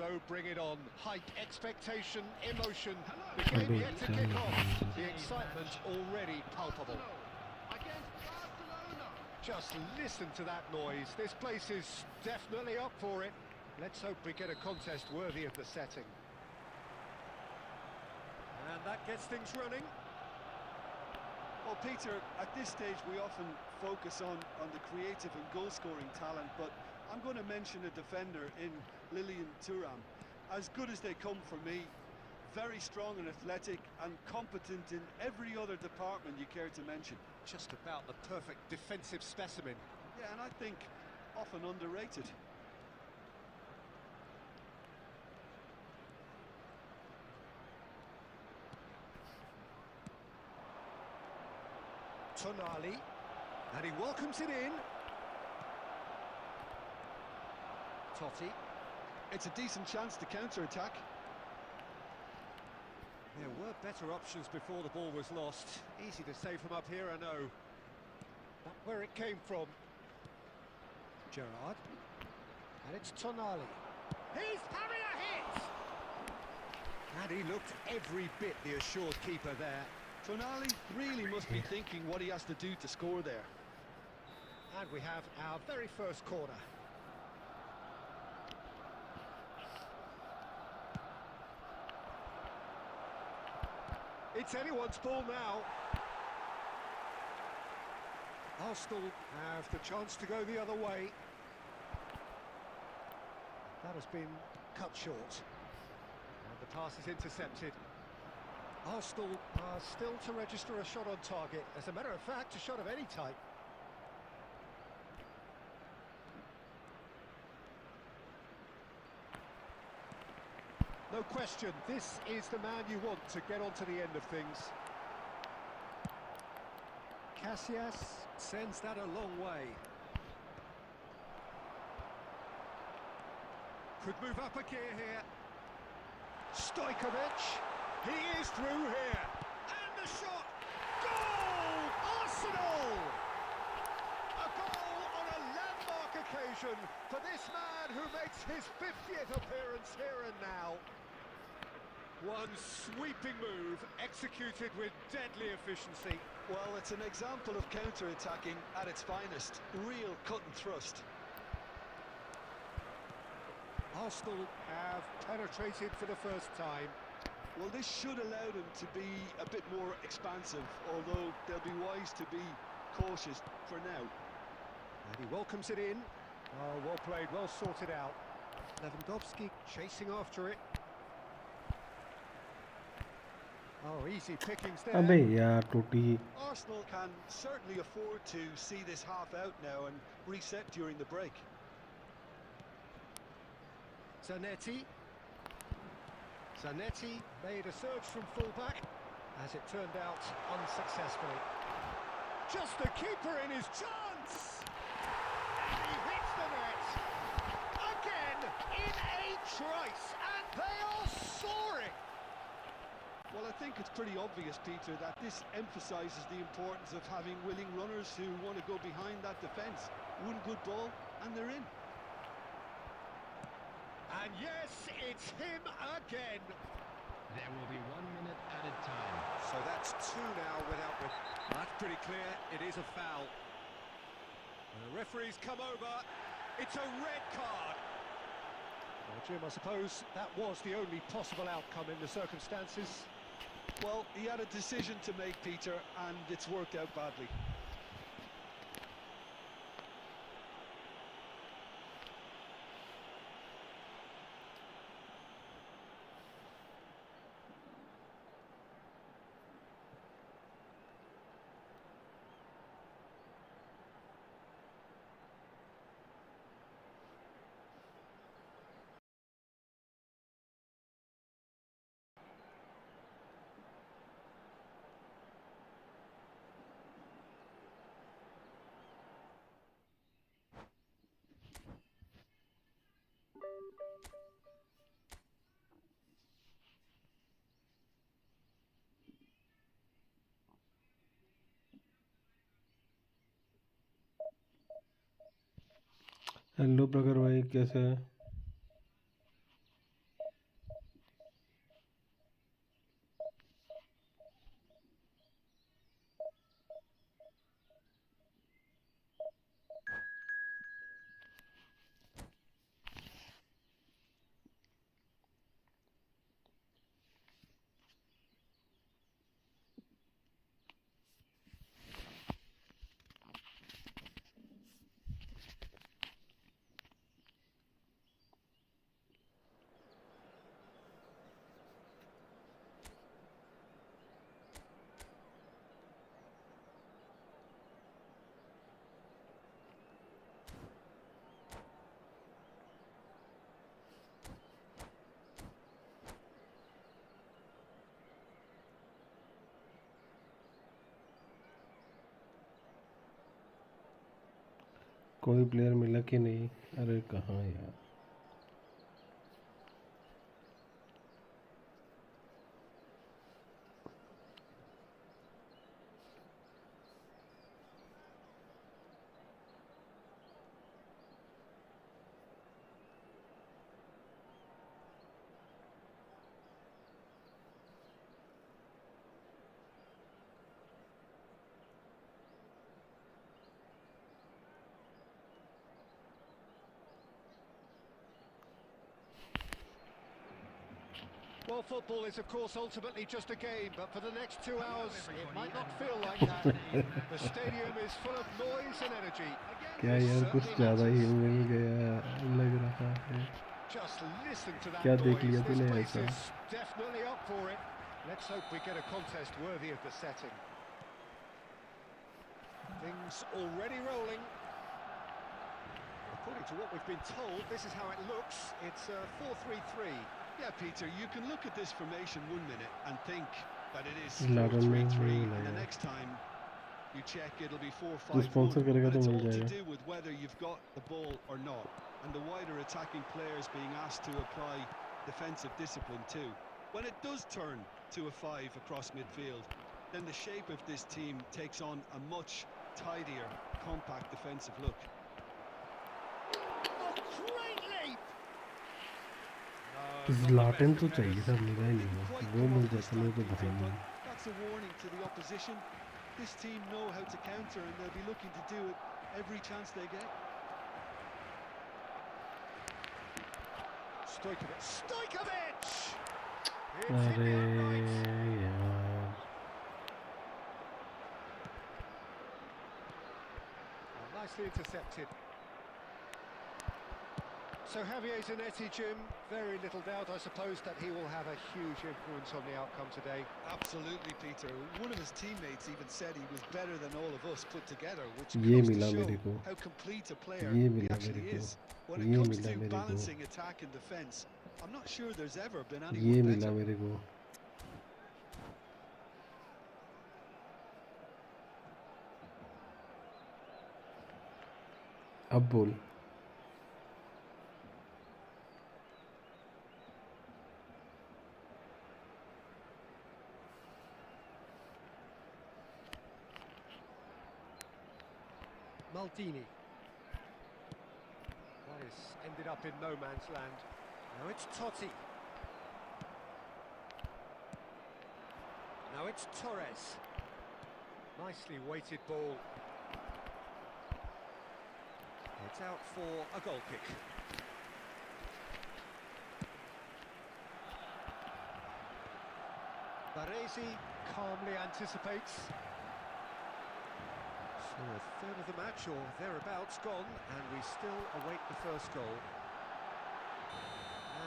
So bring it on. Height, expectation, emotion. The game yet to kick off. The excitement already palpable. Just listen to that noise. This place is definitely up for it. Let's hope we get a contest worthy of the setting. And that gets things running. Well, Peter, at this stage we often focus on the creative and goal-scoring talent, but I'm going to mention a defender in Lilian Thuram. As good as they come for me, very strong and athletic and competent in every other department you care to mention. Just about the perfect defensive specimen. Yeah, and I think often underrated. Tonali, and he welcomes it in. Totti. It's a decent chance to counter-attack. There were better options before the ball was lost. Easy to say from up here, I know. Not where it came from. Gerrard. And it's Tonali. He's having a hit! And he looked every bit the assured keeper there. Tonali really must be thinking what he has to do to score there. And we have our very first corner. It's anyone's ball now. Arsenal have the chance to go the other way. That has been cut short. And the pass is intercepted. Arsenal are still to register a shot on target. As a matter of fact, a shot of any type. No question, this is the man you want to get onto the end of things. Casillas sends that a long way. Could move up a gear here. Stojkovic, he is through here. And the shot! Goal! Arsenal! A goal on a landmark occasion for this man who makes his 50th appearance here and now. One sweeping move, executed with deadly efficiency. Well, it's an example of counter-attacking at its finest. Real cut and thrust. Arsenal have penetrated for the first time. Well, this should allow them to be a bit more expansive, although they'll be wise to be cautious for now. And he welcomes it in. Oh, well played, well sorted out. Lewandowski chasing after it. Oh, easy pickings there. अबे यार टूटी. Arsenal can certainly afford to see this half out now and reset during the break. Zanetti. Zanetti made a surge from fullback, as it turned out unsuccessfully. Just the keeper in his chance! And he hits the net! Again, in a trice, and they are soaring! Well, I think it's pretty obvious, Peter, that this emphasises the importance of having willing runners who want to go behind that defence. One good ball, and they're in. And yes, it's him again. There will be 1 minute added time. So that's two now without the... That's pretty clear, it is a foul. And the referee's come over, it's a red card. Well, Jim, I suppose that was the only possible outcome in the circumstances. Well, he had a decision to make, Peter, and it's worked out badly. Hello प्रखर भाई कैसे है? कोई player मिला कि नहीं? अरे कहाँ यार? Well, football is, of course, ultimately just a game, but for the next 2 hours, it might not feel like that. The stadium is full of noise and energy. क्या यार कुछ ज़्यादा ही मिल गया लग रहा है. Just listen to that क्या देख noise. लिया This तूने place ऐसा? is definitely up for it. Let's hope we get a contest worthy of the setting. Things already rolling. According to what we've been told, this is how it looks. It's a 4-3-3. Yeah, Peter, you can look at this formation 1 minute and think that it is Lateral 4-3-3, में and the मिला next time you check, it'll be तो 4-5-1. Sponsor करेगा But तो it's mill all to जाएगा. do with whether you've got the ball or not, and the wider attacking players being asked to apply defensive discipline too. When it does turn to a 5 across midfield, then the shape of this team takes on a much tidier, compact defensive look. Oh, great leap! Zlatan तो चाहिए था, मिला ही नहीं. वो मिल जाता नहीं तो भाई. That's a warning to the opposition. This team know how to counter, and they'll be looking to do it every chance they get. Stojkovic! अरे यार. Nicely intercepted. So Javier Zanetti, Jim, very little doubt, I suppose, that he will have a huge influence on the outcome today. Absolutely, Peter. One of his teammates even said he was better than all of us put together, which ये goes to मिला show मेरे को. how complete a player ये he मिला actually मेरे को. is. When it ये comes मिला to मेरे को. balancing attack and defence, I'm not sure there's ever been ये anyone मिला better. मेरे को. अब बोल. Maldini. That is ended up in no man's land. Now it's Totti. Now it's Torres. Nicely weighted ball. It's out for a goal kick. Baresi calmly anticipates. So a third of the match or thereabouts gone, and we still await the first goal.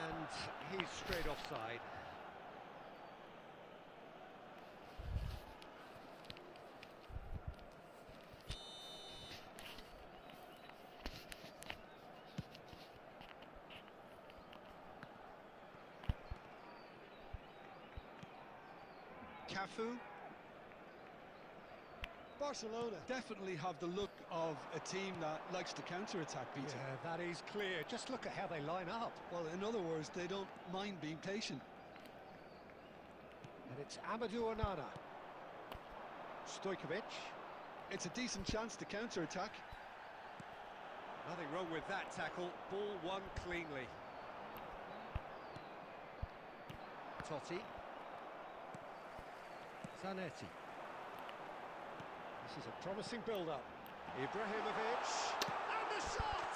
And he's straight offside. Cafu. Barcelona definitely have the look of a team that likes to counter-attack, Peter. Yeah, that is clear. Just look at how they line up. Well, in other words, they don't mind being patient. And it's Amadou Onana. Stojkovic. It's a decent chance to counter-attack. Nothing wrong with that tackle. Ball won cleanly. Totti. Zanetti. This is a promising build-up. Ibrahimovic. And the shot!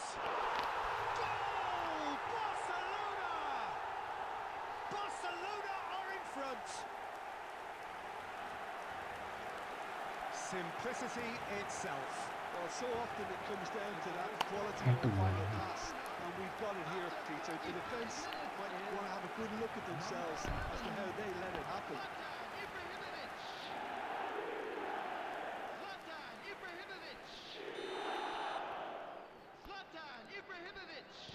Goal! Barcelona! Barcelona are in front. Simplicity itself. Well, so often it comes down to that quality of the final pass, and we've got it here, Peter. The defence might want to have a good look at themselves as to how they let it happen.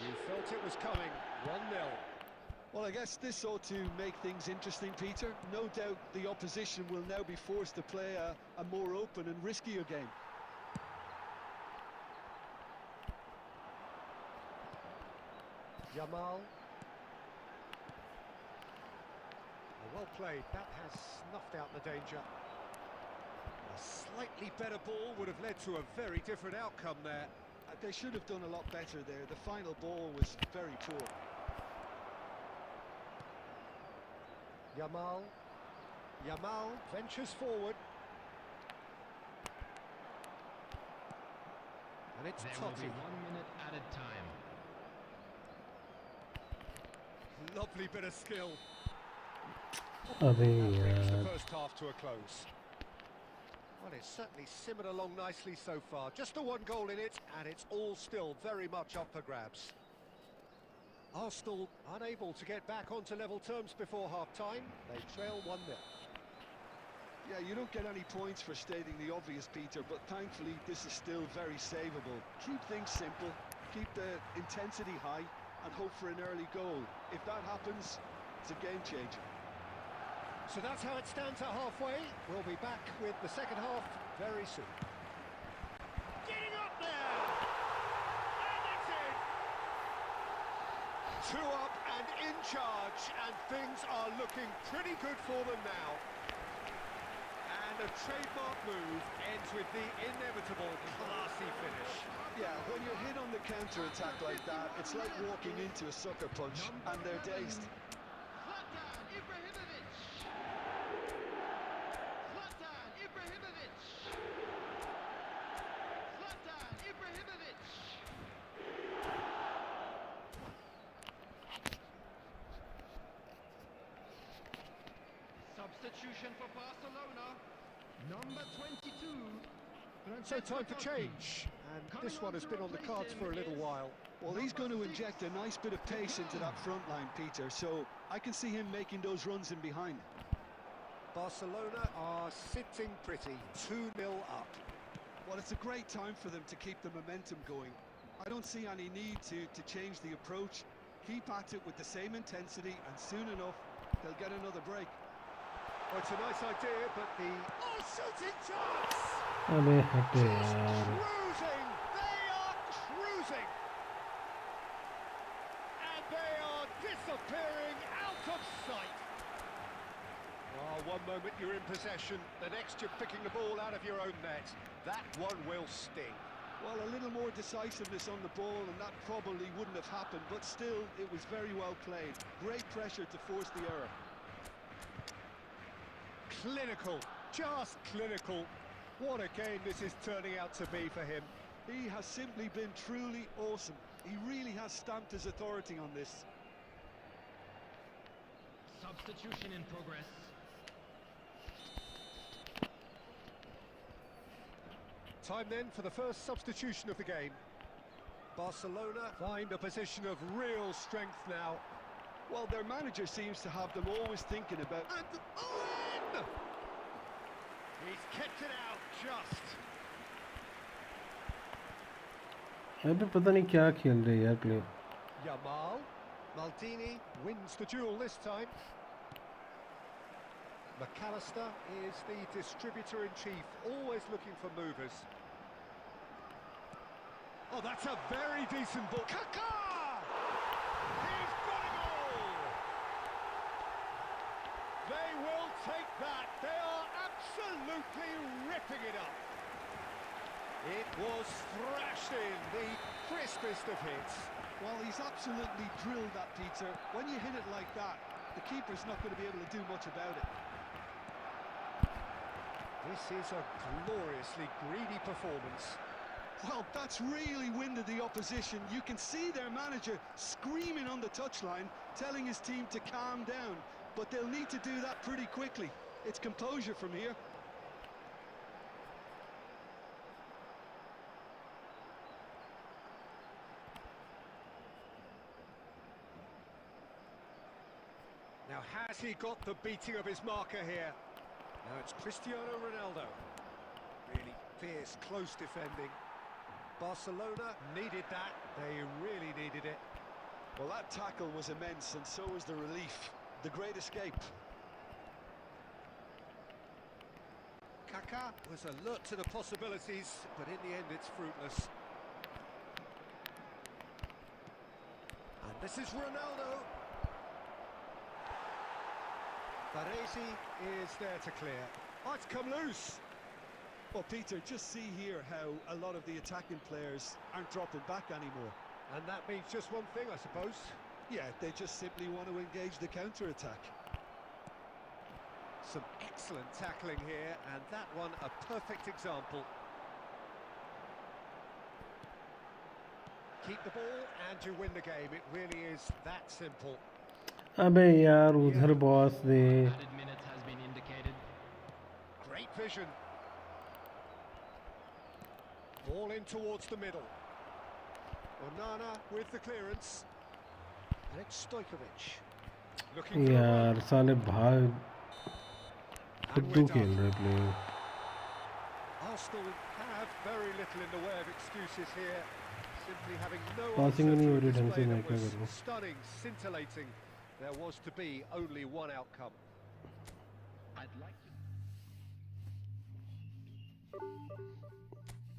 You felt it was coming. 1-0. Well, I guess this ought to make things interesting, Peter. No doubt the opposition will now be forced to play a more open and riskier game. Yamal. Well played, that has snuffed out the danger. A slightly better ball would have led to a very different outcome there. They should have done a lot better there. The final ball was very poor. Yamal. Yamal ventures forward. And it's There will Totti. be 1 minute added time. Lovely bit of skill. अबे That brings the यार first half to a close. Well, it's certainly simmered along nicely so far. Just the one goal in it, and it's all still very much up for grabs. Arsenal unable to get back onto level terms before half-time. They trail 1-0. Yeah, you don't get any points for stating the obvious, Peter, but thankfully this is still very savable. Keep things simple, keep the intensity high, and hope for an early goal. If that happens, it's a game changer. So that's how it stands at halfway. We'll be back with the second half very soon. Getting up there! And it's in! 2 up and in charge, and things are looking pretty good for them now. And a trademark move ends with the inevitable classy finish. Yeah, when you're hit on the counter-attack like that, it's like walking into a sucker punch, and they're dazed. Substitution for Barcelona, number 22. So time for change, and this one has been on the cards for a little while. Well, he's going to inject a nice bit of pace into that front line, Peter, so I can see him making those runs in behind. Barcelona are sitting pretty, 2-0 up. Well, it's a great time for them to keep the momentum going. I don't see any need to change the approach. Keep at it with the same intensity, and soon enough, they'll get another break. Well, it's a nice idea, but the... Oh, shooting chance! अबे हटे Just यार cruising! They are cruising! And they are disappearing out of sight. Oh, one moment you're in possession, the next you're picking the ball out of your own net. That one will sting. Well, a little more decisiveness on the ball, and that probably wouldn't have happened, but still, it was very well played. Great pressure to force the error. Clinical, just clinical. What a game this is turning out to be for him. He has simply been truly awesome. He really has stamped his authority on this. Substitution in progress. Time then for the first substitution of the game. Barcelona find a position of real strength now. Well, their manager seems to have them always thinking about... And Owen! He's kept it out just. अबे पता नहीं क्या खेल रहे हैं यार play Yamal. Maldini wins the duel this time. McAllister is the distributor-in-chief, always looking for movers. Oh, that's a very decent ball. Kaká! He's got it all! They will take that. They are absolutely ripping it up. It was thrashed in, the crispest of hits. Well, he's absolutely drilled that, Peter. When you hit it like that, the keeper's not going to be able to do much about it. This is a gloriously greedy performance. Well, that's really winded the opposition. You can see their manager screaming on the touchline, telling his team to calm down. But they'll need to do that pretty quickly. It's composure from here. Now, has he got the beating of his marker here? Now it's Cristiano Ronaldo. Really fierce, close defending. Barcelona needed that. They really needed it. Well, that tackle was immense, and so was the relief. The great escape. Kaká was alert to the possibilities, but in the end it's fruitless. And This is Ronaldo. Baresi is there to clear. Oh, it's come loose. Well, Peter, just see here how a lot of the attacking players aren't dropping back anymore. And that means just one thing, I suppose. Yeah, they just simply want to engage the counter-attack. Some excellent tackling here, and that one a perfect example. Keep the ball and you win the game. It really is that simple. अबे यार उधर boss they. Added minute has been indicated. Great vision. Ball in towards the middle. Onana with the clearance. And it's Stojkovic. Looking for यार साले भाग and फुद्दू we're खेल done. रहे player. Arsenal have very little in the way of excuses here. Simply having no Passing answer नहीं to हो a रही ढंग से, display मैं that क्या was करूं? stunning, scintillating. There was to be only one outcome. I'd like to.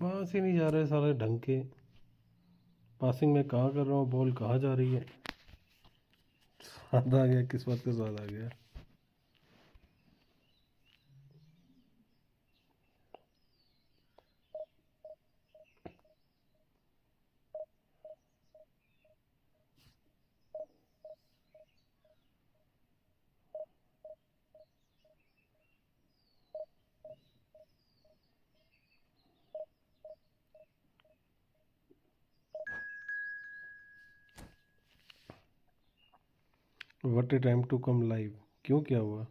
पास ही नहीं जा रहे साले ढंग के. पासिंग में कहाँ कर रहा हूँ, बॉल कहाँ जा रही है. स्वाद आ गया, किस्मत का स्वाद आ गया. What a time to come live. क्यों, क्या हुआ?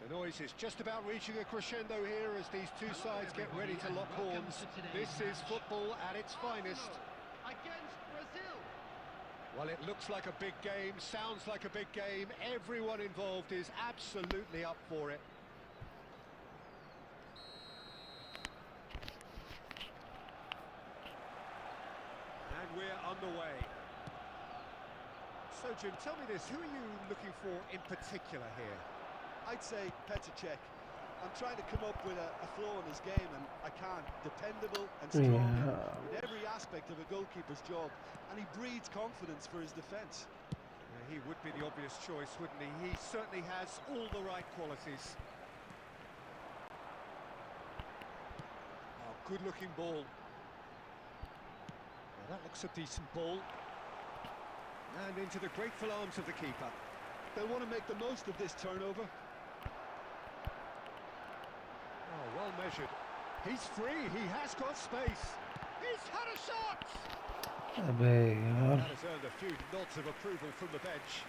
The noise is just about reaching a crescendo here as these two sides get ready to lock horns. This is football at its finest. Against Brazil. Well, it looks like a big game, sounds like a big game. Everyone involved is absolutely up for it. And we're underway. So, Jim, tell me this, who are you looking for in particular here? I'd say Petr Cech. I'm trying to come up with a flaw in his game, and I can't. Dependable and strong in every aspect of a goalkeeper's job, and he breeds confidence for his defence. Yeah, he would be the obvious choice, wouldn't he? He certainly has all the right qualities. Oh, good-looking ball. Well, that looks a decent ball. And into the grateful arms of the keeper. They'll want to make the most of this turnover. Oh, well measured. He's free, he has got space. He's had a shot! अबे यार. That has earned a few nods of approval from the bench.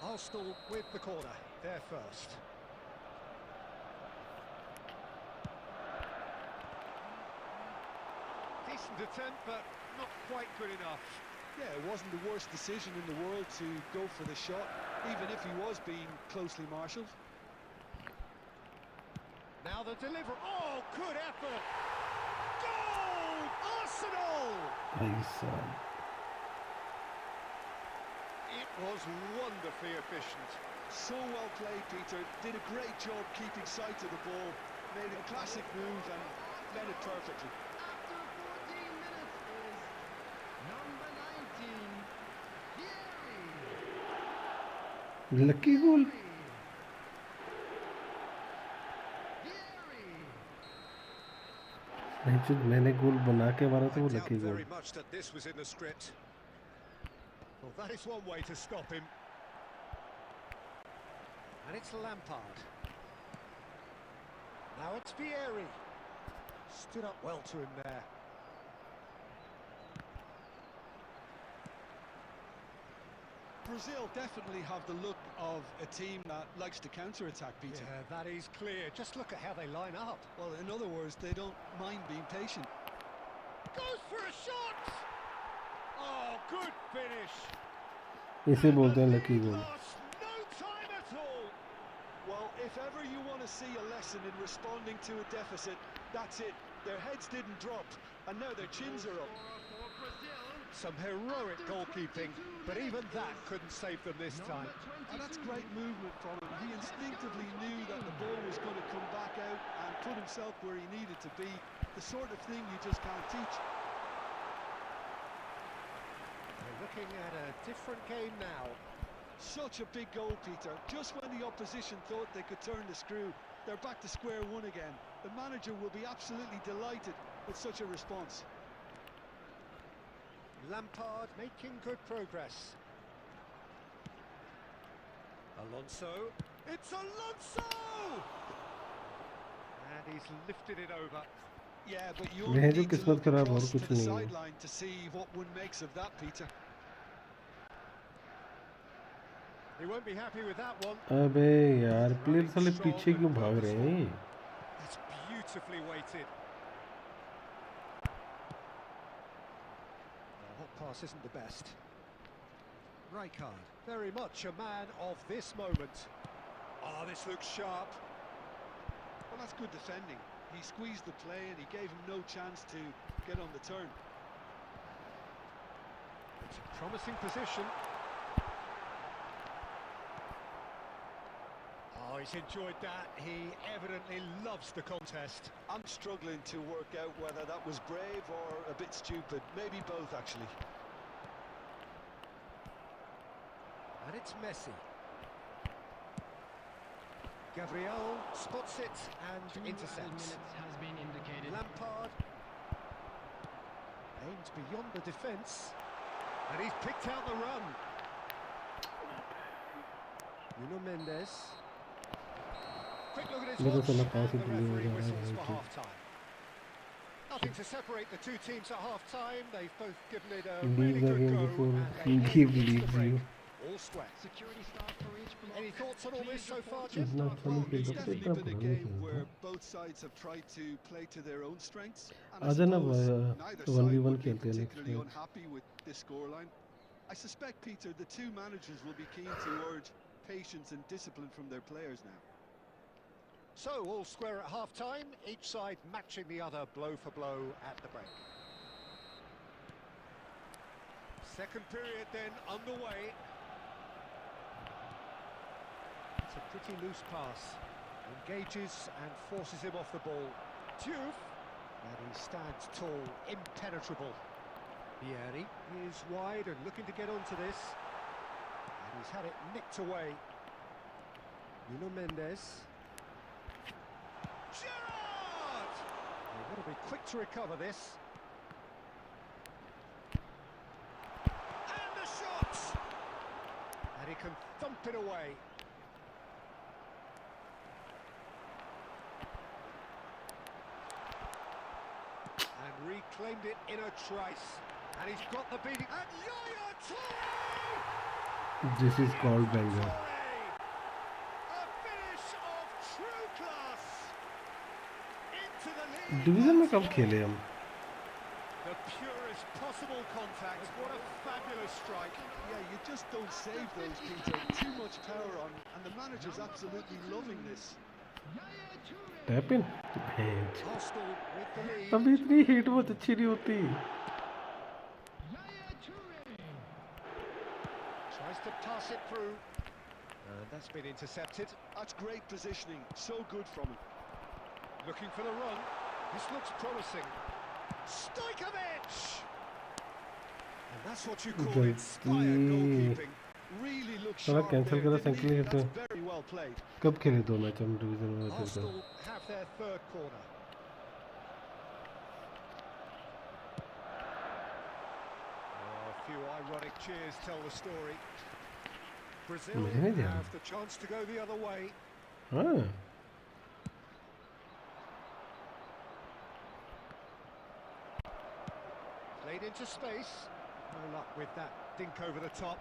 Arsenal with the corner, there first. Decent attempt, but not quite good enough. Yeah, it wasn't the worst decision in the world to go for the shot, even if he was being closely marshalled. Now the delivery. Oh, good effort! Goal! Arsenal! Nice. It was wonderfully efficient. So well played, Peter. Did a great job keeping sight of the ball. Made a classic move and led it perfectly. After 14 minutes is number 19, Vieri. Lucky goal. नहीं जो मैंने गोल बना के मारा था वो I doubt lucky goal. very much that this was in the script. Well, that is one way to stop him. And it's Lampard. Now it's Vieri. Stood up well to him there. Brazil definitely have the look of a team that likes to counter-attack, Peter. Yeah, that is clear. Just look at how they line up. Well, in other words, they don't mind being patient. Goes for a shot! Oh, good finish. इसे बोलते हैं lucky goal. Lost no time at all. Well, if ever you want to see a lesson in responding to a deficit, that's it. Their heads didn't drop, and now their chins are up. For Brazil. Some heroic goalkeeping, but even that couldn't save them this time. And that's great movement from him. He instinctively knew that the ball was going to come back out and put himself where he needed to be. The sort of thing you just can't teach. We're looking at a different game now. Such a big goal, Peter. Just when the opposition thought they could turn the screw, they're back to square one again. The manager will be absolutely delighted with such a response. Lampard making good progress. Alonso. It's Alonso! And he's lifted it over. Yeah, but you मैं जो need to किस्मत look खराब और across to कुछ the नहीं है. sideline to see what one makes of that, Peter. He won't be happy with that one. अबे यार प्लेयर साले पीछे क्यों भाग रहे हैं? It's beautifully weighted. The hot pass isn't the best. Rijkaard, very much a man of this moment. Oh, this looks sharp. Well, that's good defending. He squeezed the play and he gave him no chance to get on the turn. It's a promising position. Oh, he's enjoyed that. He evidently loves the contest. I'm struggling to work out whether that was brave or a bit stupid. Maybe both, actually. And it's Messi. Gabriel spots it and 2 intercepts. minutes has been indicated. Lampard aims beyond the defence, and he's picked out the run. Nuno Mendes. Quick look at his मेरे watch, तो ना and काफी the delay हो referee जा रहा whistles है for भाई. half-time. Nothing to separate the two teams at half-time. They've both given it a Leave really the good game go, before and he they end the leaves break. you. All square. Security staff for each block. Any thoughts on all this so far, Please Jim? इतना अच्छा नहीं It's खेलता definitely इतना been a पुराना game खेलता. where both sides have tried to play to their own strengths. And I आजा ना suppose neither 1v1 side would be खेलते हैं next particularly match. unhappy with this scoreline. I suspect, Peter, the two managers will be keen to urge patience and discipline from their players now. So, all square at half-time, each side matching the other blow for blow at the break. Second period then underway. It's a pretty loose pass. Engages and forces him off the ball. Diouf, and he stands tall, impenetrable. Vieri is wide and looking to get onto this. And he's had it nicked away. Nuno Mendes. Gerrard! They've got to be quick to recover this. And the shot! And he can thump it away. And reclaimed it in a trice. And he's got the beating. And Yaya Toure! This is called banger. A finish of true class. Into the lead. Division में कब खेले हम? The purest possible contact. What a fabulous strike. Yeah, you just don't save those, Peter. Too much power on, and the manager's absolutely loving this. Tap in. Arsenal with the lead. तभी इतनी hit बहुत अच्छी नहीं होती। Tries to pass it through. And that's been intercepted. That's great positioning. So good from him. Looking for the run. This looks promising. Stojkovic! And that's what you call inspired goalkeeping. Really looks थोड़ा sharp cancel there, करो didn't he? संकली That's very well played. कब खेले दो match हम division में? Arsenal have their third corner. Oh, a few ironic cheers tell the story. Brazil मुझे नहीं ध्यान। have the chance to go the other way. हाँ। Played into space. No luck with that dink over the top.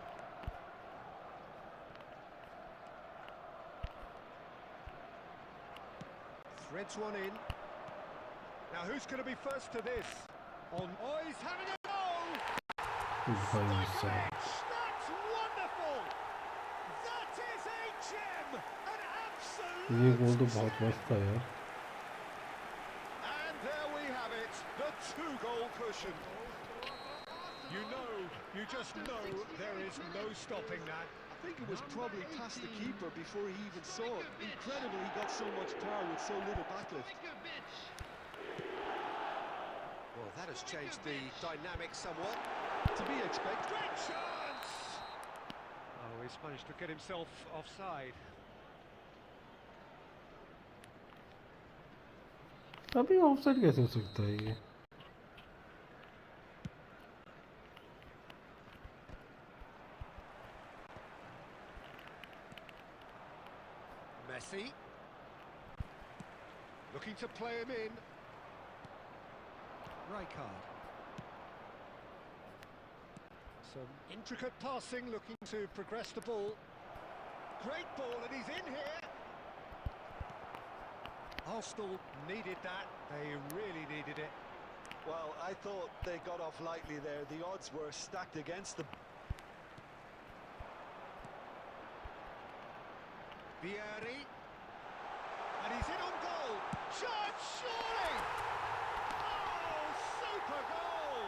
Threads one in. Now who's going to be first to this? Oh, he's having a go! भाई साहब। That's wonderful! That is a gem! An absolute ये गोल तो बहुत मस्त था यार। And there we have it, the two-goal cushion. You just know there is no stopping that. I think it was probably past the keeper before he even saw it. Incredible he got so much power with so little backlift. Well, that has changed the dynamic somewhat. To be expected. Great chance! Oh, he's managed to get himself offside. अभी offside कैसे हो सकता है ये? Messi. Looking to play him in. Rijkaard. Some intricate passing, looking to progress the ball. Great ball, and he's in here. Arsenal needed that. They really needed it. Well, I thought they got off lightly there. The odds were stacked against them. Vieri. And he's in on goal. Chance, surely! Oh, super goal!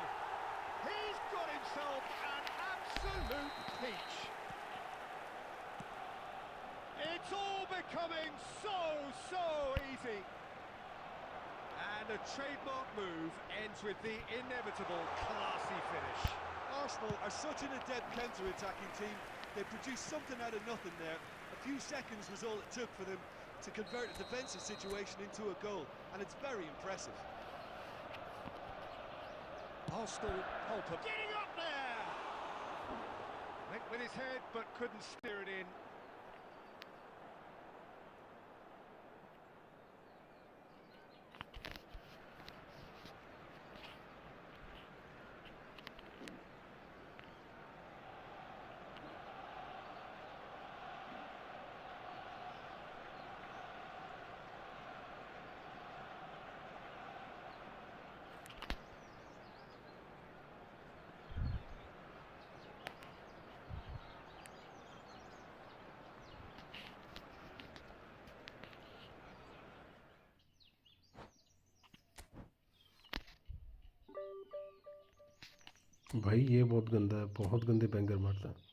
He's got himself an absolute peach. It's all becoming so easy. And a trademark move ends with the inevitable classy finish. Arsenal are such an adept counter-attacking team. They produced something out of nothing there. A few seconds was all it took for them to convert a defensive situation into a goal, and it's very impressive. Arsenal helper getting up there! Went with his head but couldn't steer it in. भाई ये बहुत गंदा है, बहुत गंदे banger मारता है।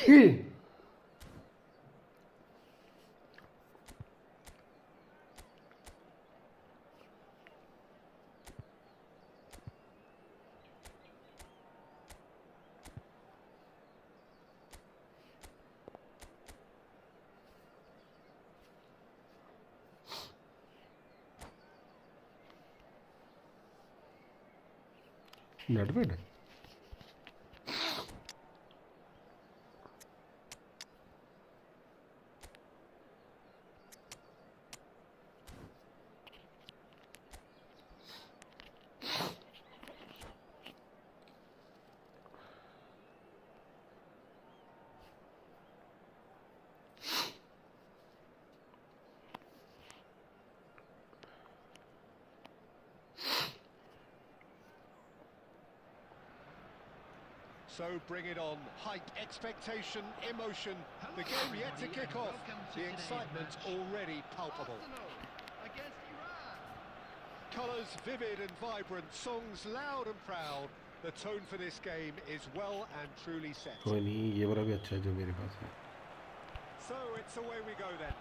Hey! Not bad. So bring it on. Hype, expectation, emotion. The game yet to kick off. The excitement already palpable. Arsenal against Iran. Colours vivid and vibrant, songs loud and proud. The tone for this game is well and truly set. कोई नहीं, ये वाला भी अच्छा है जो मेरे पास है. So it's away we go then.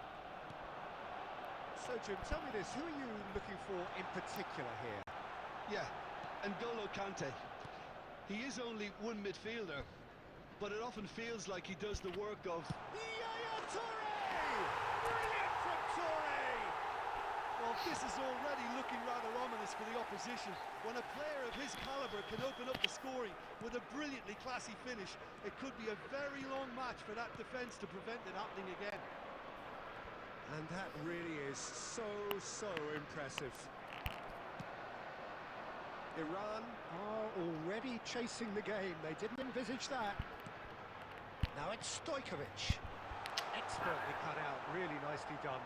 So Jim, tell me this, who are you looking for in particular here? Yeah, N'Golo Kante. He is only one midfielder, but it often feels like he does the work of... Yaya Toure! Brilliant from Toure! Well, this is already looking rather ominous for the opposition. When a player of his calibre can open up the scoring with a brilliantly classy finish, it could be a very long match for that defence to prevent it happening again. And that really is so impressive. Iran are already chasing the game. They didn't envisage that. Now it's Stojkovic. Expertly cut out, really nicely done.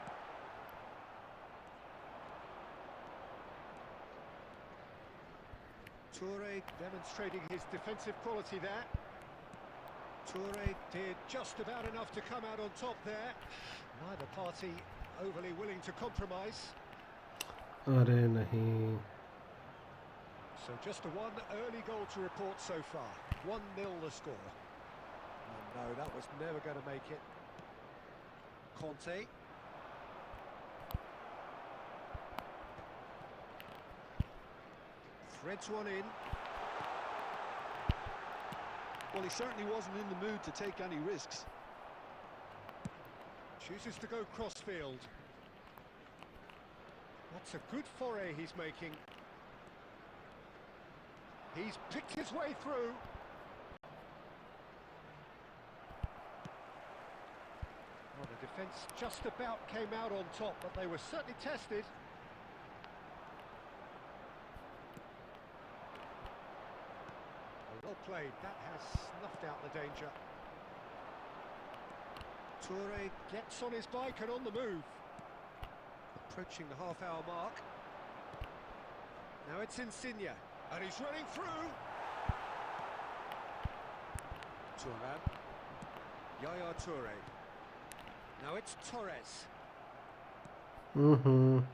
Toure demonstrating his defensive quality there. Toure did just about enough to come out on top there. Neither party overly willing to compromise. अरे नहीं. So just one early goal to report so far. 1-0 the score. Oh no, that was never going to make it. Conte. Threads one in. Well, he certainly wasn't in the mood to take any risks. Chooses to go crossfield. That's a good foray he's making. He's picked his way through. Well, the defence just about came out on top, but they were certainly tested. Well played, that has snuffed out the danger. Toure gets on his bike and on the move. Approaching the half-hour mark. Now it's Insigne. And he's running through. Thuram. Yaya Toure. Now it's Torres. And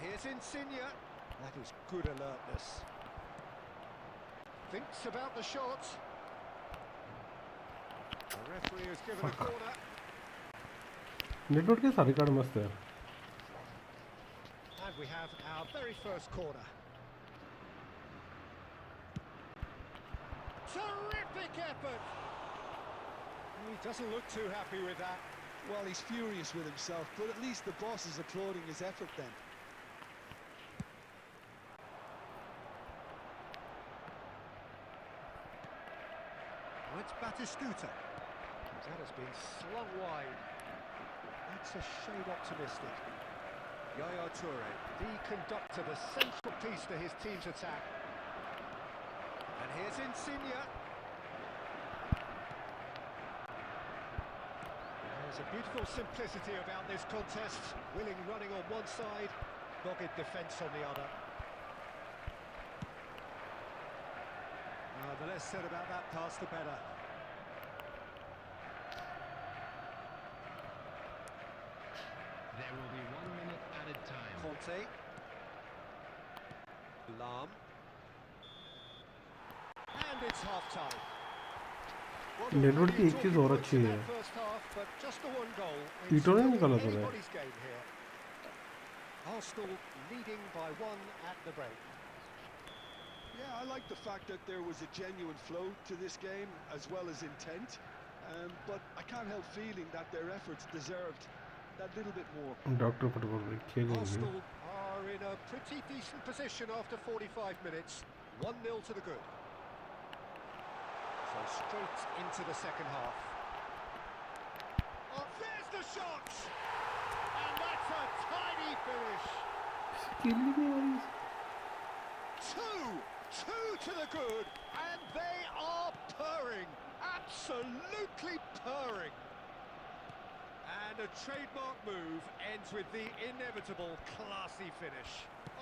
here's Insigne. That is good alertness. Thinks about the shot. The referee has given a corner. Network के सारे card मस्त है. And we have our very first corner. Terrific effort! He doesn't look too happy with that. Well, he's furious with himself, but at least the boss is applauding his effort then. Now it's Batistuta. That has been slung wide. That's a shade optimistic. Yaya Toure, the conductor, the central piece to his team's attack. And here's Insigne. There's a beautiful simplicity about this contest. Willing running on one side, dogged defence on the other. The less said about that pass, the better. There will be 1 minute added time. Conte. Lam. And it's half-time. Well, there were network plenty की of एक चीज़ talking और points अच्छी in है, that first half, but just the one goal. It's ईटो ने really निकाला था मैं। anybody's game here. Arsenal leading by one at the break. Yeah, I like the fact that there was a genuine flow to this game as well as intent, but I can't help feeling that their efforts deserved that little bit more. Doctor football में खेलेंगे। Arsenal are in a pretty decent position after 45 minutes. 1-0 to the good. So straight into the second half. Oh, there's the shot! And that's a tiny finish. Two to the good, and they are purring, absolutely purring. And a trademark move ends with the inevitable classy finish.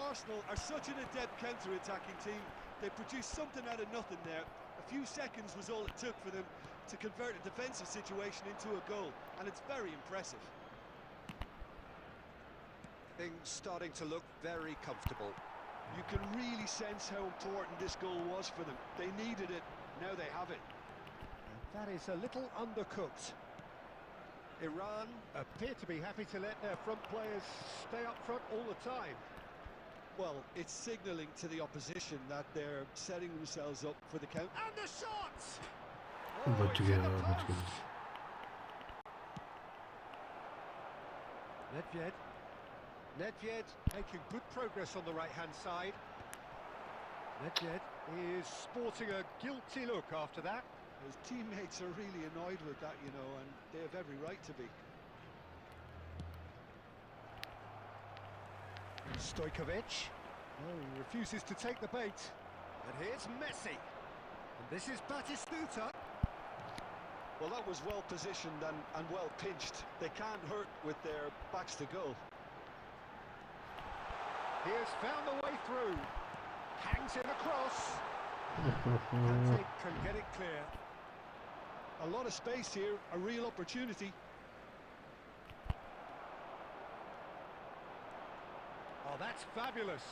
Arsenal are such an adept counter-attacking team. They produced something out of nothing there. A few seconds was all it took for them to convert a defensive situation into a goal, and it's very impressive. Things starting to look very comfortable. You can really sense how important this goal was for them. They needed it, now they have it. And that is a little undercooked. Iran appear to be happy to let their front players stay up front all the time. Well, it's signalling to the opposition that they're setting themselves up for the count. And the shot! बच it's in गया, the बच post. गया। Nedved making good progress on the right-hand side. Nedved is sporting a guilty look after that. His teammates are really annoyed with that, you know, and they have every right to be. Stojkovic. Oh, he refuses to take the bait. And here's Messi. And this is Batistuta. Well, that was well positioned and well pinched. They can't hurt with their backs to goal. He has found the way through. Hangs in across. Kante can get it clear. A lot of space here, a real opportunity. Oh, that's fabulous.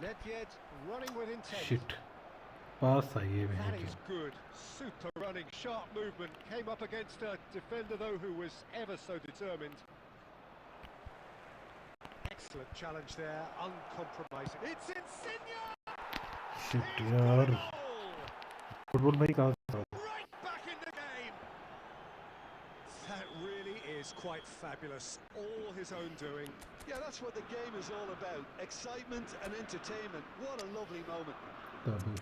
Nedved running with intent. Shit pass आई है That मेरे is good. Super running, sharp movement. Came up against a defender, though, who was ever so determined. Excellent challenge there, uncompromising. It's Insigne! Shit He's यार got a goal! Football भाई कहाँ था? Right back in the game! That really is quite fabulous. All his own doing. Yeah, that's what the game is all about. Excitement and entertainment. What a lovely moment. ताबू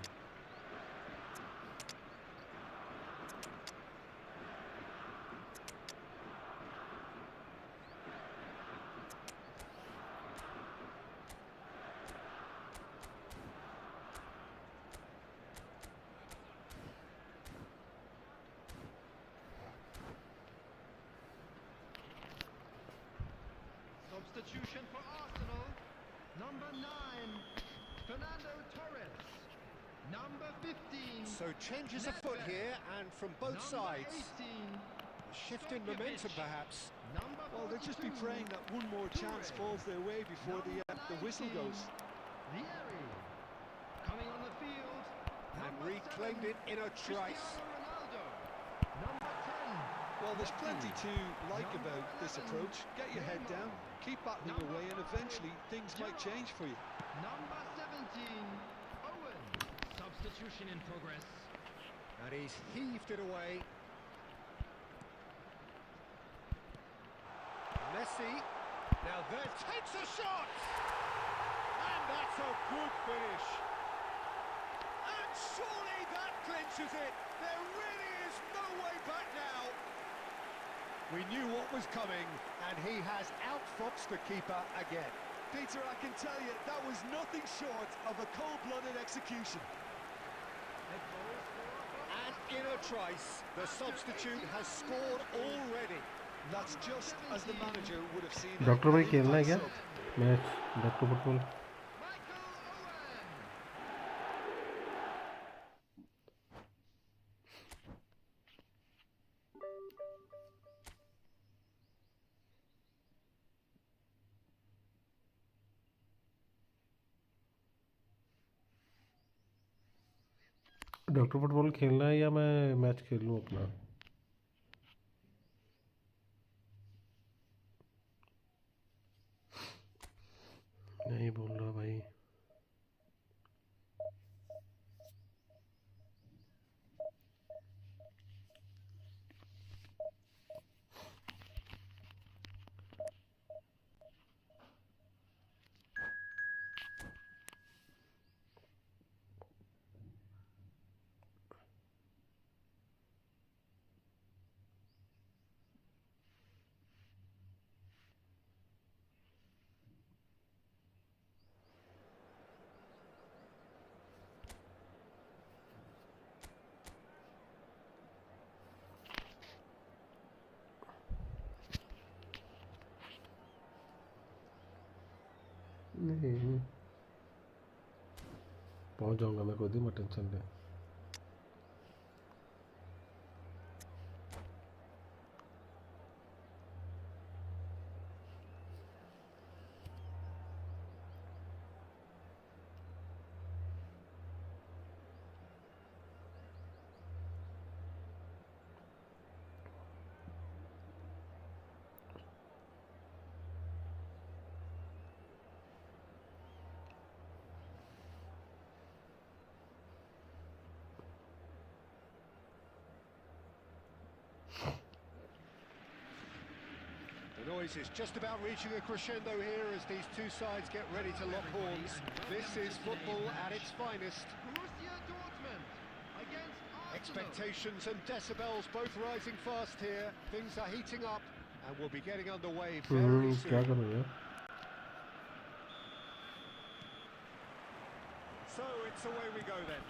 Substitution for Arsenal. Number 9, Fernando Torres. Number 15. So changes afoot here, and from both sides. Number 18. A shift in momentum, perhaps. Number Well, they'll just be 42. praying that one more chance falls their way before the whistle goes. Vieri. Coming on the field. And Number reclaimed 7, it in a trice. Cristiano Ronaldo. Number 10. Well, there's plenty to like about this approach. Get your head down, keep battling away, and eventually things might change for you. Number 17. Owen. Substitution in progress. And he's heaved it away. Messi. Now there takes a shot! And that's a good finish. And surely that clinches it. There really is no way back now. We knew what was coming, and he has outfoxed the keeper again. Peter, I can tell you, that was nothing short of a cold-blooded execution. And in a trice, the substitute has scored already. That's just as the manager would have seen it. Doctor भाई An खेलना है क्या impact sub. Match doctor football? Michael Owen. Doctor football खेलना है या मैं match खेल लूँ अपना? नहीं बोल रहा भाई। नहीं पहुंच जाऊंगा मैं, कोई मत टेंशन ले। The noise is just about reaching a crescendo here as these two sides get ready to lock horns. This is football at its finest. Expectations and decibels both rising fast here. Things are heating up and we'll be getting underway very क्या soon. करूँ यार? So it's away we go then.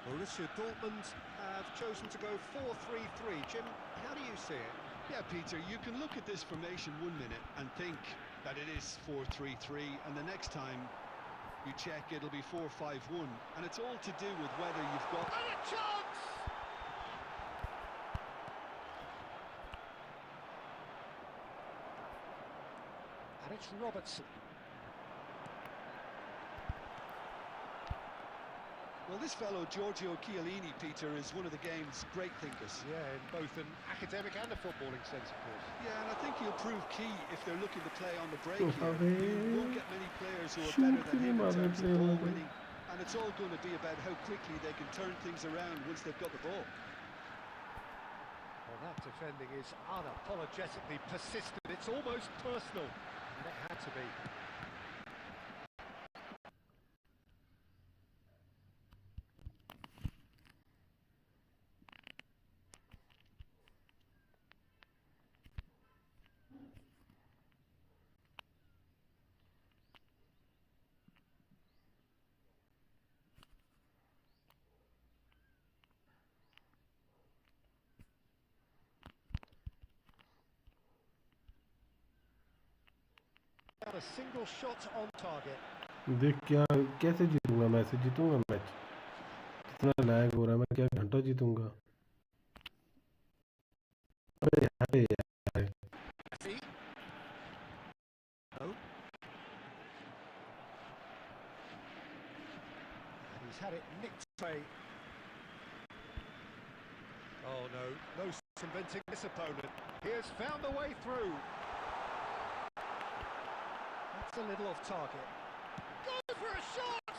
Borussia Dortmund have chosen to go 4-3-3. Jim, how do you see it? Yeah, Peter, you can look at this formation 1 minute and think that it is 4-3-3, and the next time you check it'll be 4-5-1, and it's all to do with whether you've got... And a chance! And it's Robertson. Well, this fellow, Giorgio Chiellini, Peter, is one of the game's great thinkers. Yeah, in both an academic and a footballing sense, of course. Yeah, and I think he'll prove key if they're looking to play on the break Oh, here. Harry. You won't get many players who are Shoot better than him in him, terms of Harry. ball winning, and it's all going to be about how quickly they can turn things around once they've got the ball. Well, that defending is unapologetically persistent. It's almost personal, and it had to be. A single shot on target. देख क्या कैसे जीतूंगा? मैं ऐसे जीतूंगा match? इतना lag हो रहा है, मैं क्या घंटा जीतूंगा? अरे यार Messi. Oh. And he's had it nicked away. Oh no, no circumventing this opponent. He has found a way through. That's a little off target. Go for a shot!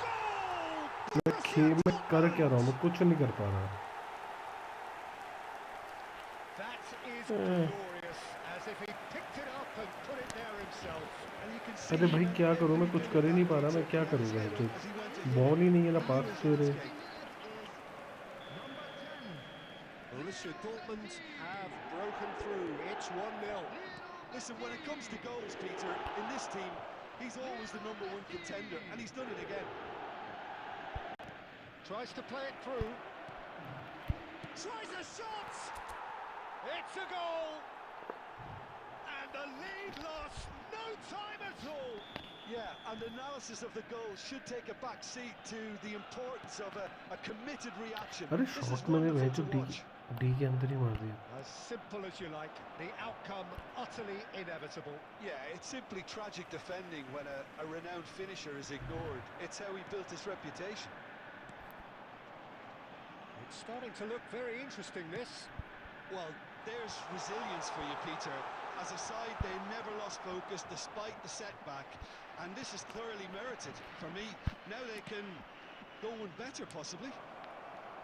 Goal! मैं खेल में कर क्या रहा हूँ? मैं कुछ नहीं कर पा रहा। That is glorious, as if he picked it up and put it there himself. And you can see अरे भाई क्या करूँ? मैं कुछ कर ही नहीं पा रहा। मैं क्या करूँगा? तो बॉल ही नहीं है ना पास से रे। Borussia Dortmund have broken through. It's 1-0. Listen, when it comes to goals, Peter, in this team, he's always the #1 contender, and he's done it again. Tries to play it through. Tries a shot! It's a goal! And the lead lost no time at all. Yeah, and analysis of the goal should take a back seat to the importance of a committed reaction. अरे This is shot में wonderful match to D watch. के अंदर ही मार दिया। As simple as you like, the outcome utterly inevitable. Yeah, it's simply tragic defending when a renowned finisher is ignored. It's how he built his reputation. Starting to look very interesting, this. Well, there's resilience for you, Peter. As a side, they never lost focus despite the setback, and this is thoroughly merited for me. Now they can go one better, possibly.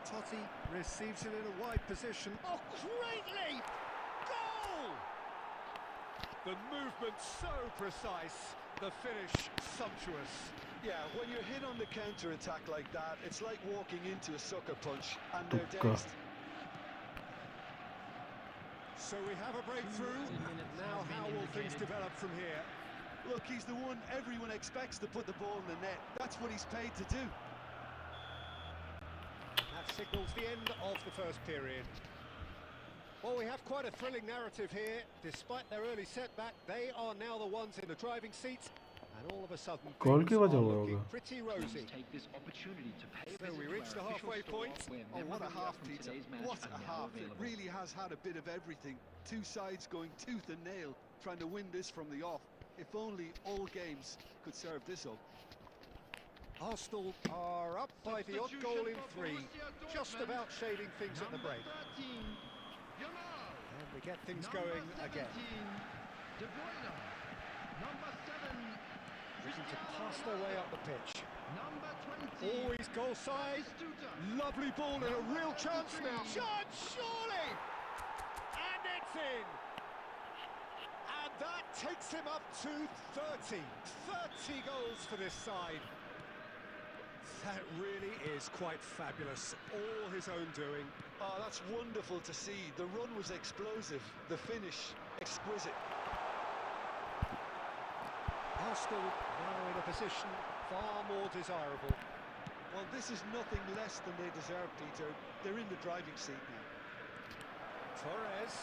Totti receives it in a wide position. Oh, great leap! Goal! The movement so precise, the finish sumptuous. Yeah, when you're hit on the counter-attack like that, it's like walking into a sucker punch, and they're Tukka. dazed. So we have a breakthrough. Now how will things develop from here? Look, he's the one everyone expects to put the ball in the net. That's what he's paid to do. That signals the end of the first period. Well, we have quite a thrilling narrative here. Despite their early setback, they are now the ones in the driving seat. And all of a sudden, Goal things की are वजह हुआ looking होगा। pretty rosy. Take this opportunity to pay So we reach the halfway point. Oh, what a half, Peter. What a half. It really has had a bit of everything. Two sides going tooth and nail, trying to win this from the off. If only all games could serve this up. Arsenal are up by the odd goal in 3, just about shading things at the break. And we get things going again. Looking to pass their way up the pitch. Always goal side. Lovely ball and a real chance now. Shot, surely! And it's in! And that takes him up to 30. 30 goals for this side. That really is quite fabulous. All his own doing. Oh, that's wonderful to see. The run was explosive, the finish exquisite. Arsenal now in a position far more desirable. Well, this is nothing less than they deserve, Peter. They're in the driving seat now. Torres,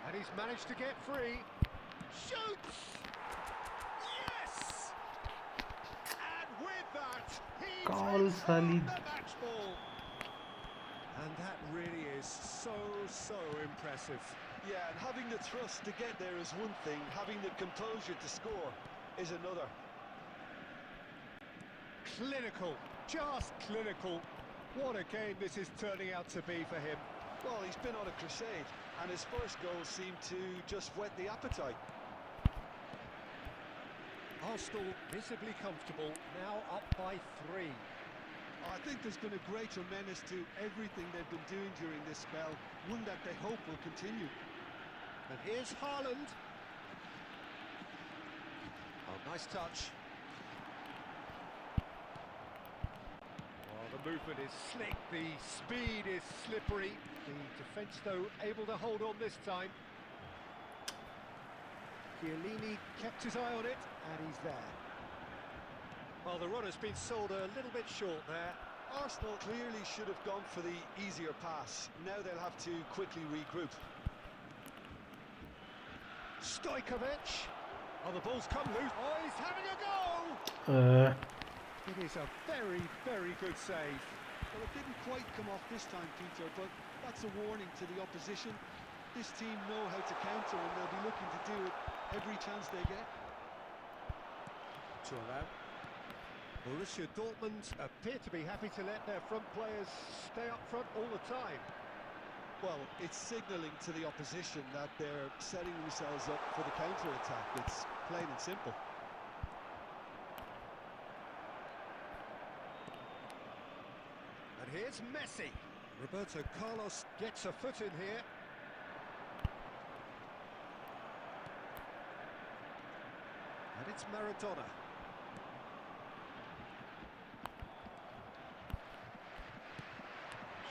and he's managed to get free. Shoots! Yes! And with that, he Goal, takes home Khalid. the match ball. And that really is so impressive. Yeah, and having the thrust to get there is one thing, having the composure to score is another. Clinical, just clinical. What a game this is turning out to be for him. Well, he's been on a crusade, and his first goal seemed to just whet the appetite. Arsenal visibly comfortable, now up by 3. I think there's been a greater menace to everything they've been doing during this spell, one that they hope will continue. And here's Haaland. Oh, nice touch. The movement is slick, the speed is slippery. The defence, though, able to hold on this time. Chiellini kept his eye on it, and he's there. Well, the runner's been sold a little bit short there. Arsenal clearly should have gone for the easier pass. Now they'll have to quickly regroup. Stojkovic. Oh, the ball's come loose. Oh, he's having a go! It is a very good save. Well, it didn't quite come off this time, Peter, but that's a warning to the opposition. This team know how to counter, and they'll be looking to do it every chance they get. Thuram. Borussia Dortmund appear to be happy to let their front players stay up front all the time. Well, it's signalling to the opposition that they're setting themselves up for the counter-attack. It's plain and simple. And here's Messi. Roberto Carlos gets a foot in here. And it's Maradona.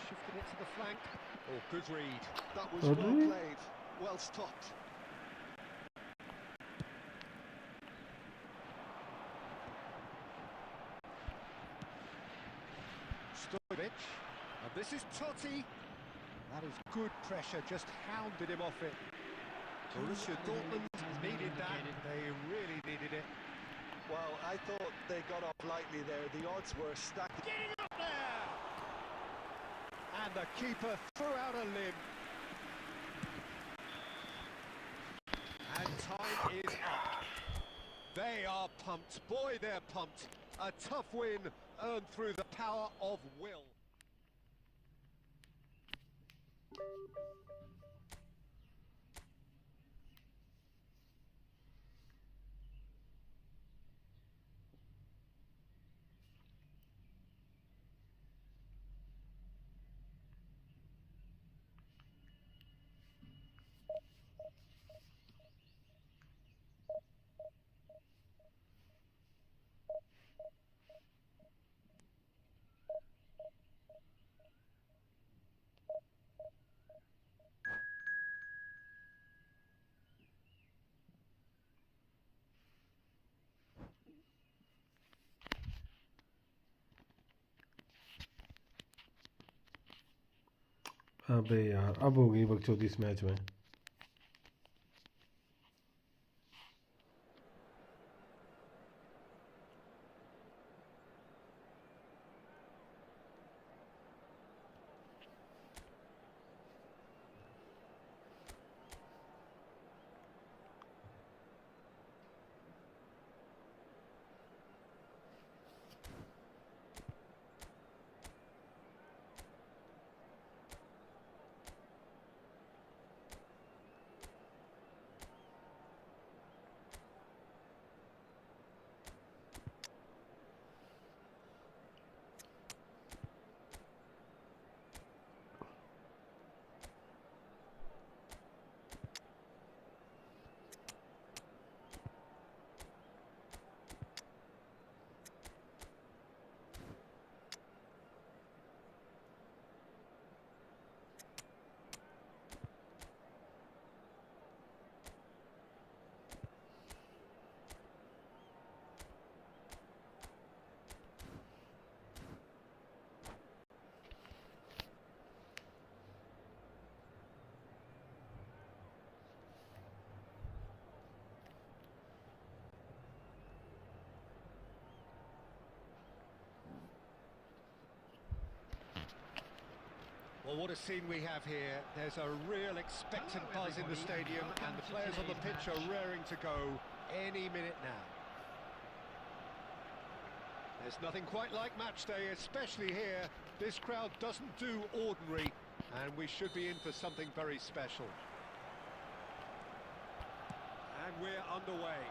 Shifting it to the flank. Oh, good read. That was well played, well stopped. Stojkovic. And this is Totti. That is good pressure, just hounded him off it. Borussia Dortmund needed that. They really needed it. Well, I thought they got off lightly there. The odds were stacked. Getting up there! And the keeper threw out a limb. And time is up. They are pumped. Boy, they're pumped. A tough win earned through the power of will. अबे यार अब हो गई बकचोदी इस match में। Well, what a scene we have here. There's a real expectant buzz in the stadium, and the players on the pitch are raring to go any minute now. There's nothing quite like match day, especially here. This crowd doesn't do ordinary, and we should be in for something very special. And we're underway.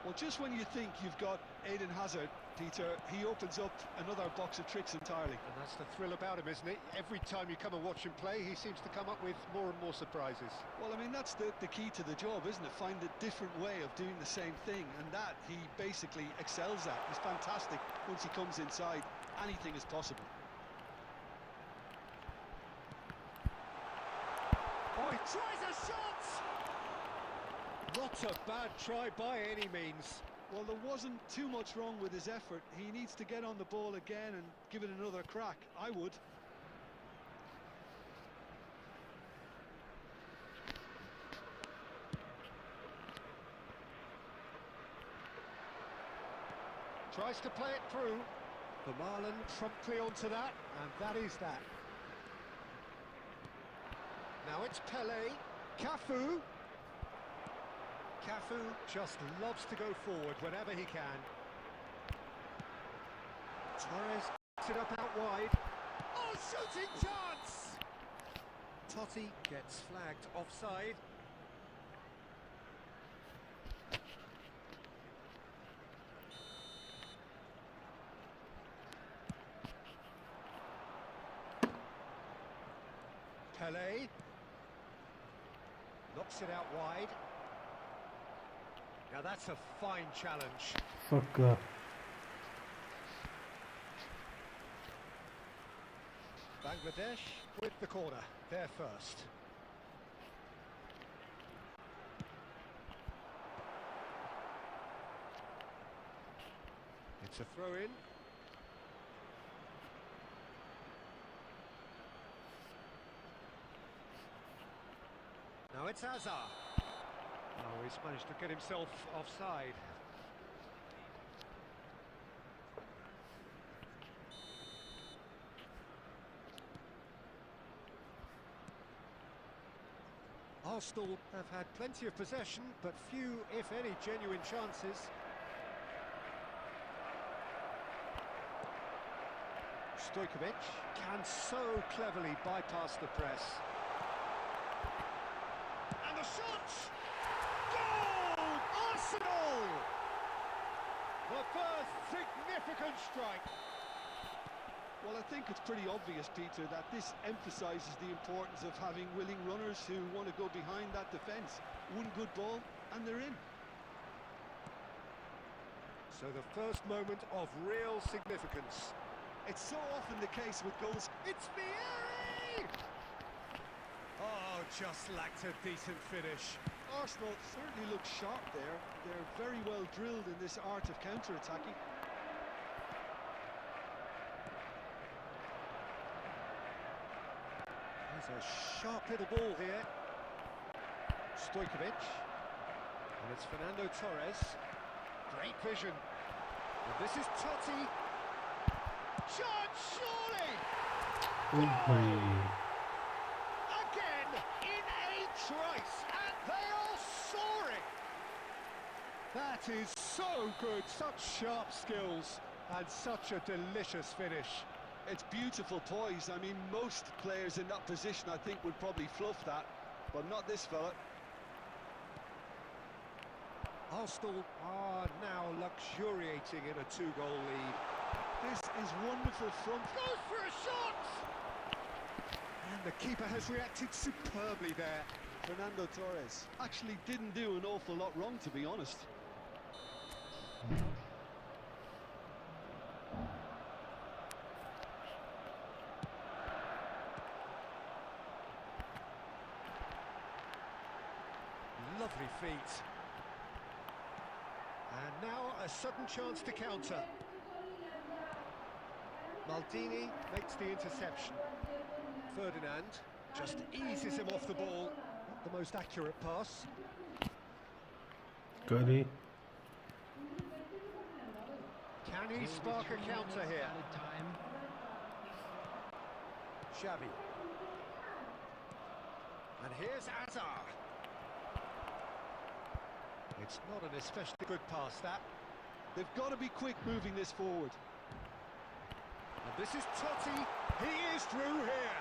Well, just when you think you've got Eden Hazard, Peter, he opens up another box of tricks entirely. And that's the thrill about him, isn't it? Every time you come and watch him play, he seems to come up with more and more surprises. Well, I mean, that's the key to the job, isn't it? Find a different way of doing the same thing, and that he basically excels at. He's fantastic once he comes inside. Anything is possible. Oh, he tries a shot! Not a bad try by any means. Well, there wasn't too much wrong with his effort. He needs to get on the ball again and give it another crack. I would. Tries to play it through. Vermaelen promptly onto that, and that is that. Now it's Pelé, Cafu. Cafu just loves to go forward whenever he can. Torres puts it up out wide. Oh, shooting chance! Totti gets flagged offside. Pelé knocks it out wide. Now that's a fine challenge. Fuck. Bangladesh with the corner, they're first. It's a throw-in. Now it's Hazard. Oh, he's managed to get himself offside. Arsenal have had plenty of possession, but few, if any, genuine chances. Stojkovic can so cleverly bypass the press. And the shot! Goal! Arsenal! The first significant strike. Well, I think it's pretty obvious, Peter, that this emphasises the importance of having willing runners who want to go behind that defence. One good ball, and they're in. So the first moment of real significance. It's so often the case with goals. It's Vieri! Oh, just lacked a decent finish. Arsenal certainly look sharp there. They're very well drilled in this art of counter-attacking. There's a sharp little ball here. Stojkovic. And it's Fernando Torres. Great vision. And this is Totti. Shot, surely! Again, in a trice, and they are soaring! That is so good, such sharp skills, and such a delicious finish. It's beautiful poise. I mean, most players in that position, I think, would probably fluff that, but not this fella. Arsenal are now luxuriating in a two-goal lead. This is wonderful front. Goes for a shot! And the keeper has reacted superbly there. Fernando Torres actually didn't do an awful lot wrong, to be honest. Lovely feet. And now a sudden chance to counter. Maldini makes the interception. Ferdinand just eases him off the ball. Not the most accurate pass. Curry. Can he spark a counter here? Xavi. And here's Azar. It's not an especially good pass, that. They've got to be quick moving this forward. And this is Totti. He is through here.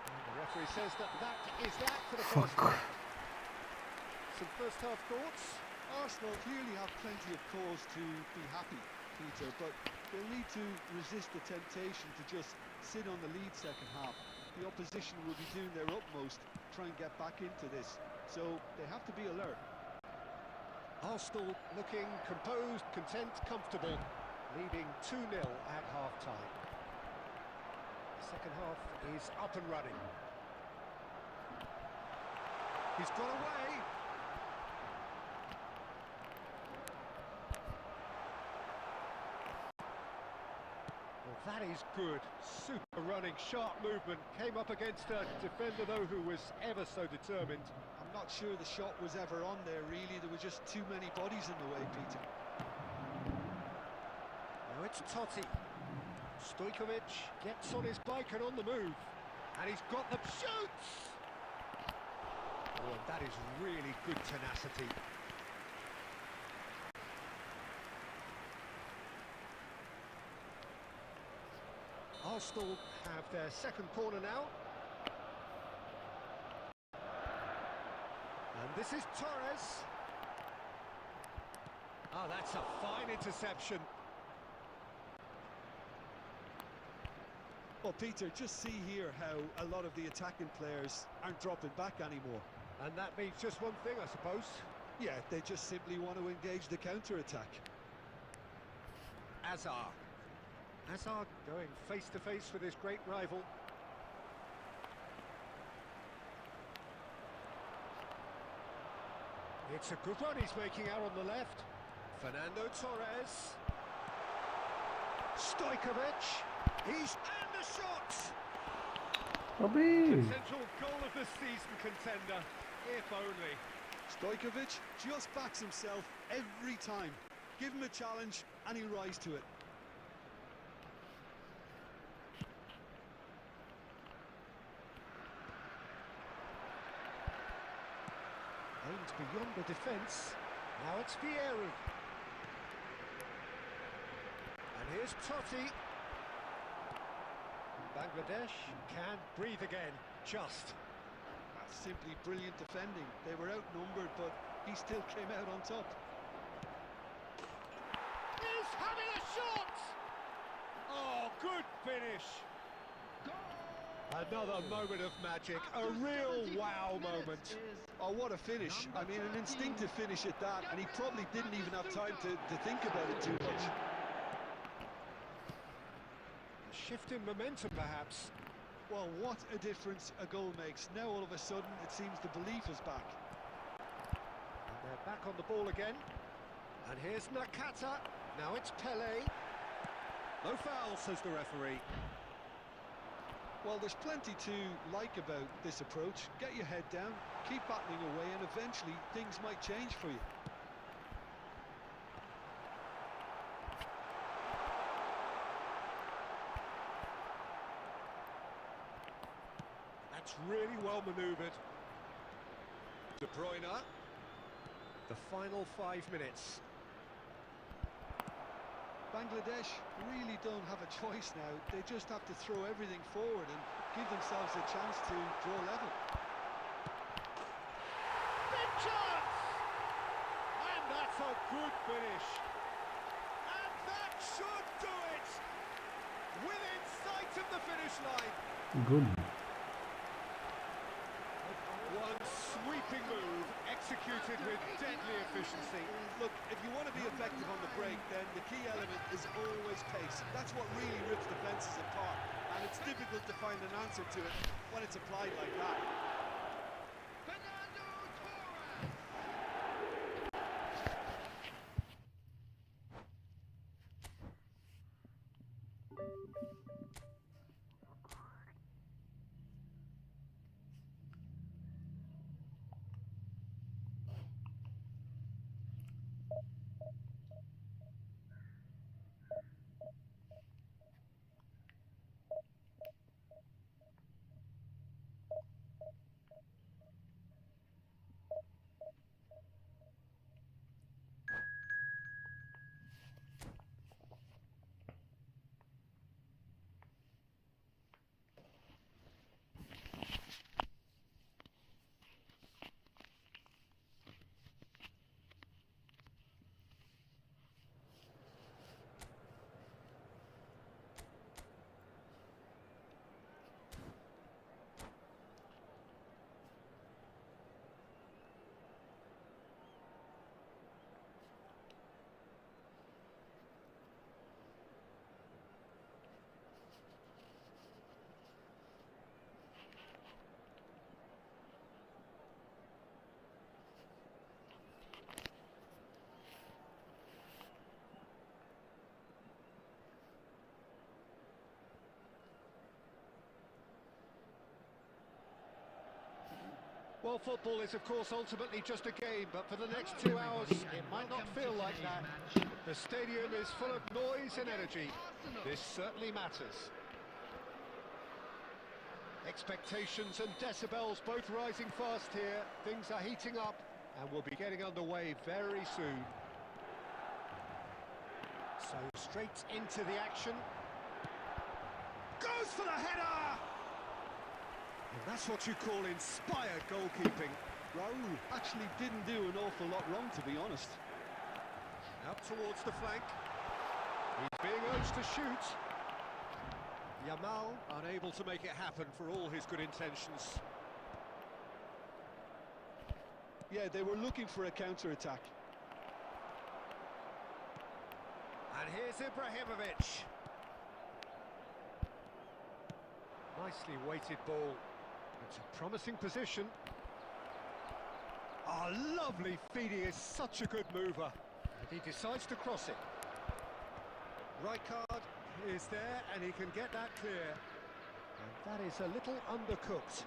And the referee says that is that for the first half. Some first half thoughts? Arsenal clearly have plenty of cause to be happy, Peter, but they'll need to resist the temptation to just sit on the lead second half. The opposition will be doing their utmost to try and get back into this, so they have to be alert. Arsenal looking composed, content, comfortable, leading 2-0 at half-time. The second half is up and running. He's got away. Well, that is good. Super running, sharp movement. Came up against a defender, though, who was ever so determined. I'm not sure the shot was ever on there, really. There were just too many bodies in the way, Peter. Now it's Totti. Stojkovic gets on his bike and on the move. And he's got the shoots! Oh, and that is really good tenacity. Arsenal have their second corner now. And this is Torres. Oh, that's a fine interception. Well, Peter, just see here how a lot of the attacking players aren't dropping back anymore. And that means just one thing, I suppose. Yeah, they just simply want to engage the counter-attack. Azar. Azar going face-to-face with his great rival. It's a good run he's making out on the left. Fernando Torres. Stojkovic. And the shot! Potential goal of the season contender, if only. Stojkovic just backs himself every time. Give him a challenge and he'll rise to it. Aimed beyond the defence. Now it's Vieri. And Here's Totti. Bangladesh can breathe again, just. That's simply brilliant defending. They were outnumbered, but he still came out on top. He's having a shot! Oh, good finish. Another moment of magic, a real wow moment. Oh, what a finish. I mean, an instinctive finish at that, and he probably didn't even have time to think about it too much. A shift in momentum, perhaps. Well, what a difference a goal makes. Now, all of a sudden, it seems the belief is back. And they're back on the ball again. And here's Nakata. Now it's Pele. No foul, says the referee. Well, there's plenty to like about this approach. Get your head down, keep battling away, and eventually things might change for you. That's really well manoeuvred. De Bruyne. The final 5 minutes. Bangladesh really don't have a choice now. They just have to throw everything forward and give themselves a chance to draw level. Big chance! And that's a good finish. And that should do it! Within sight of the finish line. Good. One sweeping move, executed with deadly efficiency. Look, if you want to be effective on the break, then the key element is always pace. That's what really rips defences apart, and it's difficult to find an answer to it when it's applied like that. Well, football is, of course, ultimately just a game, but for the next 2 hours, it might not feel like that. The stadium is full of noise and energy. This certainly matters. Expectations and decibels both rising fast here. Things are heating up, and we'll be getting underway very soon. So, straight into the action. Goes for the header! And that's what you call inspired goalkeeping. Raul actually didn't do an awful lot wrong, to be honest. Out towards the flank. He's being urged to shoot. Yamal unable to make it happen for all his good intentions. Yeah, they were looking for a counter-attack. And here's Ibrahimovic. Nicely weighted ball. It's a promising position. Oh, lovely feed. He is such a good mover. And he decides to cross it. Rijkaard is there, and he can get that clear. And that is a little undercooked.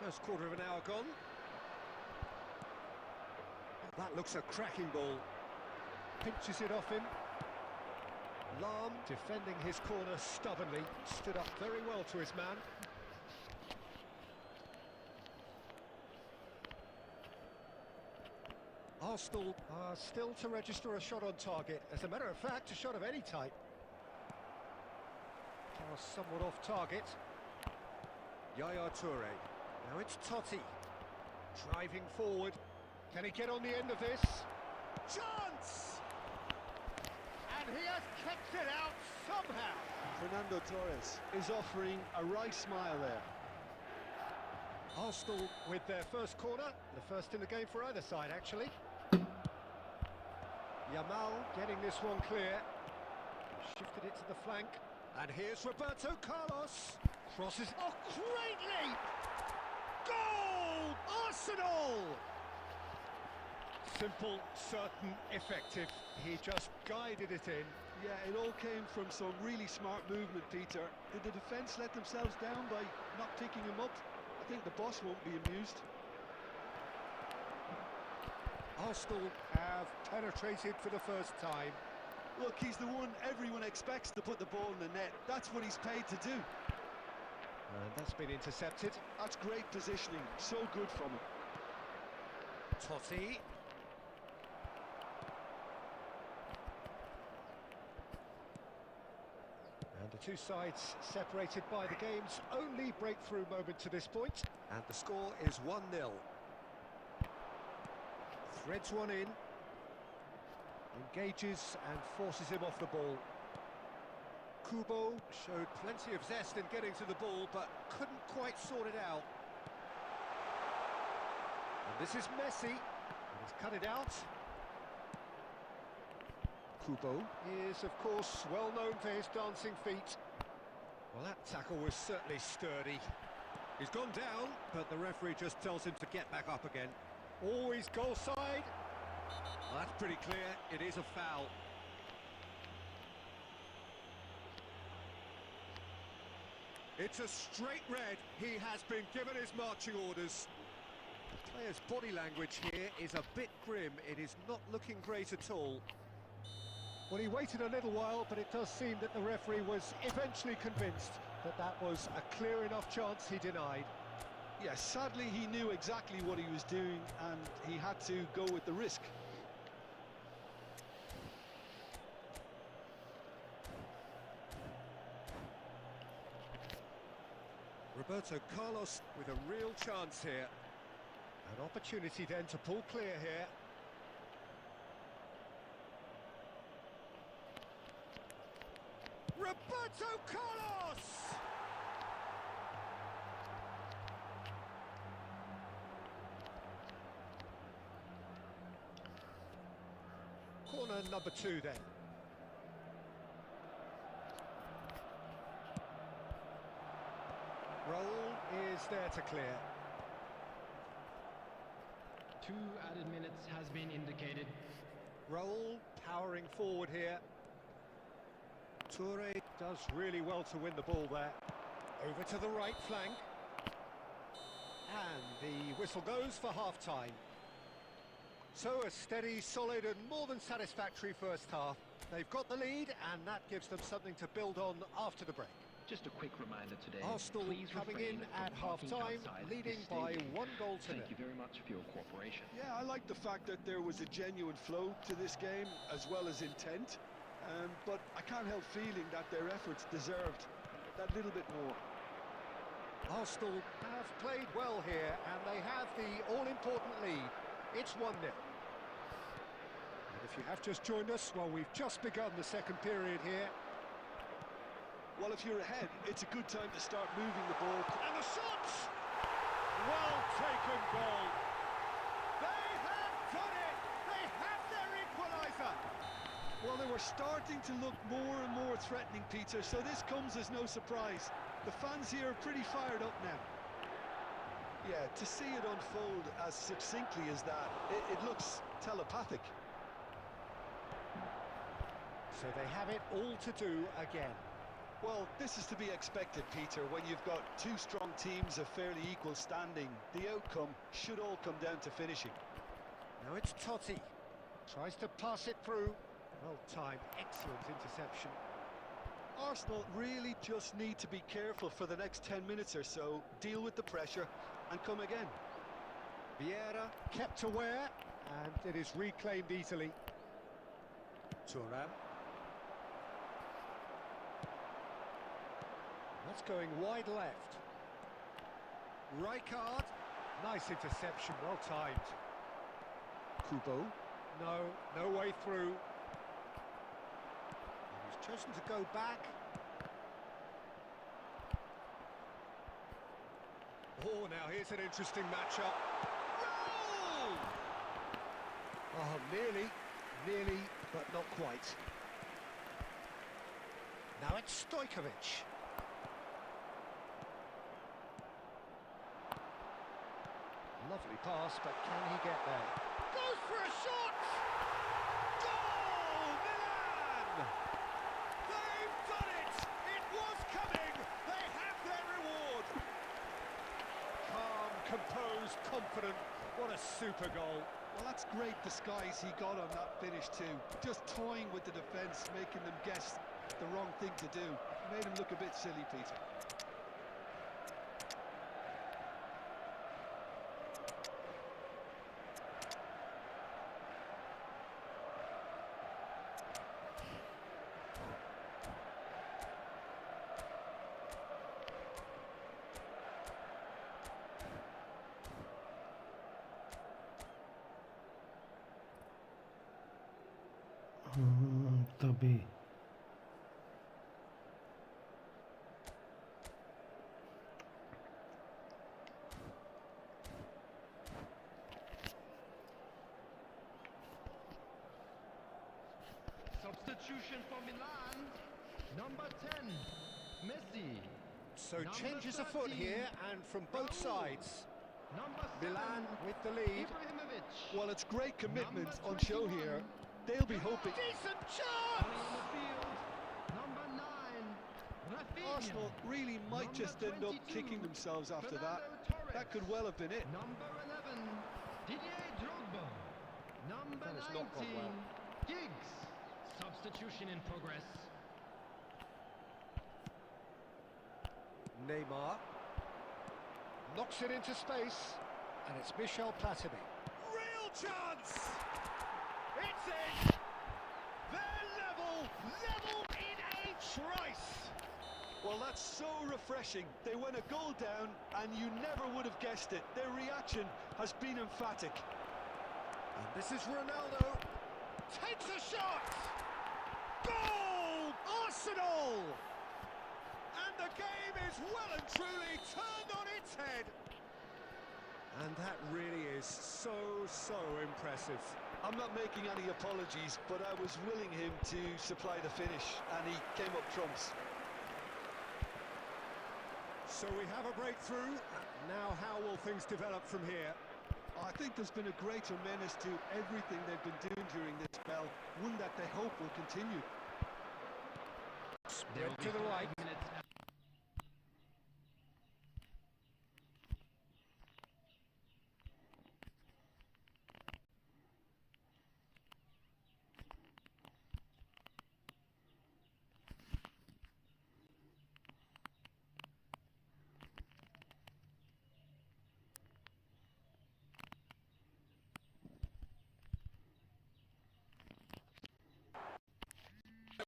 First quarter of an hour gone. That looks a cracking ball. Pinches it off him. Lahm, defending his corner stubbornly, stood up very well to his man. Arsenal are still to register a shot on target. As a matter of fact, a shot of any type. Pass somewhat off target. Yaya Toure. Now it's Totti. Driving forward. Can he get on the end of this? Chance! And he has kicked it out somehow. Fernando Torres is offering a right smile there. Arsenal with their first corner, the first in the game for either side actually. Yamal getting this one clear. Shifted it to the flank. And here's Roberto Carlos. Crosses. Oh, great leap! Goal! Arsenal! Simple, certain, effective. He just guided it in. Yeah, it all came from some really smart movement, Peter. Did the defence let themselves down by not picking him up? I think the boss won't be amused. Arsenal have penetrated for the first time. Look, he's the one everyone expects to put the ball in the net. That's what he's paid to do. And that's been intercepted. That's great positioning. So good from him. Totti. And the two sides separated by the game's only breakthrough moment to this point. And the score is 1-0. Threads one in. Engages and forces him off the ball. Kubo showed plenty of zest in getting to the ball, but couldn't quite sort it out. And this is Messi. And he's cut it out. Kubo is, of course, well known for his dancing feet. Well, that tackle was certainly sturdy. He's gone down, but the referee just tells him to get back up again. Always goal side. Well, that's pretty clear. It is a foul. It's a straight red. He has been given his marching orders. The player's body language here is a bit grim. It is not looking great at all. Well, he waited a little while, but it does seem that the referee was eventually convinced that that was a clear enough chance he denied. Yes, sadly he knew exactly what he was doing and he had to go with the risk. Roberto Carlos with a real chance here. An opportunity then to pull clear here. Roberto Carlos! Corner number 2 then. Roll is there to clear. 2 added minutes has been indicated. Roll powering forward here. Toure does really well to win the ball there. Over to the right flank. And the whistle goes for half-time. So a steady, solid and more than satisfactory first half. They've got the lead and that gives them something to build on after the break. Just a quick reminder today. Arsenal please coming refrain in from at parking half-time, outside leading this by stadium. 1 goal to nil. Thank you very much for your cooperation. Yeah, I like the fact that there was a genuine flow to this game as well as intent. But I can't help feeling that their efforts deserved that little bit more. Arsenal have played well here and they have the all-important lead. It's 1-0. And if you have just joined us, well, we've just begun the second period here. Well, if you're ahead, it's a good time to start moving the ball. And the shot! Well taken goal. They have done it! They have their equaliser! Well, they were starting to look more and more threatening, Peter, so this comes as no surprise. The fans here are pretty fired up now. Yeah, to see it unfold as succinctly as that, it looks telepathic. So they have it all to do again. Well, this is to be expected, Peter, when you've got 2 strong teams of fairly equal standing. The outcome should all come down to finishing. Now it's Totti. Tries to pass it through. Well timed, excellent interception. Arsenal really just need to be careful for the next 10 minutes or so, deal with the pressure and come again. Vieira kept aware, And it is reclaimed easily. Thuram. That's going wide left. Rijkaard. Nice interception, well timed. Kubo. No way through. He's chosen to go back. Oh, now here's an interesting matchup. Goal! Oh, nearly, but not quite. Now it's Stojkovic. Lovely pass, but can he get there? Goes for a shot! Goal! Milan! They've done it! It was coming! They have their reward! Calm, composed, confident. What a super goal. Well, that's great disguise he got on that finish too. Just toying with the defence, making them guess the wrong thing to do. Made him look a bit silly, Peter. तभी Substitution for Milan. Number 10, Messi. So Number changes afoot 13, here, and from both Raul. sides. Number 7, Milan with the lead. Ibrahimovic. Well, it's great commitment Number on show 21. here. They'll be hoping. Decent Coming chance! on the field. Number 9, Rafinha. Arsenal really might Number just end up 22, kicking themselves after that. Fernando Torres. That could well have been it. Number 11, Didier Drogba. Number That has not gone 19, well. Giggs. Substitution in progress. Neymar knocks it into space, and it's Michel Platini. Real chance! It's in! They're level in a trice! Well, that's so refreshing. They went a goal down, and you never would have guessed it. Their reaction has been emphatic. And this is Ronaldo. Takes a shot! Goal! Arsenal! And the game is well and truly turned on its head. And that really is so impressive. I'm not making any apologies, but I was willing him to supply the finish, and he came up trumps. So we have a breakthrough. Now how will things develop from here? I think there's been a greater menace to everything they've been doing during this spell, one that they hope will continue. There will To be the 5 right. minutes.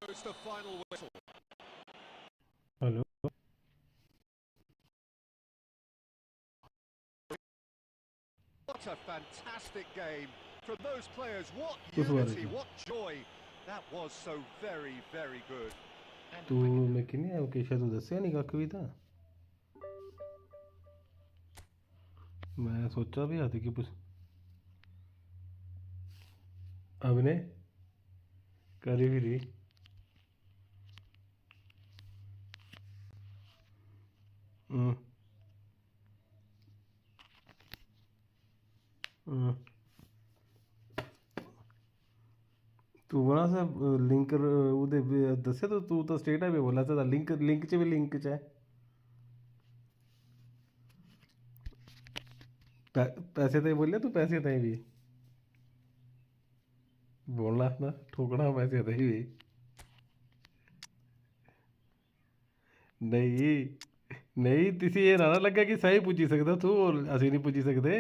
Goes the final whistle. Hello What a fantastic game from those players. What Good work. unity, what joy. That was so very good. तू मैं किन्नी है okay शायद दस्या नहीं कख भी था मैं सोचा भी आती कि कुछ अभिनय करी भी रही तू बना सा लिंक ਉਹਦੇ ਦੱਸਿਆ ਤਾਂ ਤੂੰ ਤਾਂ ਸਟੇਟ ਹਾਈਵੇ ਬੋਲਾ ਤਾਂ ਲਿੰਕ 'ਚ ਵੀ ਲਿੰਕ 'ਚ ਹੈ पैसे तो बोलिया तू पैसे तो भी बोलना ना ठोकना पैसे तो भी नहीं नहीं तिसी ये ना लगा कि सही पुजी सकता तू और असी नहीं पुजी सकते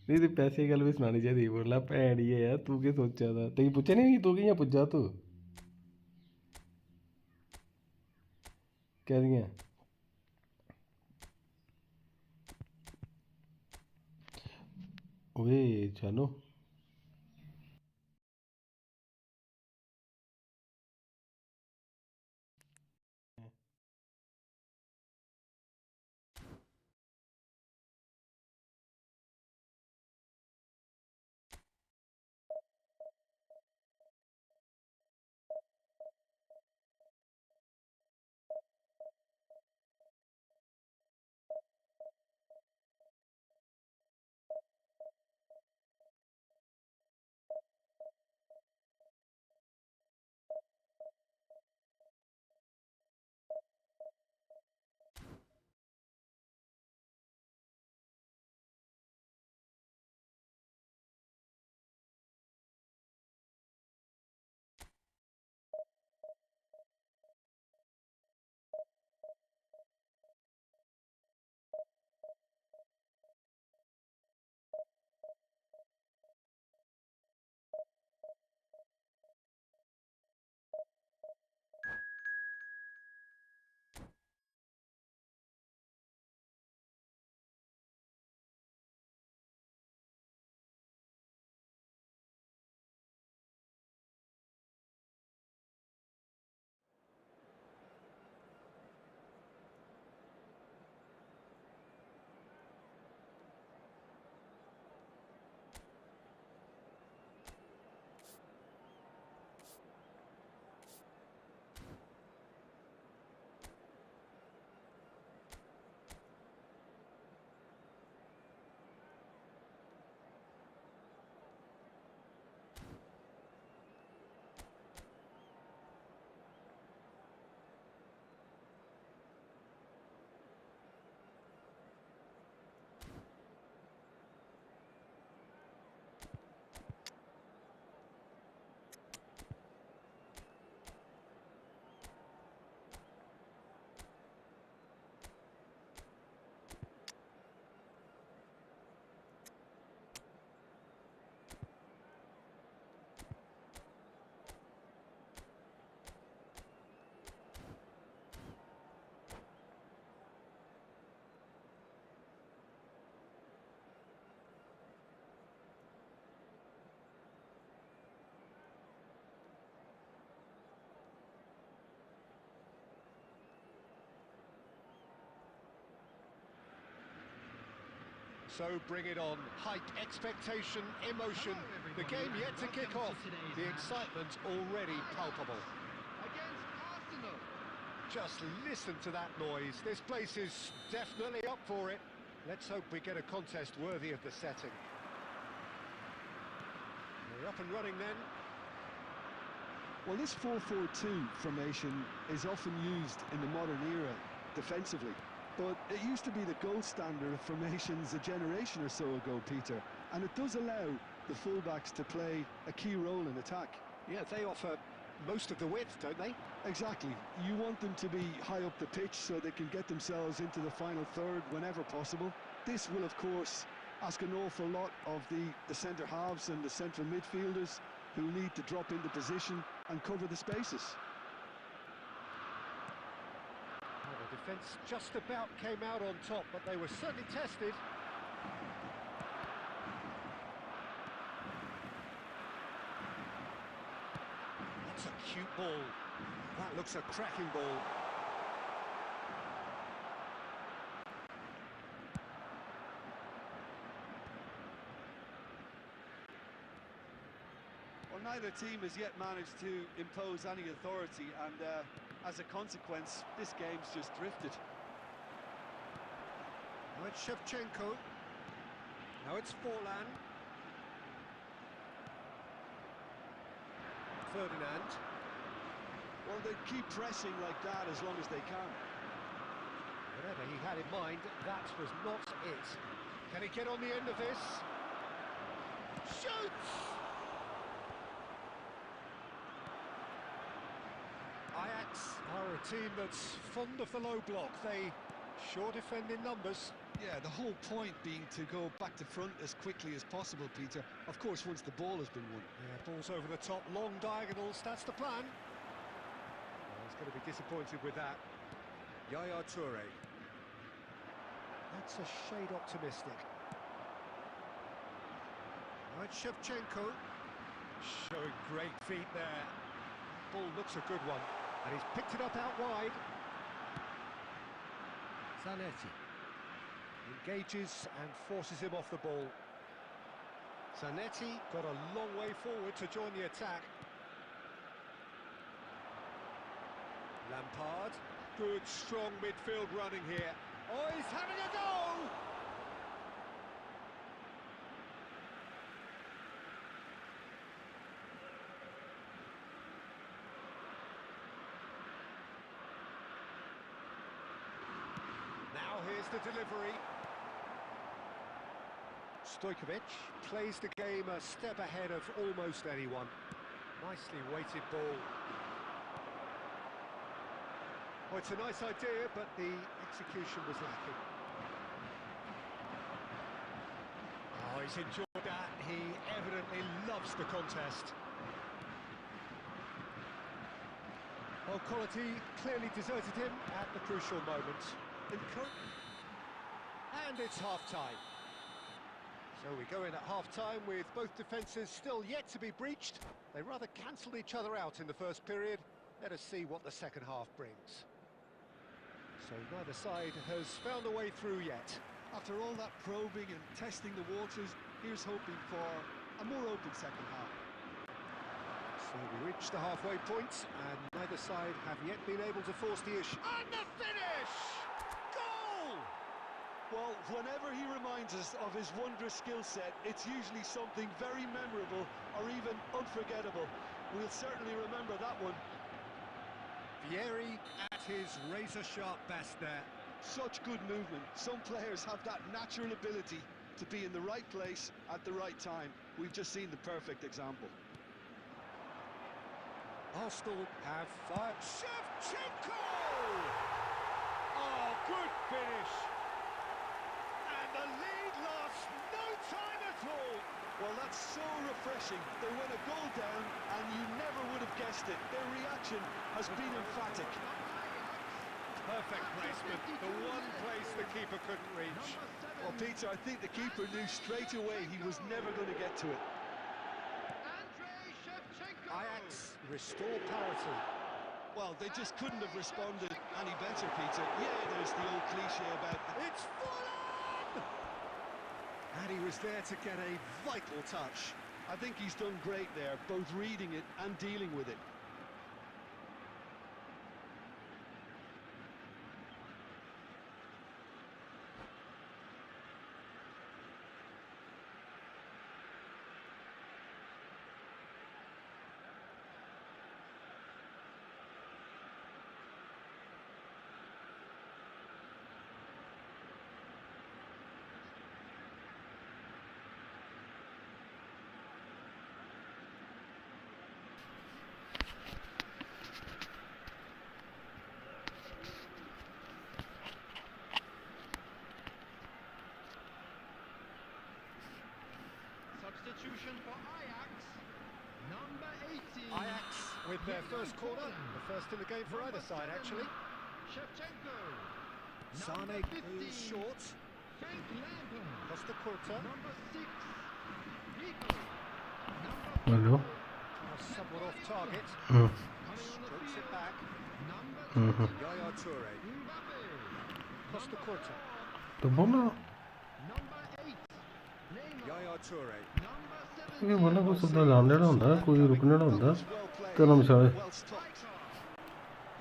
नहीं तो पैसे की गल भी सुनानी चाहिए बोला भैन ही है यार तू क्या सोचा था तेरी पूछा नहीं तू कियां पुज्जा तू कह दियां ओए चलो So bring it on. Hype, expectation, emotion. The game yet to kick off. The excitement already palpable. Against Arsenal. Just listen to that noise. This place is definitely up for it. Let's hope we get a contest worthy of the setting. We're up and running then. Well, this 4-4-2 formation is often used in the modern era defensively, but it used to be the gold standard of formations a generation or so ago, Peter, and it does allow the fullbacks to play a key role in attack. Yeah, they offer most of the width, don't they? Exactly. You want them to be high up the pitch so they can get themselves into the final third whenever possible. This will, of course, ask an awful lot of the centre halves and the central midfielders who need to drop into position and cover the spaces. Well, the defence just about came out on top, but they were certainly tested. That's a cute ball. That looks a cracking ball. Well, neither team has yet managed to impose any authority, and as a consequence, this game's just drifted. Now it's Shevchenko. Now it's Forlan. Ferdinand. Well, they keep pressing like that as long as they can. Whatever he had in mind, that was not it. Can he get on the end of this? Shoots! Ajax are a team that's fond of the low block. They Sure defending numbers. Yeah, the whole point being to go back to front as quickly as possible, Peter. Of course, once the ball has been won. Yeah, ball's over the top, long diagonals, that's the plan. Well, he's going to be disappointed with that. Yaya Toure. That's a shade optimistic. Right, Shevchenko. Showing great feet there. Ball looks a good one. And he's picked it up out wide. Zanetti. Engages and forces him off the ball. Zanetti got a long way forward to join the attack. Lampard. Good, strong midfield running here. Oh, he's having a go! Now here's the delivery. Stojkovic plays the game a step ahead of almost anyone. Nicely weighted ball. Well, it's a nice idea, but the execution was lacking. Oh, he's enjoyed that. He evidently loves the contest. Well, quality clearly deserted him at the crucial moment. And it's half-time. So we go in at half-time with both defences still yet to be breached. They rather cancelled each other out in the first period. Let us see what the second half brings. So neither side has found a way through yet. After all that probing and testing the waters, here's hoping for a more open second half. So we reach the halfway point, and neither side have yet been able to force the issue. And the finish! Goal! Well, whenever he reminds us of his wondrous skill set, it's usually something very memorable or even unforgettable. We'll certainly remember that one. Vieri at his razor-sharp best there. Such good movement. Some players have that natural ability to be in the right place at the right time. We've just seen the perfect example. Arsenal have fired. Shevchenko! Oh, good finish! And the lead lasts no time at all. Well, that's so refreshing. They went a goal down and you never would have guessed it. Their reaction has been emphatic. Perfect placement, the one place the keeper couldn't reach. Well, Peter, I think the keeper knew straight away he was never going to get to it. Ajax restore parity. Well, they just couldn't have responded any better, Peter. Yeah, there's the old cliche about... It's full on! And he was there to get a vital touch. I think he's done great there, both reading it and dealing with it. Substitution for Ajax, number 18. Ajax with their first corner, the first in the game for either side, actually. Shevchenko. Sane is short. Frank Lampard. Costa Curta. Number 6. Nico. Hello. Somewhat off target. Coming on the Strokes it field. back. Number 7. Yaya Toure. Mbappe. Costa Curta. तो बोला Number 8. Neymar. Yaya Toure. Number 7. कि बोला कोई सुबह लाने वाला होता कोई रुकने वाला होता Well played, तो ना मिसाल well stopped.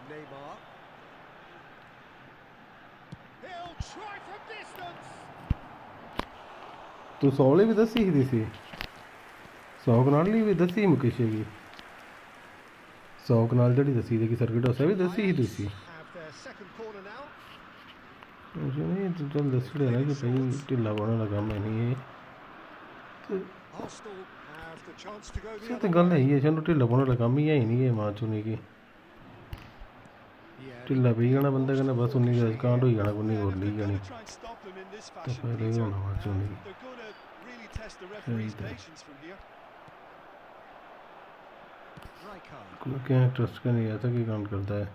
Neymar. He'll try from distance. तू सौली भी दसी ही दी सी सौ कनाली भी दसी मुकेशे की सौ कनाल जड़ी दसी थी कि सर्किट उसे भी दसी ही दी सी Have their second corner now. मुझे नहीं तो चल दस लेना कि कहीं ढिला बना लगा मैं नहीं ये Arsenal have the chance to go the तो other गल way. है ये चलो ढिला बना लगा मैं यही नहीं है मां चुनी की ढिल्ला पी जाना बंदा कहना बस उन्नी गज कांड हो जाना उन्नी Yeah, goal and if Lee they're जानी going to try and stop them in this तो fashion, फिर ये Peter, होना मैच उन्नी they're going to really test the referee's patience from here. को क्या ट्रस्ट का नहीं आता कि काउंट करता है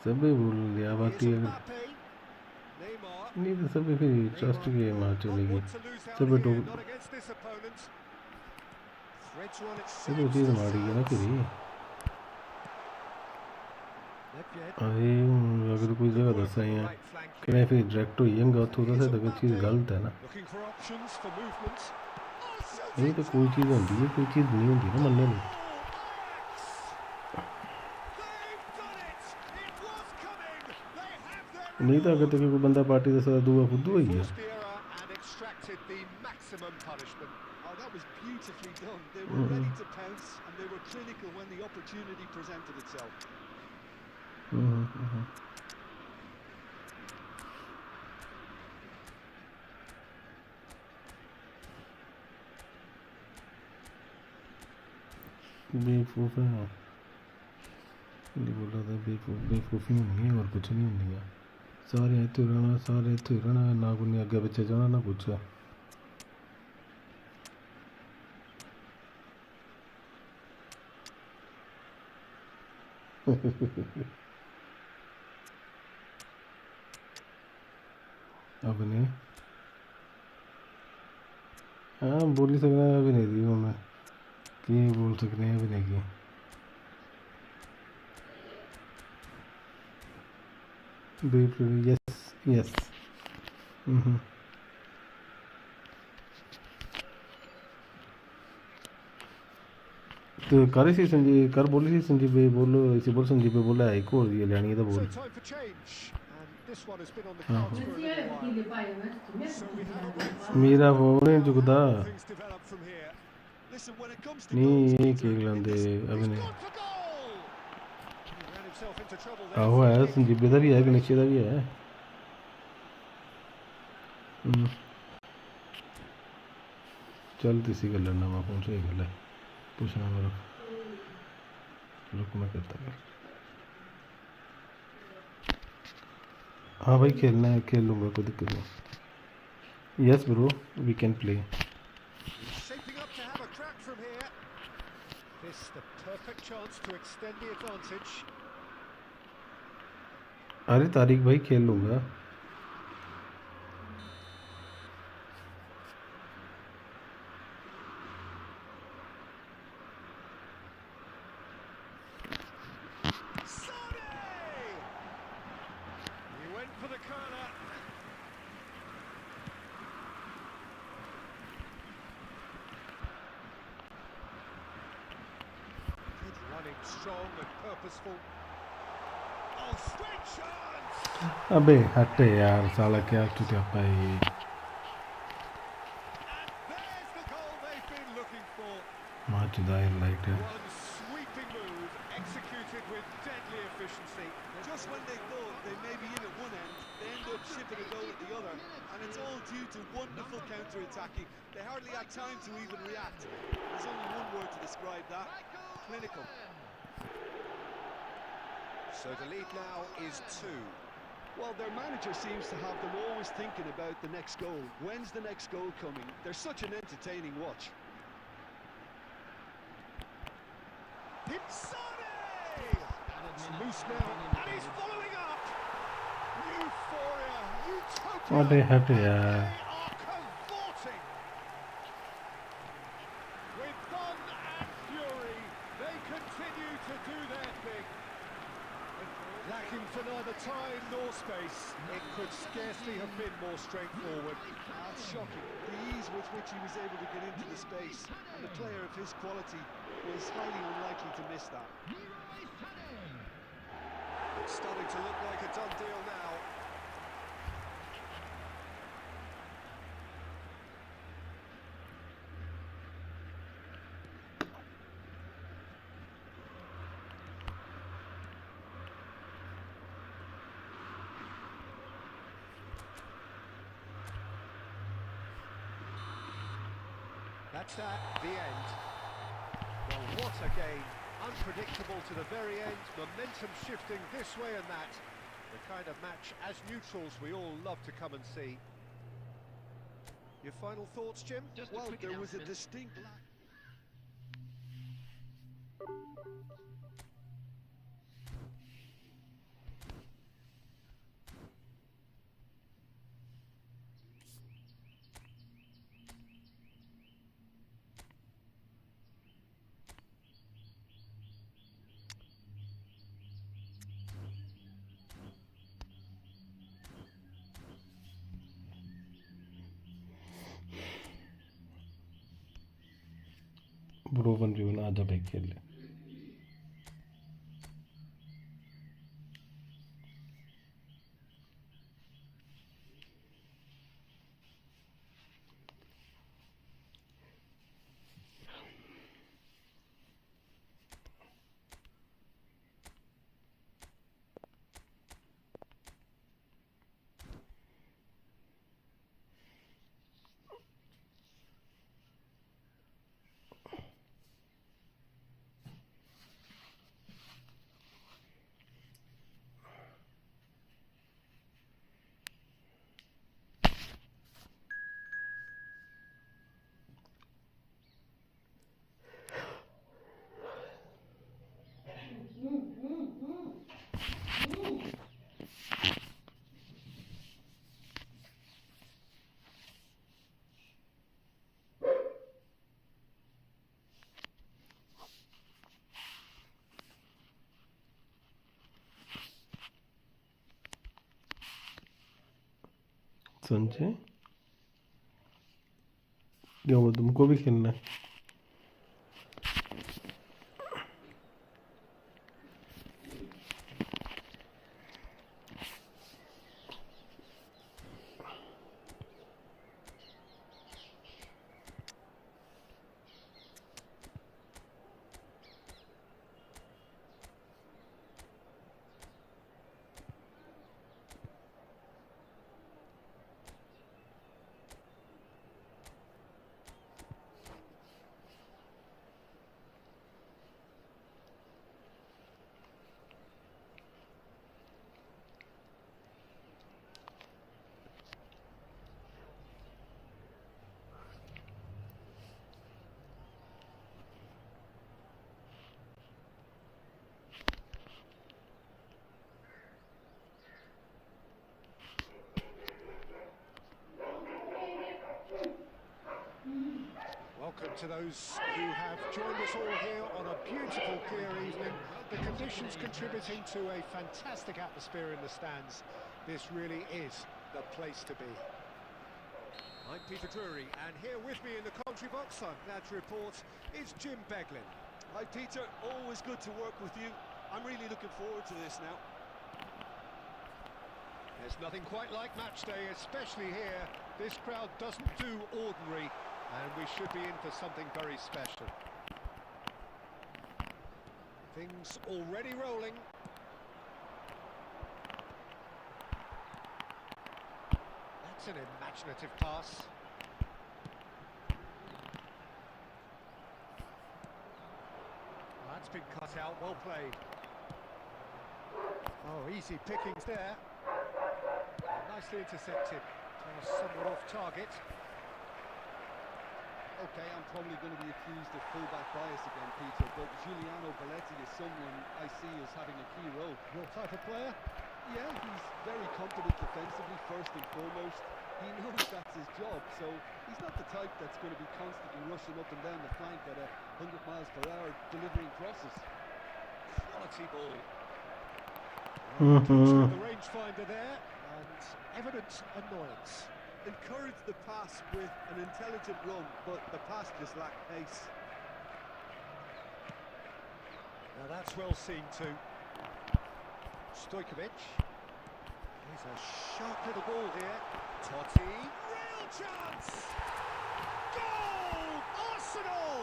सभी भूल लिया बाकी अगर नहीं तो सभी फिर ट्रस्ट के मैच होगी सभी तो ये तो चीज़ मारी है ना फिर अरे अगर कोई जगह दस रहे हैं कहीं फिर डायरेक्ट हो जाएगा तो तो चीज़ गलत है ना नहीं तो कोई चीज़ होती है कोई चीज़ नहीं होती ना मनने में नहीं तो अगर तो कोई बंदा पार्टी के साथ दुआ फुद्दू हो गया That was beautifully done. They were ready to pounce and they were clinical when the opportunity presented itself. बेवकूफ़ है ये बोला था बेवकूफ़ी नहीं है और कुछ नहीं होनी है सारे इत्थे रहना ना कोई अगे बच्चे जाना ना कुछ अब नहीं हाँ बोल ही सकना अभी नहीं दी मैं कि बोल सकते हैं अभी नहीं की यस तो कर सी संजीव कर बोली सी संजीव भाई बोलो इसे बोल संजीव भाई बोला एक और ये लेनी है तो बोल मेरा वो नहीं चुकता नहीं ये केक लांदे अभी नहीं आहो है संजीव का भी है गणेश का भी है चल तीसरी गल ना मैं फोन से गल है पूछना मेरा रुक मैं करता है हाँ भाई खेलना है खेल लूँगा कोई दिक्कत नहीं yes bro we can play अरे तारिक भाई खेल लूँगा अबे हटे यार साला क्या टूटा पाई मार चुदा है लाइट है Just when they thought they may be in at one end, they end up shipping a goal at the other, and it's all due to wonderful counter-attacking. They hardly had time to even react. There's only one word to describe that: clinical. So the lead now is 2. Well, their manager seems to have them always thinking about the next goal. When's the next goal coming? They're such an entertaining watch. It's loose now, and he's following up. Euphoria, utopia. अबे हटे यार They are cavorting. With fun and fury, they continue to do their thing. Lacking for neither time nor space, it could scarcely have been more straightforward. That's shocking. The ease with which he was able to get into the space, and a player of his quality was highly unlikely to miss that. It's starting to look like a done deal now. That's that, the end. Well, what a game. Unpredictable to the very end, momentum shifting this way and that. The kind of match, as neutrals, we all love to come and see. Your final thoughts, Jim? Just a Well, quick there was a announcement. distinct lack. ब्रोवन रिवन आजा भाई खेल ले संजय क्या वो तुमको भी खेलना है Welcome to those who have joined us all here on a beautiful clear evening. The conditions contributing to a fantastic atmosphere in the stands. This really is the place to be. I'm Peter Drury, and here with me in the commentary box, I'm glad to report, is Jim Beglin. Hi, Peter. Always good to work with you. I'm really looking forward to this now. There's nothing quite like match day, especially here. This crowd doesn't do ordinary, and we should be in for something very special. Things already rolling. That's an imaginative pass. That's been cut out, well played. Oh, easy pickings there. Nicely intercepted. Somewhat off target. Okay, I'm probably going to be accused of fullback bias again, Peter, but Giuliano Belletti is someone I see as having a key role. Your type of player? Yeah, he's very competent defensively, first and foremost. He knows that's his job, so he's not the type that's going to be constantly rushing up and down the flank at 100 miles per hour, delivering crosses. Quality ball. The rangefinder there, and evident annoyance. Encourage the pass with an intelligent run, but the pass just lacked pace. Now that's well seen too. Stojkovic. Here's a sharp little ball here. Totti. Real chance! Goal! Arsenal!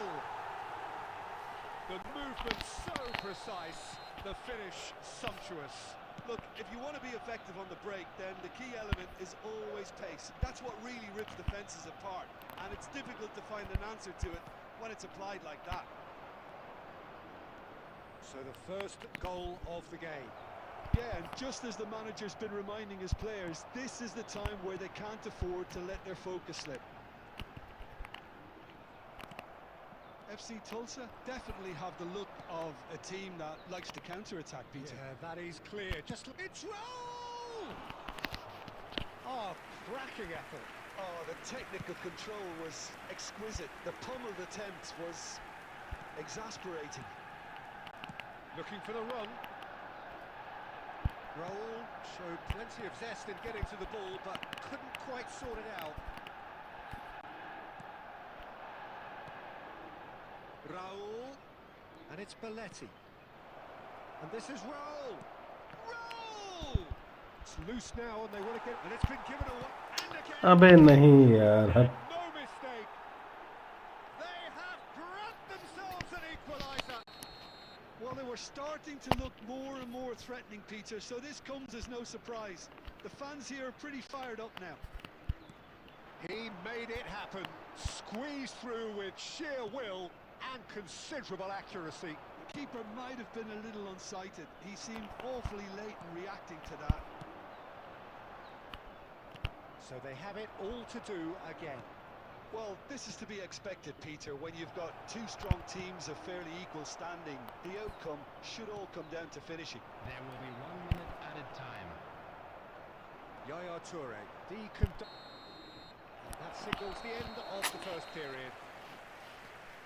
The movement so precise, the finish sumptuous. Look, if you want to be effective on the break, then the key element is always pace. That's what really rips defences apart. and it's difficult to find an answer to it when it's applied like that. So the first goal of the game. Yeah, and just as the manager's been reminding his players, this is the time where they can't afford to let their focus slip. FC Tulsa definitely have the look of a team that likes to counter-attack, Peter. Yeah, that is clear. Just look, it's roll! Oh, cracking effort. Oh, the technical control was exquisite. The pummeled attempt was exasperating. Looking for the run. Raul showed plenty of zest in getting to the ball, but couldn't quite sort it out. Raul, and it's Belletti. And this is Raul. Raul! It's loose now, and they want to get. And it's been given away. And again. अबे नहीं यार हट No mistake. They have grabbed themselves an equaliser. Well, they were starting to look more and more threatening, Peter, so this comes as no surprise. The fans here are pretty fired up now. He made it happen. Squeezed through with sheer will and considerable accuracy. The keeper might have been a little unsighted. He seemed awfully late in reacting to that. So they have it all to do again. Well, this is to be expected, Peter, when you've got two strong teams of fairly equal standing. The outcome should all come down to finishing. There will be 1 minute added time. Yaya Toure, that signals the end of the first period.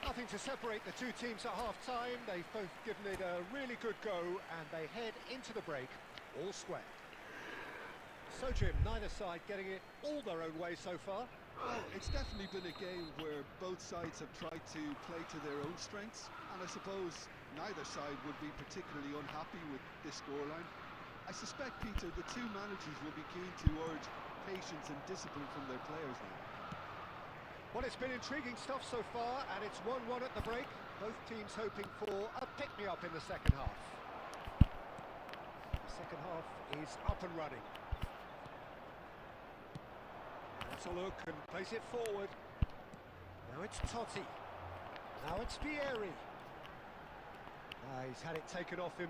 Nothing to separate the two teams at half-time. They've both given it a really good go, and they head into the break all square. So, Jim, neither side getting it all their own way so far. Well, it's definitely been a game where both sides have tried to play to their own strengths, and I suppose neither side would be particularly unhappy with this scoreline. I suspect, Peter, the two managers will be keen to urge patience and discipline from their players now. Well, it's been intriguing stuff so far, and it's 1-1 at the break. Both teams hoping for a pick-me-up in the second half. The second half is up and running. That's a look and plays it forward. Now it's Totti. Now it's Vieri. He's had it taken off him.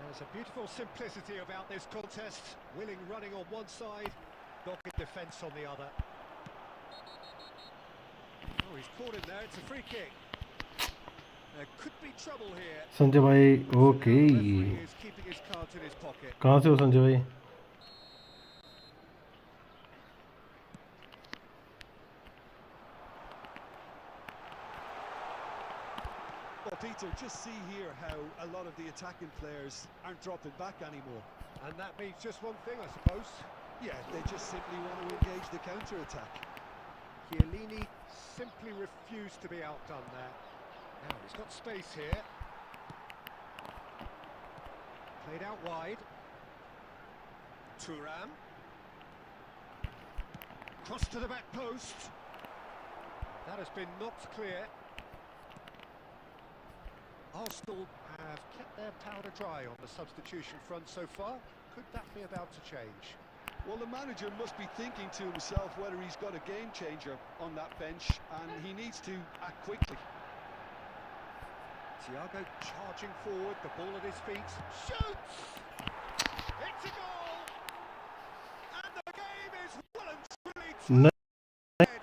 There's a beautiful simplicity about this contest. Willing running on one side, dogged defence on the other. Oh, he's caught him there. It's a free kick. There could be trouble here. Sanjay भाई okay Referee is keeping his cards in his pocket. कहाँ से हो संजय भाई Well, Peter, just see here how a lot of the attacking players aren't dropping back anymore. And that means just one thing, I suppose. Yeah, they just simply want to engage the counter-attack. Chiellini simply refused to be outdone there. Now he's got space here. Played out wide. Thuram. Cross to the back post. That has been knocked clear. Arsenal have kept their powder dry on the substitution front so far. Could that be about to change? Well, the manager must be thinking to himself whether he's got a game changer on that bench, and he needs to act quickly. Thiago charging forward, the ball at his feet. Shoots! It's a goal! And the game is well and truly नहीं tied.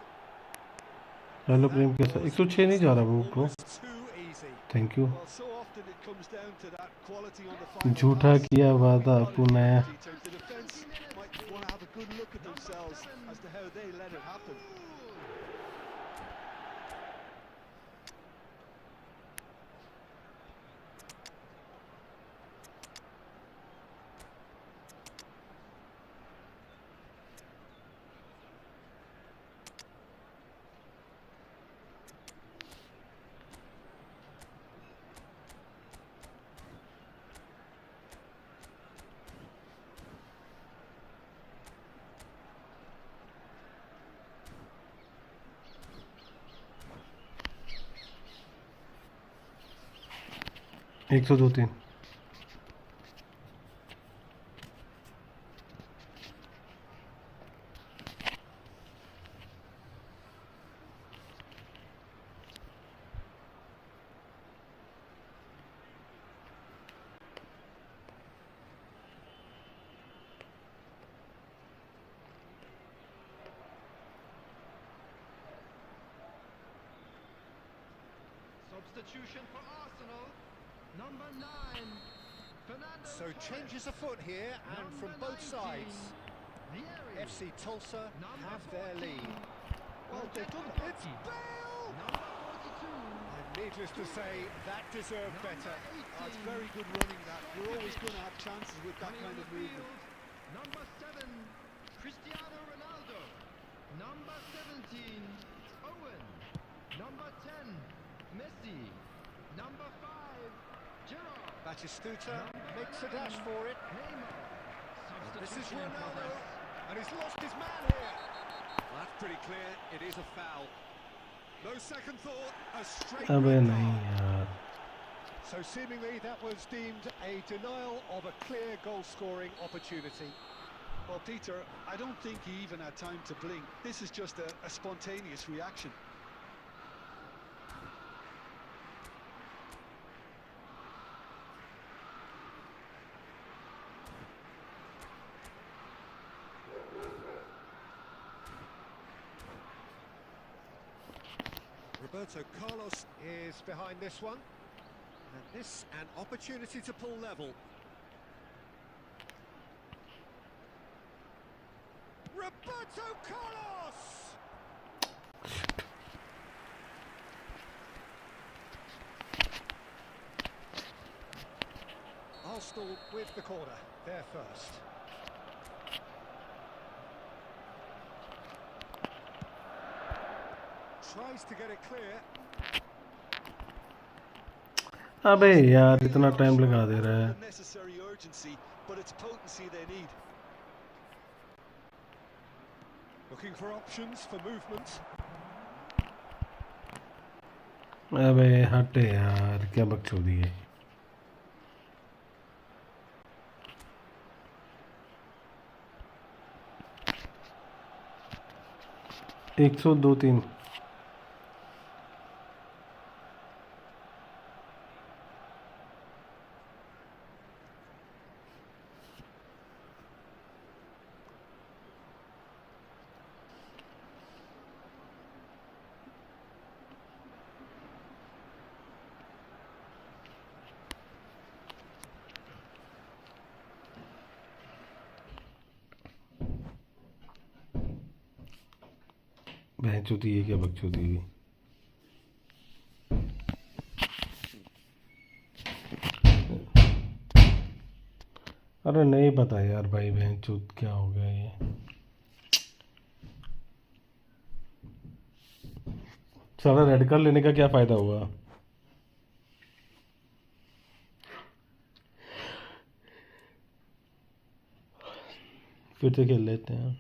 Hello प्रेम के साथ 106 नहीं जा रहा वो bro Almost too easy. Thank you Well, so often it comes down to that quality on the final झूठा pass. किया वादा पुनः Peter, the defence might want to have a good look at themselves as to how they let it happen. एक सौ दो तीन Substitution for Arsenal. Number 9. Fernando So Torres. changes afoot here, and from Number both 19, sides, Vieri. FC Tulsa Number have their 14, lead. Well, they've done it's Bale! Number 42. And needless to say, that deserved better. It's very good running that. You're always going to have chances with that kind of movement. Number 7, Cristiano Ronaldo. Number 17, Owen. Number 10, Messi. Number 5, Gerrard. Batistuta makes a dash for it. Neymar. This is Substitution in Ronaldo, progress. and he's lost his man here. Well, that's pretty clear. It is a foul. No second thought, a straight अबे red नहीं card. यार. So seemingly that was deemed a denial of a clear goal-scoring opportunity. Well, Peter, I don't think he even had time to blink. This is just a spontaneous reaction. Roberto Carlos is behind this one. And this an opportunity to pull level. Roberto Carlos! Arsenal with the corner, there first. Tries to get it clear. अबे यार इतना time लगा दे रहा है. Unnecessary urgency, but it's potency they need. Looking for options for movement. अबे हटे यार, क्या बकचोदी है. 102-3. बहनचोदी है क्या बकचोदी है. अरे नहीं पता यार भाई, बहनचोद क्या हो गया ये. साला रेड कार्ड लेने का क्या फायदा हुआ. फिर से खेल लेते हैं.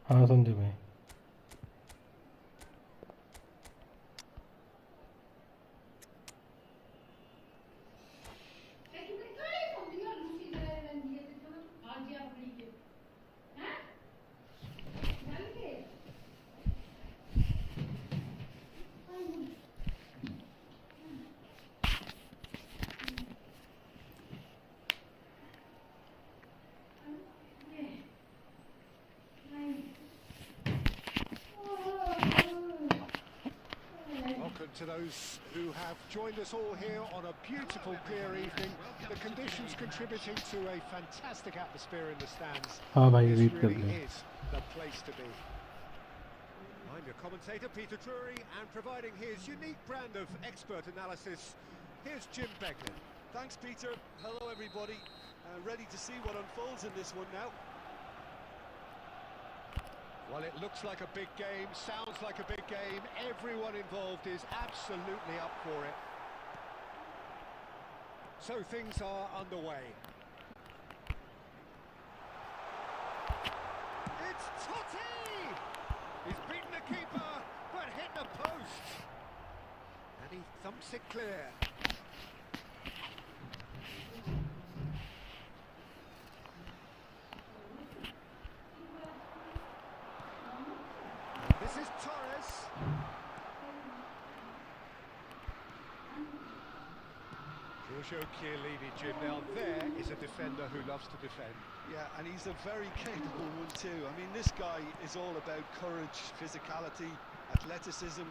हाँ संजय भाई. To those who have joined us all here on a beautiful, clear evening, the conditions contributing to a fantastic atmosphere in the stands. हाँ भाई, This रीड कर really ले. is the place to be. I'm your commentator, Peter Drury, and providing his unique brand of expert analysis, here's Jim Beglin. Thanks, Peter. Hello, everybody. Ready to see what unfolds in this one now. Well, it looks like a big game, sounds like a big game. Everyone involved is absolutely up for it. So things are underway. It's Totti! He's beaten the keeper, but hit the post. And he thumps it clear. This is Torres. Giorgio Chiellini, Jim. Now there is a defender who loves to defend. Yeah, and he's a very capable one too. I mean, this guy is all about courage, physicality, athleticism,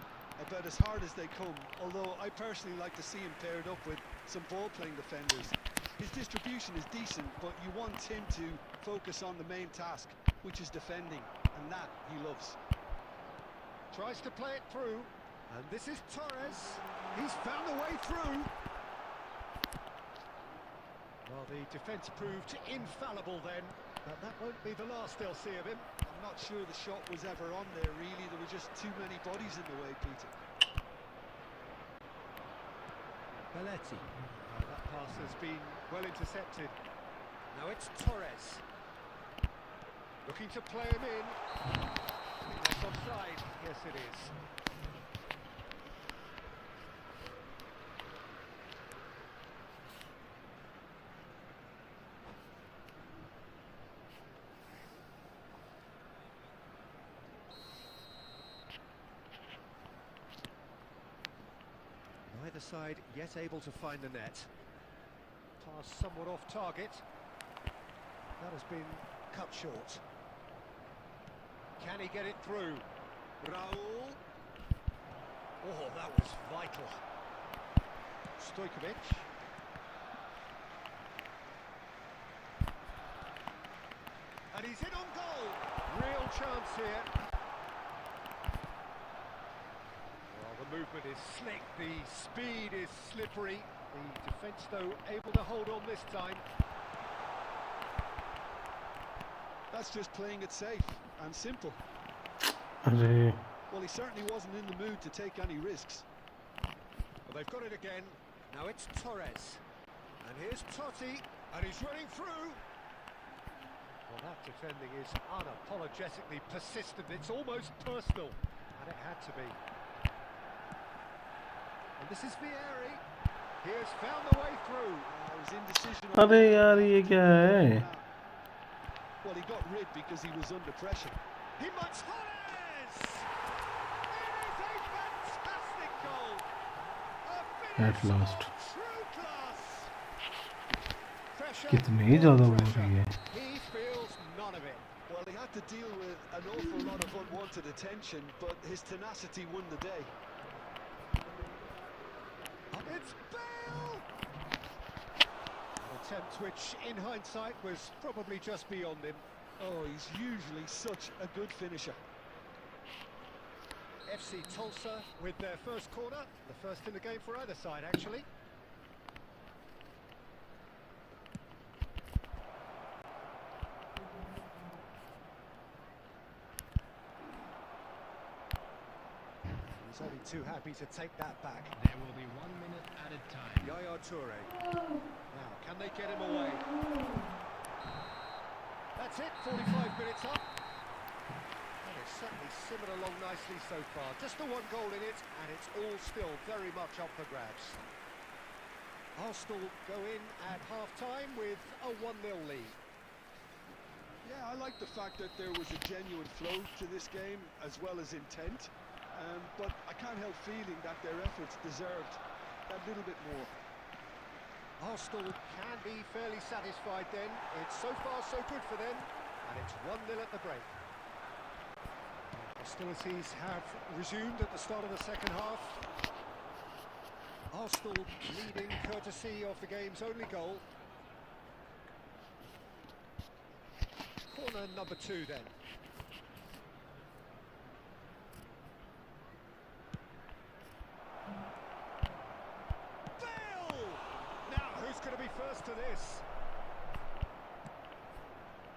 about as hard as they come. Although I personally like to see him paired up with some ball-playing defenders. His distribution is decent, but you want him to focus on the main task, which is defending, and that he loves. Tries to play it through, and this is Torres. He's found a way through. Well, the defence proved infallible then, but that won't be the last they'll see of him. I'm not sure the shot was ever on there, really. There were just too many bodies in the way, Peter. Belletti. That pass has been well intercepted. Now it's Torres. Looking to play him in. I think that's offside. Yes, it is. Neither side yet able to find the net. Pass somewhat off target. That has been cut short. Can he get it through? Raul. Oh, that was vital. Stojkovic. And he's in on goal. Real chance here. Well, the movement is slick, the speed is slippery. The defence, though, able to hold on this time. That's just playing it safe and simple. अरे Well, he certainly wasn't in the mood to take any risks. Well, they've got it again. Now it's Torres. And here's Totti. And he's running through. Well, that defending is unapologetically persistent. It's almost personal. And it had to be. And this is Vieri. He has found the way through. His indecision. अरे यार ये क्या है? Well, he got rid because he was under pressure. He might Torres! It is a fantastic goal! A At finish last. of true class! Pressure. कितनी ज़्यादा हो Pressure. रही है? He feels none of it. Well, he had to deal with an awful lot of unwanted attention, but his tenacity won the day. It's Bale! An attempt which, in hindsight, was probably just beyond him. Oh, he's usually such a good finisher. FC Tulsa with their first corner, the first in the game for either side, actually. He's only too happy to take that back. There will be 1 minute added time. Yaya Toure. Now, can they get him away? That's it, 45 minutes up. And it's certainly simmered along nicely so far. Just the one goal in it, and it's all still very much up for grabs. Arsenal go in at half-time with a 1-0 lead. Yeah, I like the fact that there was a genuine flow to this game, as well as intent. But I can't help feeling that their efforts deserved a little bit more. Arsenal can be fairly satisfied then. It's so far so good for them, and it's 1-0 at the break. Hostilities have resumed at the start of the second half. Arsenal leading courtesy of the game's only goal. Corner number 2 then. Going to be first to this.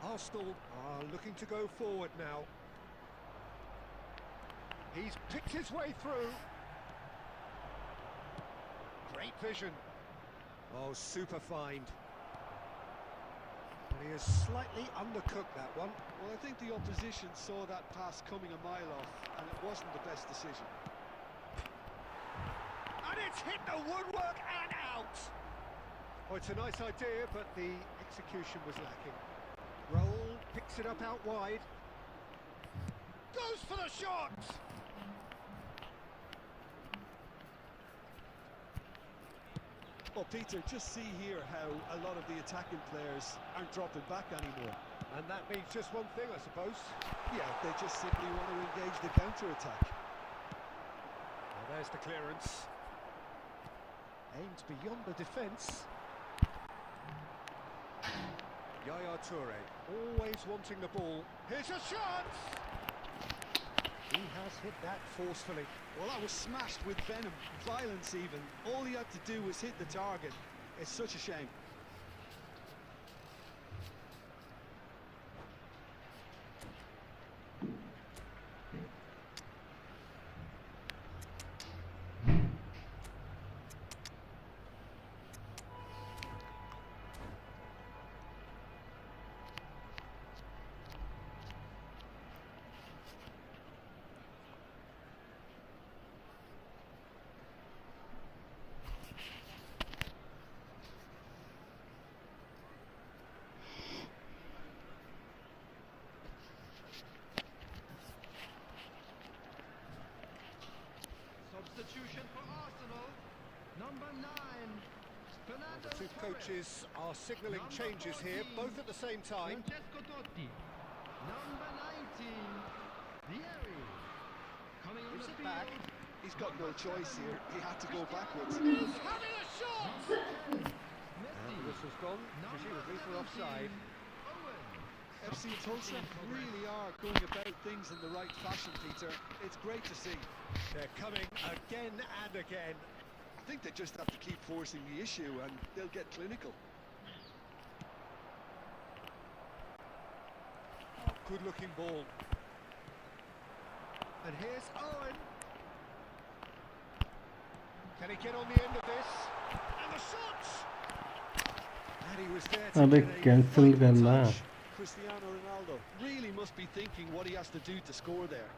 Arsenal are looking to go forward now. He's picked his way through. Great vision. Oh, super find. And he has slightly undercooked that one. Well, I think the opposition saw that pass coming a mile off, and it wasn't the best decision. And it's hit the woodwork and out. Oh, it's a nice idea, but the execution was lacking. Roll, picks it up out wide. Goes for the shot! Well, Peter, just see here how a lot of the attacking players aren't dropping back anymore. And that means just one thing, I suppose. Yeah, they just simply want to engage the counter-attack. Well, there's the clearance. Aimed beyond the defence. Yaya Toure, always wanting the ball. Here's a chance! He has hit that forcefully. Well, that was smashed with venom, violence even. All he had to do was hit the target. It's such a shame. Substitution for Arsenal. Number 9. The two coaches are signalling changes here, both at the same time. Francesco Totti. Number 19. Vieri. Coming on Gives the it back. field. He's got no choice here. He had to go backwards. He's having a shot! Messi. This has gone, presumably for offside. Owen. FC Tulsa really are going about things in the right fashion, Peter. It's great to see. They're coming again and again. I think they just have to keep forcing the issue and they'll get clinical. Oh, good-looking ball. And here's Owen. Can he get on the end of this? And the shot! And he was there to अबे get a cancel vital करना touch. Cristiano Ronaldo really must be thinking what he has to do to score there.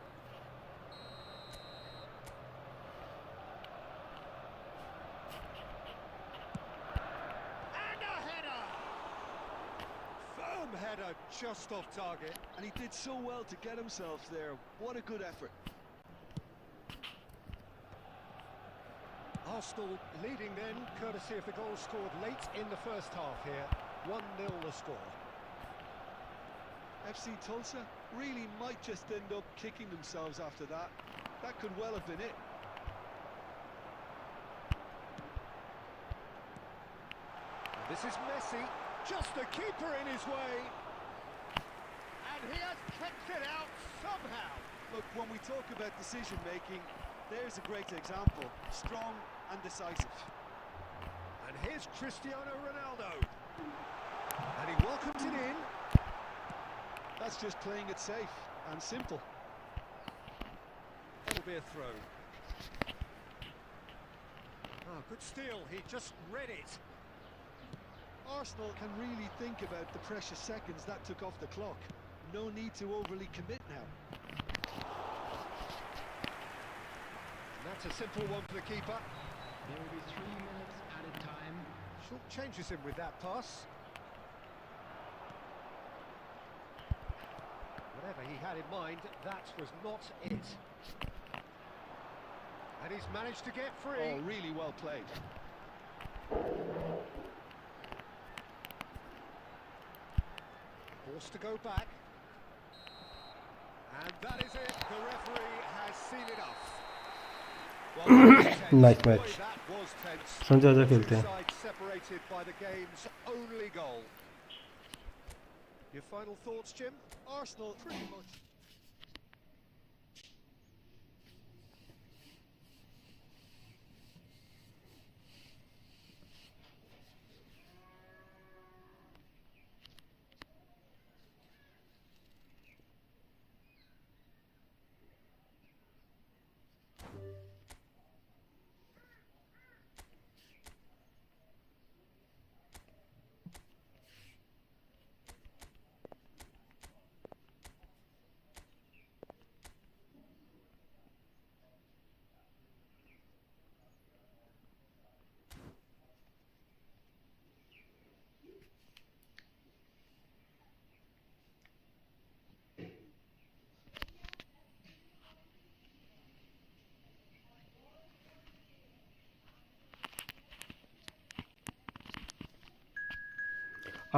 And a header! Firm header just off target. And he did so well to get himself there. What a good effort. Arsenal leading then, courtesy of the goal scored late in the first half here. 1-0 the score. FC Tulsa really might just end up kicking themselves after that. That could well have been it. This is Messi, just the keeper in his way. And he has kept it out somehow. Look, when we talk about decision making, there's a great example. Strong and decisive. And here's Cristiano Ronaldo. And he welcomes it in. That's just playing it safe and simple. That'll be a throw. Oh, good steal. He just read it. Arsenal can really think about the precious seconds that took off the clock. No need to overly commit now. And that's a simple one for the keeper. There will be 3 minutes added time. Short changes him with that pass. Whatever he had in mind, that was not it. And he's managed to get free. Oh, really well played. Forced to go back. And that is it. The referee has seen enough. Well, Nice boy, match. that was tense. Sanjay आजा The two खेलते हैं sides separated by the game's only goal. Your final thoughts, Jim? Arsenal pretty much.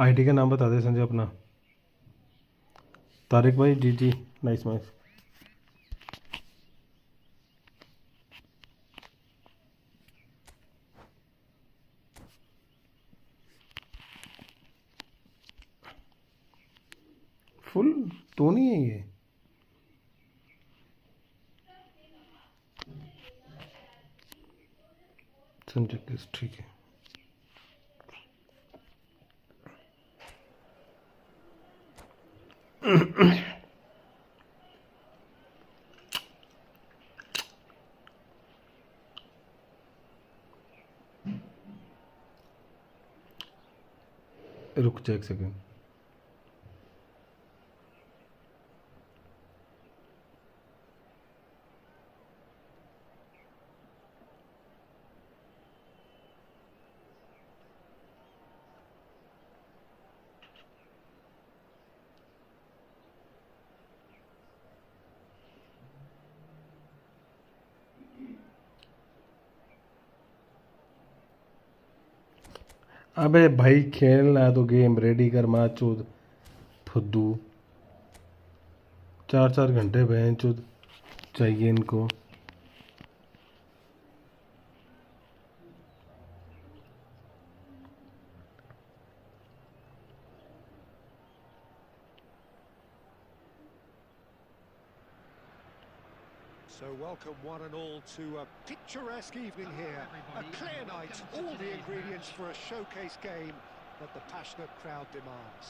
ID का नाम बता दे संजय अपना। तारिक भाई जी जी, nice nice. Full तो नहीं है ये। संजय किस, ठीक है। रुक जा एक सेकेंड। अबे भाई खेलना है तो गेम रेडी कर, मैच चूद फुद्दू। 4 घंटे बहन चूद चाहिए इनको। So welcome one and all to a picturesque evening here. A clear night, all the ingredients for a showcase game that the passionate crowd demands.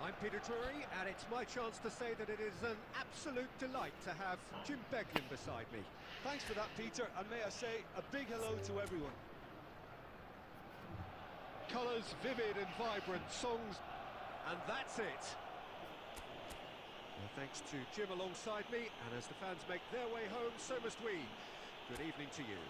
I'm Peter Drury, and it's my chance to say that it is an absolute delight to have Jim Beglin beside me. Thanks for that, Peter, and may I say a big hello to everyone. Colours vivid and vibrant, songs, and that's it. Well, thanks to Jim alongside me, and as the fans make their way home, so must we. Good evening to you.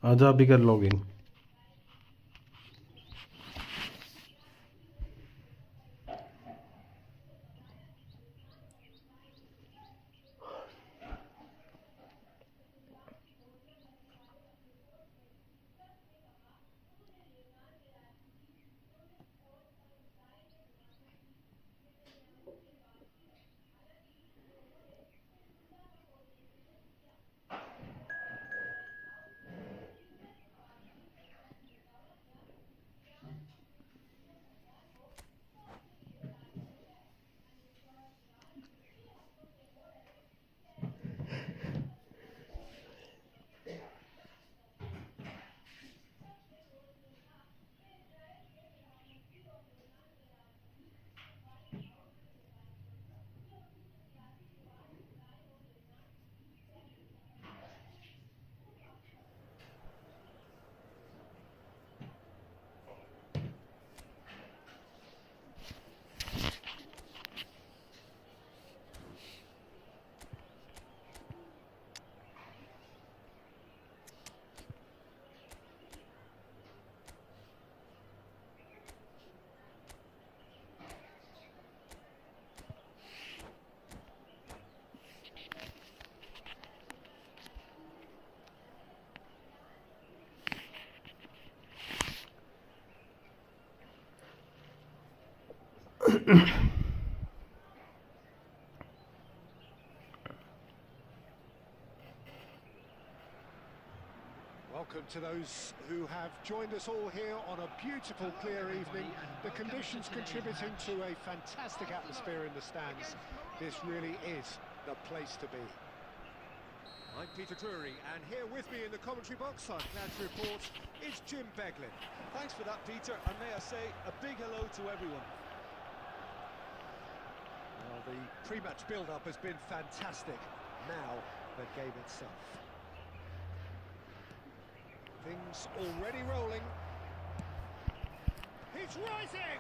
आजा भी कर login. Welcome to those who have joined us all here on a beautiful, clear evening. The conditions contributing to a fantastic atmosphere in the stands. This really is the place to be. I'm Peter Drury, and here with me in the commentary box, I'm glad to report, is Jim Beglin. Thanks for that, Peter, and may I say a big hello to everyone. Well, the pre-match build-up has been fantastic. Now, the game itself. Things already rolling. He's rising!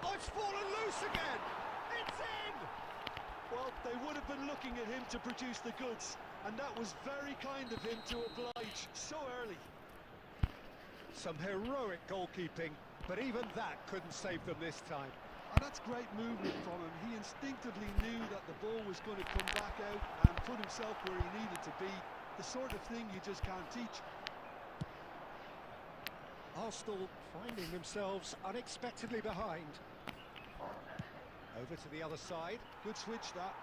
Oh, it's fallen loose again! It's in! Well, they would have been looking at him to produce the goods, and that was very kind of him to oblige so early. Some heroic goalkeeping, but even that couldn't save them this time. And that's great movement from him. He instinctively knew that the ball was going to come back out and put himself where he needed to be. The sort of thing you just can't teach. Arsenal finding themselves unexpectedly behind. Over to the other side. Good switch, that.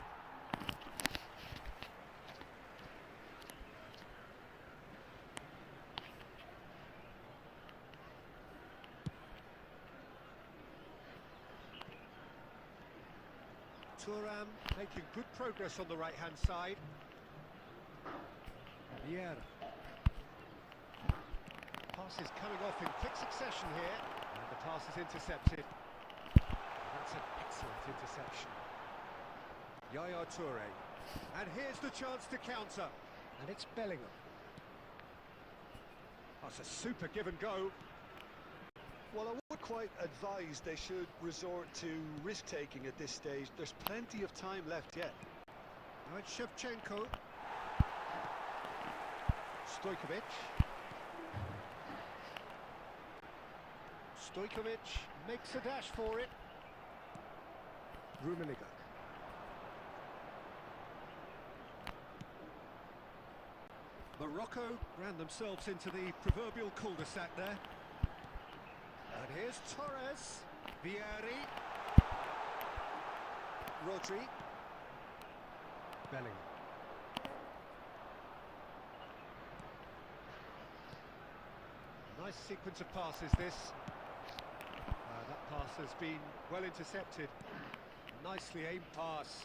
Thuram making good progress on the right-hand side. Vieira. Pass is coming off in quick succession here, and the pass is intercepted. That's an excellent interception. Yaya Toure. And here's the chance to counter. And it's Bellingham. That's a super give and go. Well, I would quite advise they should resort to risk-taking at this stage. There's plenty of time left yet. Now it's Shevchenko. Stojkovic. Stojkovic makes a dash for it. Rummenigge. Morocco ran themselves into the proverbial cul-de-sac there. And here's Torres. Vieri. Rodri. Bellingham. Nice sequence of passes, this. That pass has been well intercepted. Nicely aimed pass.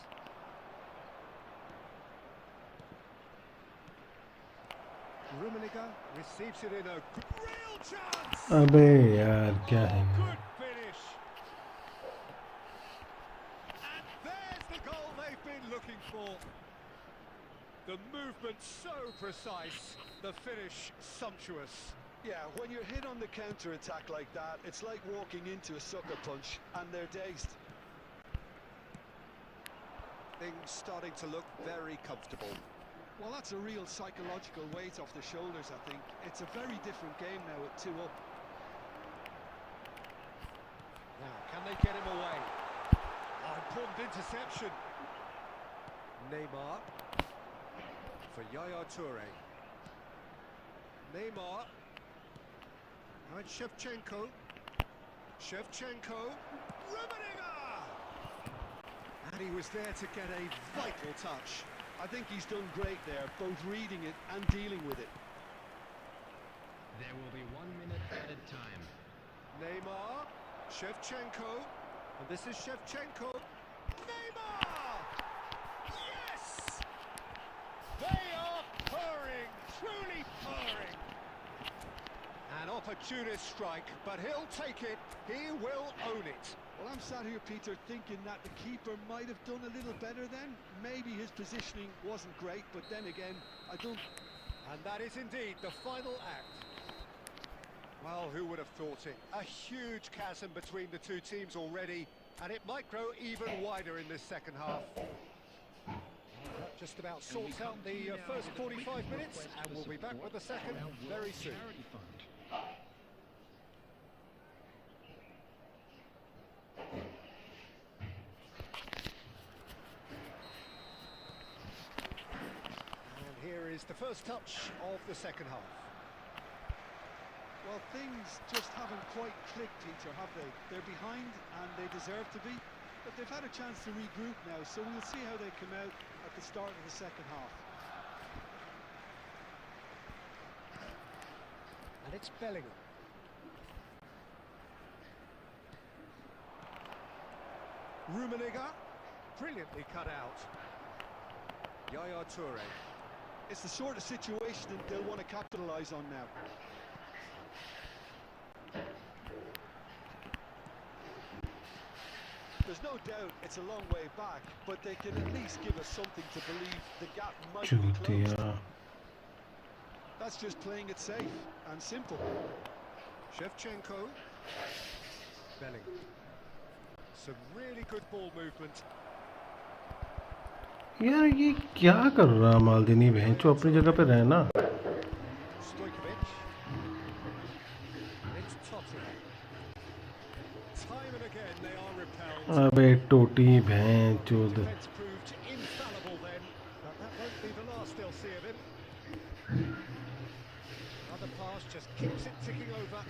Rummenigge receives it in a real chance. अबे यार क्या है Good finish. And there's the goal they've been looking for. The movement so precise, the finish sumptuous. Yeah, when you're hit on the counter-attack like that, it's like walking into a sucker punch, and they're dazed. Things starting to look very comfortable. Well, that's a real psychological weight off the shoulders, I think. It's a very different game now at 2 up. Now, can they get him away? Oh, important interception. Neymar. For Yaya Toure. Neymar. Now it's Shevchenko. Shevchenko. Rummenigge! And he was there to get a vital touch. I think he's done great there, both reading it and dealing with it. There will be 1 minute added time. Neymar. Shevchenko. And this is Shevchenko. Neymar! Yes! They are purring, truly purring. An opportunist strike, but he'll take it. He will own it. Well, I'm sat here, Peter, thinking that the keeper might have done a little better then. Maybe his positioning wasn't great, but then again, I don't... And that is indeed the final act. Well, who would have thought it? A huge chasm between the two teams already, and it might grow even wider in this second half. That just about sorts out the first 45 minutes, and we'll be back with the second very soon. And here is the first touch of the second half. Well, things just haven't quite clicked, Peter, have they? They're behind, and they deserve to be. But they've had a chance to regroup now, so we'll see how they come out at the start of the second half. And it's Bellingham. Rummenigge, brilliantly cut out. Yaya Toure. It's the sort of situation that they'll want to capitalise on now. There's no doubt it's a long way back, but they can at least give us something to believe the gap might be closed. That's just playing it safe and simple. Shevchenko. Belling. Some really good ball movement. यार ये क्या कर रहा मालदीनी भैंचो अपनी जगह पे रहना Stojkovic. And it's Totti. Time and again they are repelled. अबे टोटी भैंचो Defence proved infallible then, but that won't be the last they'll see of him. Another pass just keeps it ticking over.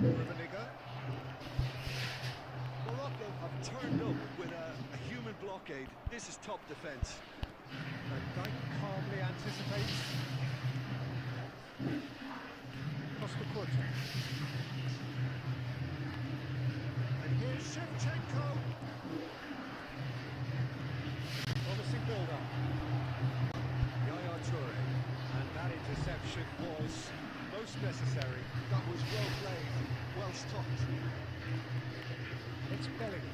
Rubeniga. Morocco have turned up with a human blockade. This is top defence. Van Dijk calmly anticipates. Costa Curta. And here's Shevchenko. Promising build-up. Yaya Toure. And that interception was most necessary. That was well played, well stopped. It's Belling.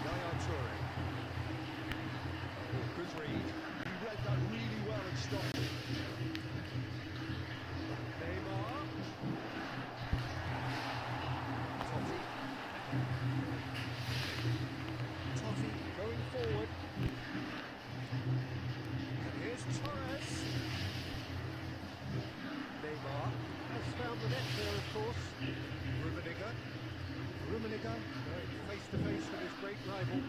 Yaya Toure. Oh, good read. He read that really well and stopped it. Neymar. Totti. Totti going forward. And here's Torres. Neymar has found the net there, of course. Rubeniga. Rubeniga going face to face with his great rival.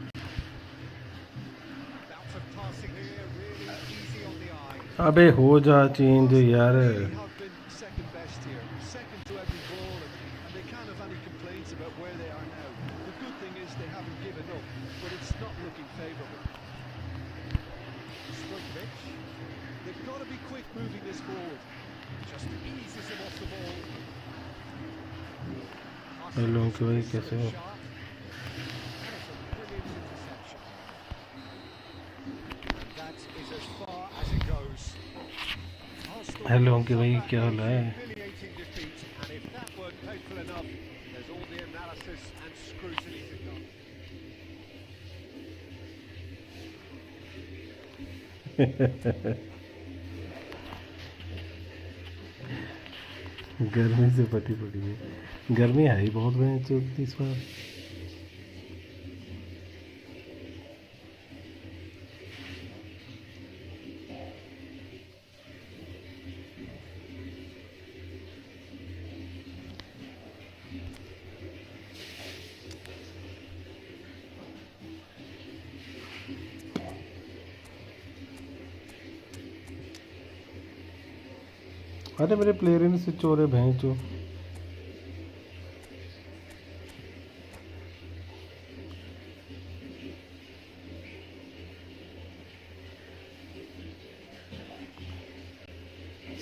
Bout of passing here, really easy on the eye. अबे हो जा change यार They have been second best here, second to every ball, and they can't have any complaints about where they are now. The good thing is they haven't given up, but it's not looking favourable. Stojkovic They've got to be quick moving this forward. just eases him off the ball. Hello कि भाई कैसे हो Sharp. And it's a brilliant interception. And that is as far as it goes. Arsenal hello कि भाई come back क्या हाल from है humiliating defeat, and if that weren't painful enough, there's all the analysis and scrutiny to come. गर्मी से पटी पड़ी है गर्मी है ही बहुत भैंचो इस बार अरे मेरे प्लेयर ही नहीं स्विच हो रहे भैंचो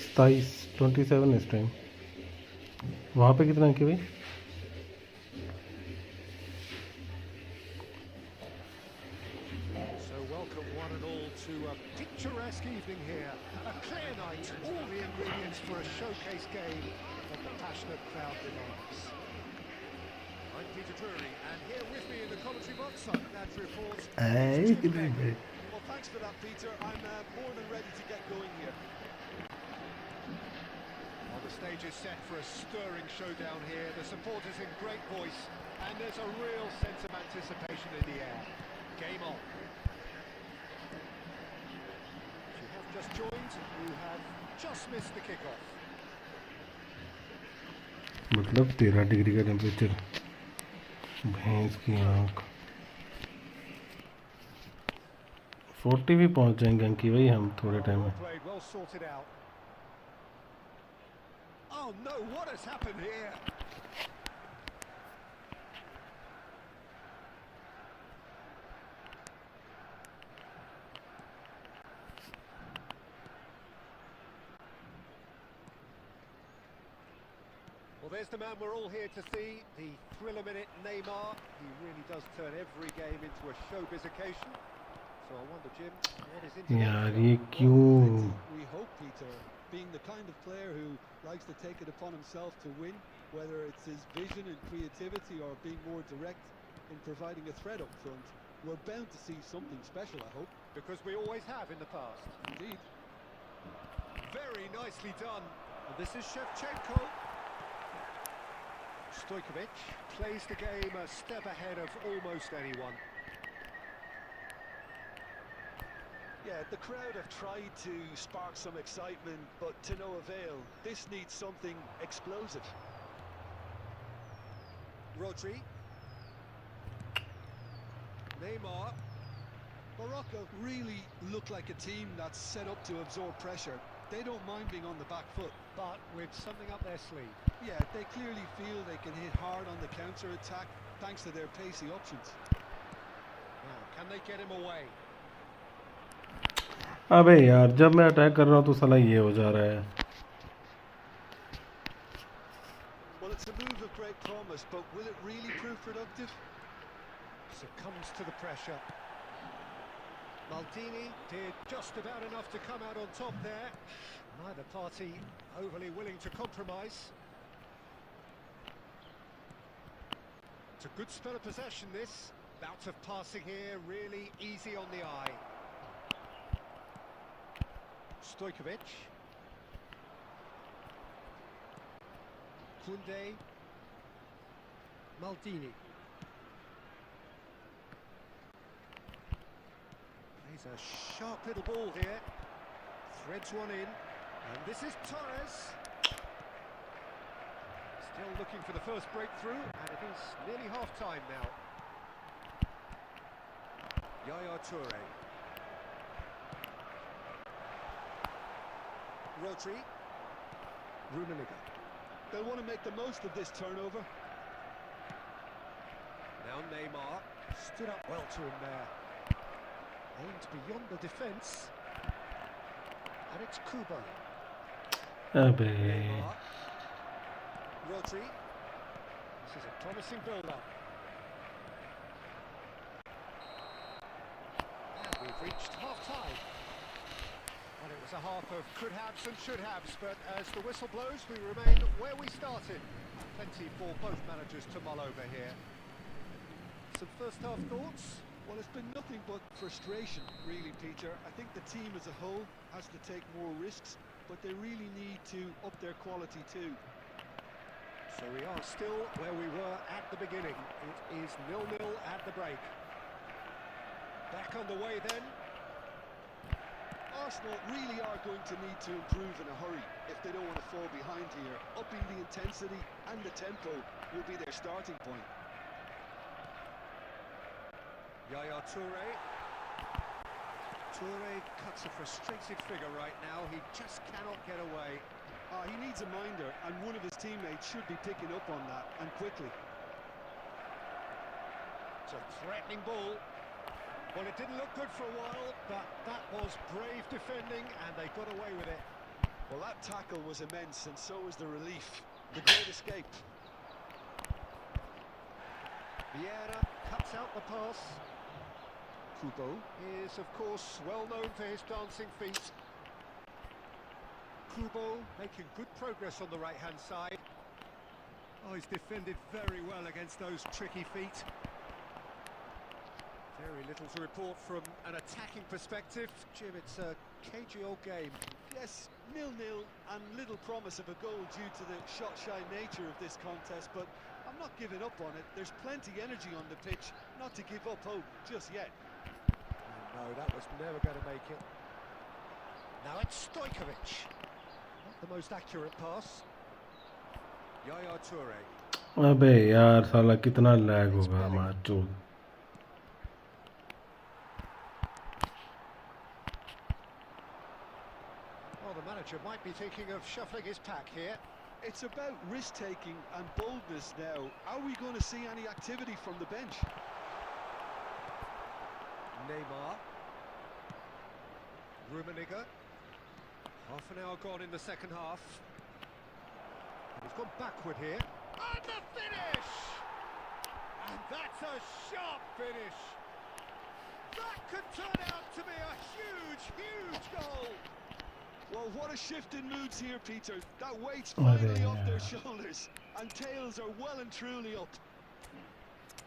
सताईस 27 इस टाइम वहाँ पे कितना अंक है भाई So welcome one and all to a picturesque evening here. A clear night, all the ingredients for a showcase game that the passionate crowd demands. I'm Peter Drury, and here with me in the commentary box, I'm glad to report. Well, thanks for that, Peter. I'm more than ready to get going here. Well, the stage is set for a stirring showdown here. The supporters in great voice, and there's a real sense of anticipation in the air. Game on. If you have just joined, you have just missed the kickoff. मतलब 13 degree का temperature भैंस की आँख 40 भी पहुँच जाएंगे अंकी भाई हम थोड़े टाइम में Well played, well sorted out. Oh no, what has happened here? Well, there's the man we're all here to see, the thriller-minute Neymar. He really does turn every game into a showbiz occasion. So I wonder, Jim, what is into यार that? ये क्यों We hope, Peter, being the kind of player who likes to take it upon himself to win, whether it's his vision and creativity or being more direct in providing a threat up front, we're bound to see something special, I hope. because we always have in the past. Indeed. Very nicely done. And this is Shevchenko. Stojkovic plays the game a step ahead of almost anyone. Yeah, the crowd have tried to spark some excitement, but to no avail. This needs something explosive. Rodri. Neymar. Morocco really look like a team that's set up to absorb pressure. They don't mind being on the back foot. But with something up their sleeve. Yeah, they clearly feel they can hit hard on the counter-attack thanks to their pacey options. Now, can they get him away? अबे यार जब मैं attack कर रहा हूँ तो साला ये हो जा रहा है. Well, it's a move of great promise, but will it really prove productive? Succumbs to the pressure. Maldini did just about enough to come out on top there. Neither party overly willing to compromise. It's a good spell of possession, this. Bout of passing here, really easy on the eye. Stojkovic. Koundé. Maldini. Plays a sharp little ball here. Threads one in. And this is Torres. Still looking for the first breakthrough, and it is nearly half-time now. Yaya Toure. Rodri. Rummenigge. They'll want to make the most of this turnover. Now Neymar. Stood up well to him there. Aimed beyond the defence. And it's Kubo. अबे Neymar. Rodri. This is a promising build-up. And we've reached half-time. Well, it was a half of could-haves and should-haves, but as the whistle blows, we remain where we started. Plenty for both managers to mull over here. Some first-half thoughts? Well, it's been nothing but frustration, really, Peter. I think the team as a whole has to take more risks, but they really need to up their quality too. So we are still where we were at the beginning. It is 0-0 at the break. Back underway then. Arsenal really are going to need to improve in a hurry if they don't want to fall behind here. Upping the intensity and the tempo will be their starting point. Yaya Toure. Toure cuts a frustrated figure right now. He just cannot get away. He needs a minder, and one of his teammates should be picking up on that, and quickly. It's a threatening ball. Well, it didn't look good for a while, but that was brave defending, and they got away with it. Well, that tackle was immense, and so was the relief. The great escape. Vieira cuts out the pass. Kubo is, of course, well known for his dancing feet. Kubo making good progress on the right-hand side. Oh, he's defended very well against those tricky feet. Very little to report from an attacking perspective. Jim, it's a cagey old game. Yes, 0-0 and little promise of a goal due to the shot-shy nature of this contest, but I'm not giving up on it. There's plenty energy on the pitch, not to give up hope just yet. No, that was never going to make it. Now it's Stojkovic. Not the most accurate pass. Yaya Toure. अबे यार साला कितना lag होगा हमारा चोट. Well, the manager might be thinking of shuffling his pack here. It's about risk-taking and boldness now. Are we going to see any activity from the bench? Neymar. Rummenigge. Half an hour gone in the second half. And he's gone backward here. And the finish! And that's a sharp finish. That could turn out to be a huge, huge goal. Well, what a shift in moods here, Peter. That weight's finally off their shoulders, and tails are well and truly up.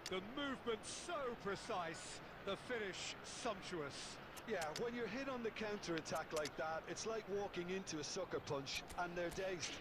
The movement so precise, the finish sumptuous. Yeah, when you're hit on the counter-attack like that, it's like walking into a sucker punch and they're dazed.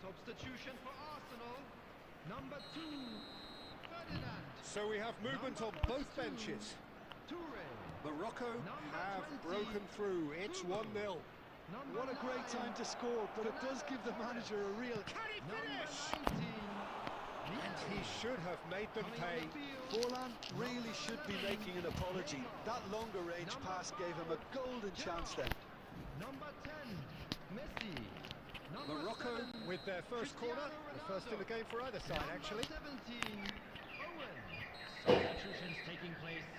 Substitution for Arsenal. Number 2, Ferdinand. So we have movement on both benches. Toure. Morocco Number have 20, broken through. It's 1-0. What a great time to score, but it does give the manager a real... Can he Number finish? 19. And he should have made them pay. Forlan really should be making an apology. That longer range pass gave him a golden chance then. Number 10, Messi. Number Morocco 7, with their first Cristiano corner. The first in the game for either side, actually. Number 17, Owen. Substitutions taking place.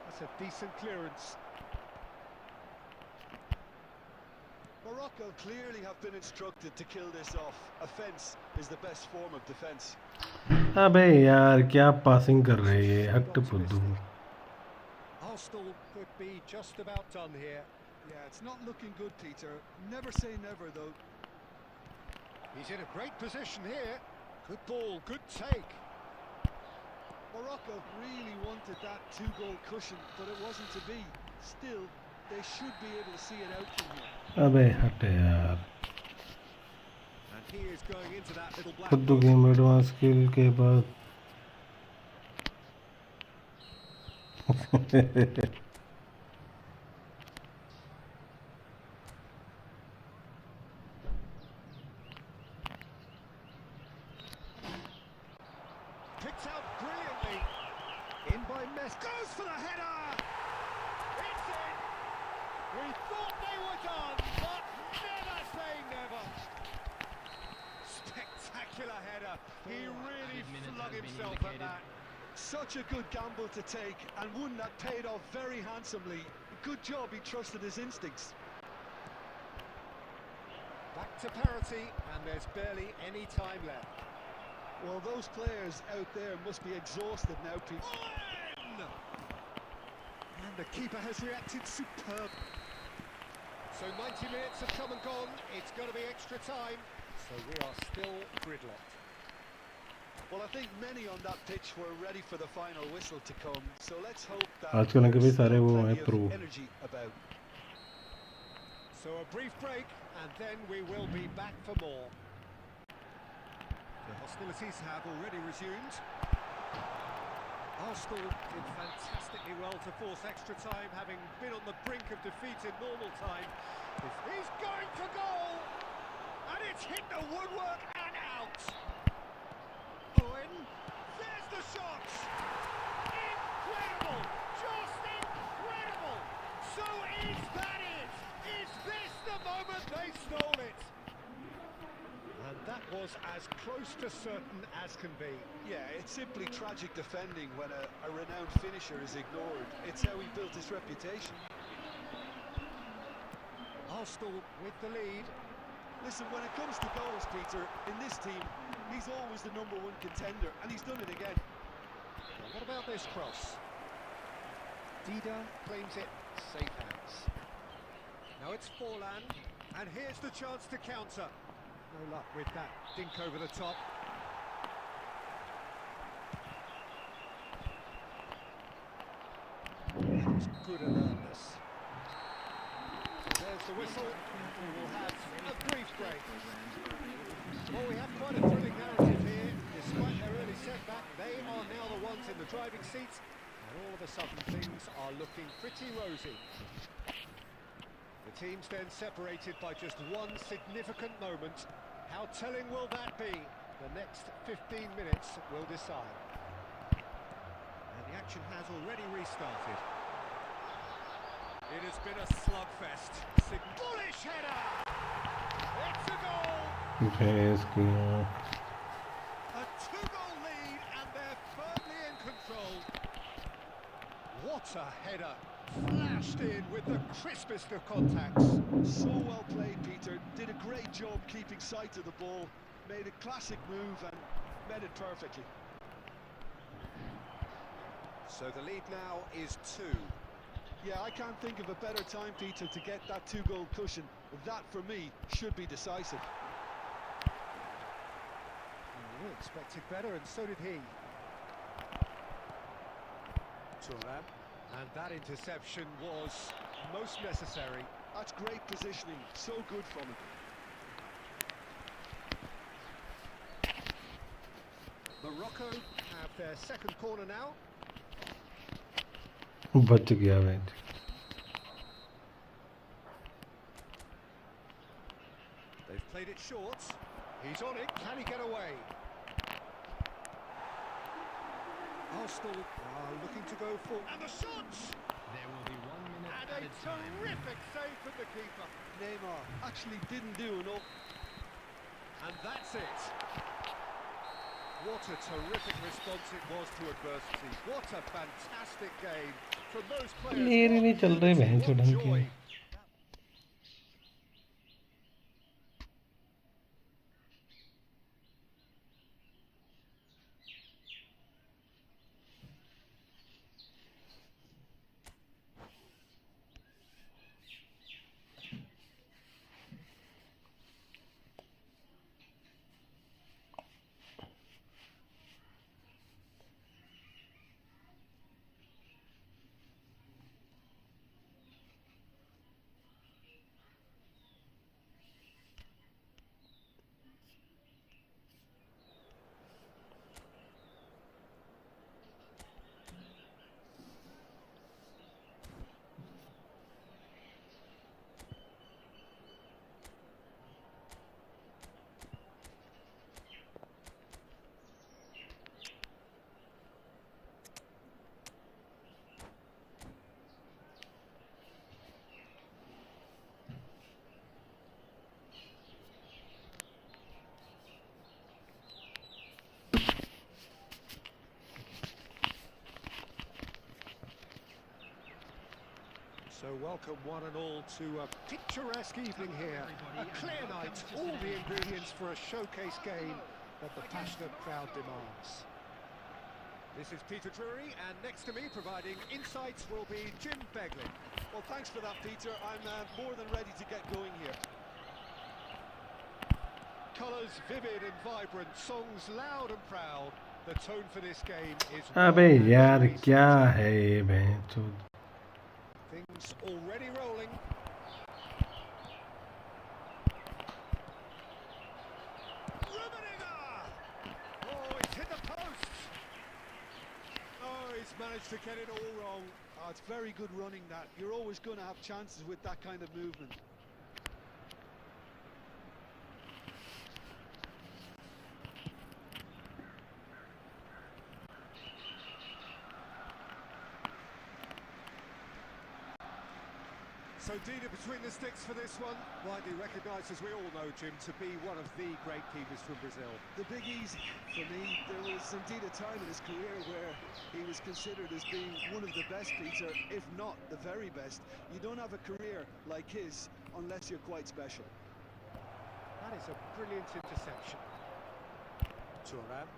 That's a decent clearance. Morocco clearly have been instructed to kill this off. Offence is the best form of defence. अबे यार क्या passing कर रहे हैं ये हट फुद्दू Arsenal could be just about done here. Yeah, it's not looking good, Peter. Never say never, though. He's in a great position here. Good ball, good take. Morocco really wanted that two-goal cushion, but it wasn't to be. Still, they should be able to see it out from here. अबे हट यार And he is going into that little black फुद्दू box. Game advance skill के बाद Picked out brilliantly. In by Messi. Goes for the header. It's in. We thought they were done, but never say never. Spectacular header. He really 5 minutes flung has been himself at indicated. that. Such a good gamble to take, and one that paid off very handsomely. Good job he trusted his instincts. Back to parity, and there's barely any time left. Well, those players out there must be exhausted now, Pete. Owen! And the keeper has reacted superb. So 90 minutes have come and gone. It's going to be extra time. So we are still gridlocked. Well, I think many on that pitch were ready for the final whistle to come. So let's hope that आजकल के भी there's सारे still वो हैं plenty pro of energy about. So a brief break, and then we will be back for more. The hostilities have already resumed. Arsenal did fantastically well to force extra time, having been on the brink of defeat in normal time. He's going to goal! And it's hit the woodwork and out! Owen, there's the shot! Incredible! Just incredible! So is that it? Is this the moment they stole it? And that was as close to certain as can be. Yeah, it's simply tragic defending when a renowned finisher is ignored. It's how he built his reputation. Arsenal with the lead. Listen, when it comes to goals, Peter, in this team, he's always the #1 contender, and he's done it again. Now, what about this cross? Dida claims it, safe hands. Now it's Forlan, and here's the chance to counter. No luck with that dink over the top. It's good alertness. So there's the whistle. We will have a brief break. Well, we have quite a thrilling narrative here. Despite their early setback, they are now the ones in the driving seat, and all of a sudden things are looking pretty rosy. The teams then separated by just one significant moment. How telling will that be? The next 15 minutes will decide. And the action has already restarted. It has been a slugfest. Bullish header! It's a goal! भैंस की A two-goal lead and they're firmly in control. What a header! Flashed in with the crispest of contacts. So well played, Peter. Did a great job keeping sight of the ball. Made a classic move and met it perfectly. So the lead now is 2. Yeah, I can't think of a better time, Peter, to get that two-goal cushion. That, for me, should be decisive. We expected better, and so did he. Thuram, and that interception was most necessary. That's great positioning, so good from him. Morocco have their second corner now. बच गया match They've played it short. He's on it. Can he get away? Arsenal are looking to go for... And the shots! There will be 1 minute And at a a time. terrific save from the keeper. Neymar actually didn't do enough. And that's it. What a terrific response it was to adversity. What a fantastic game from those players. Player ही नहीं चल रहे बहन चो ढंग के So welcome one and all to a picturesque evening here. A clear night, all the ingredients for a showcase game that the passionate crowd demands. This is Peter Drury, and next to me providing insights will be Jim Begley. Well, thanks for that, Peter. I'm more than ready to get going here. Colours vivid and vibrant, songs loud and proud. The tone for this game is... अबे यार क्या है ये बहन चो Things already rolling. Oh, it's hit the post. Oh, he's managed to get it all wrong. Oh, it's very good running, that. You're always going to have chances with that kind of movement. So Dina between the sticks for this one, widely recognised, as we all know, Jim, to be one of the great keepers from Brazil. The Big Easy, for me, there was indeed a time in his career where he was considered as being one of the best, Peter, if not the very best. You don't have a career like his unless you're quite special. That is a brilliant interception. Thuram,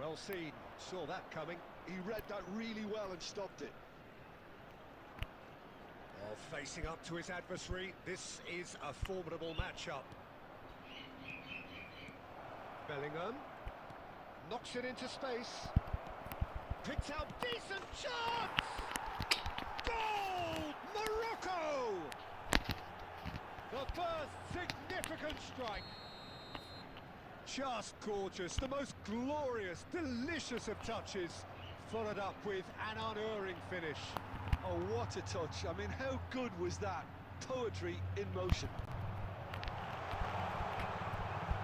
well seen, saw that coming. He read that really well and stopped it. Well, facing up to his adversary, this is a formidable matchup. Bellingham knocks it into space. Picks out decent chance! Goal! Morocco! The first significant strike. Just gorgeous, the most glorious, delicious of touches, followed up with an unerring finish. Oh, what a touch. I mean, how good was that? poetry in motion.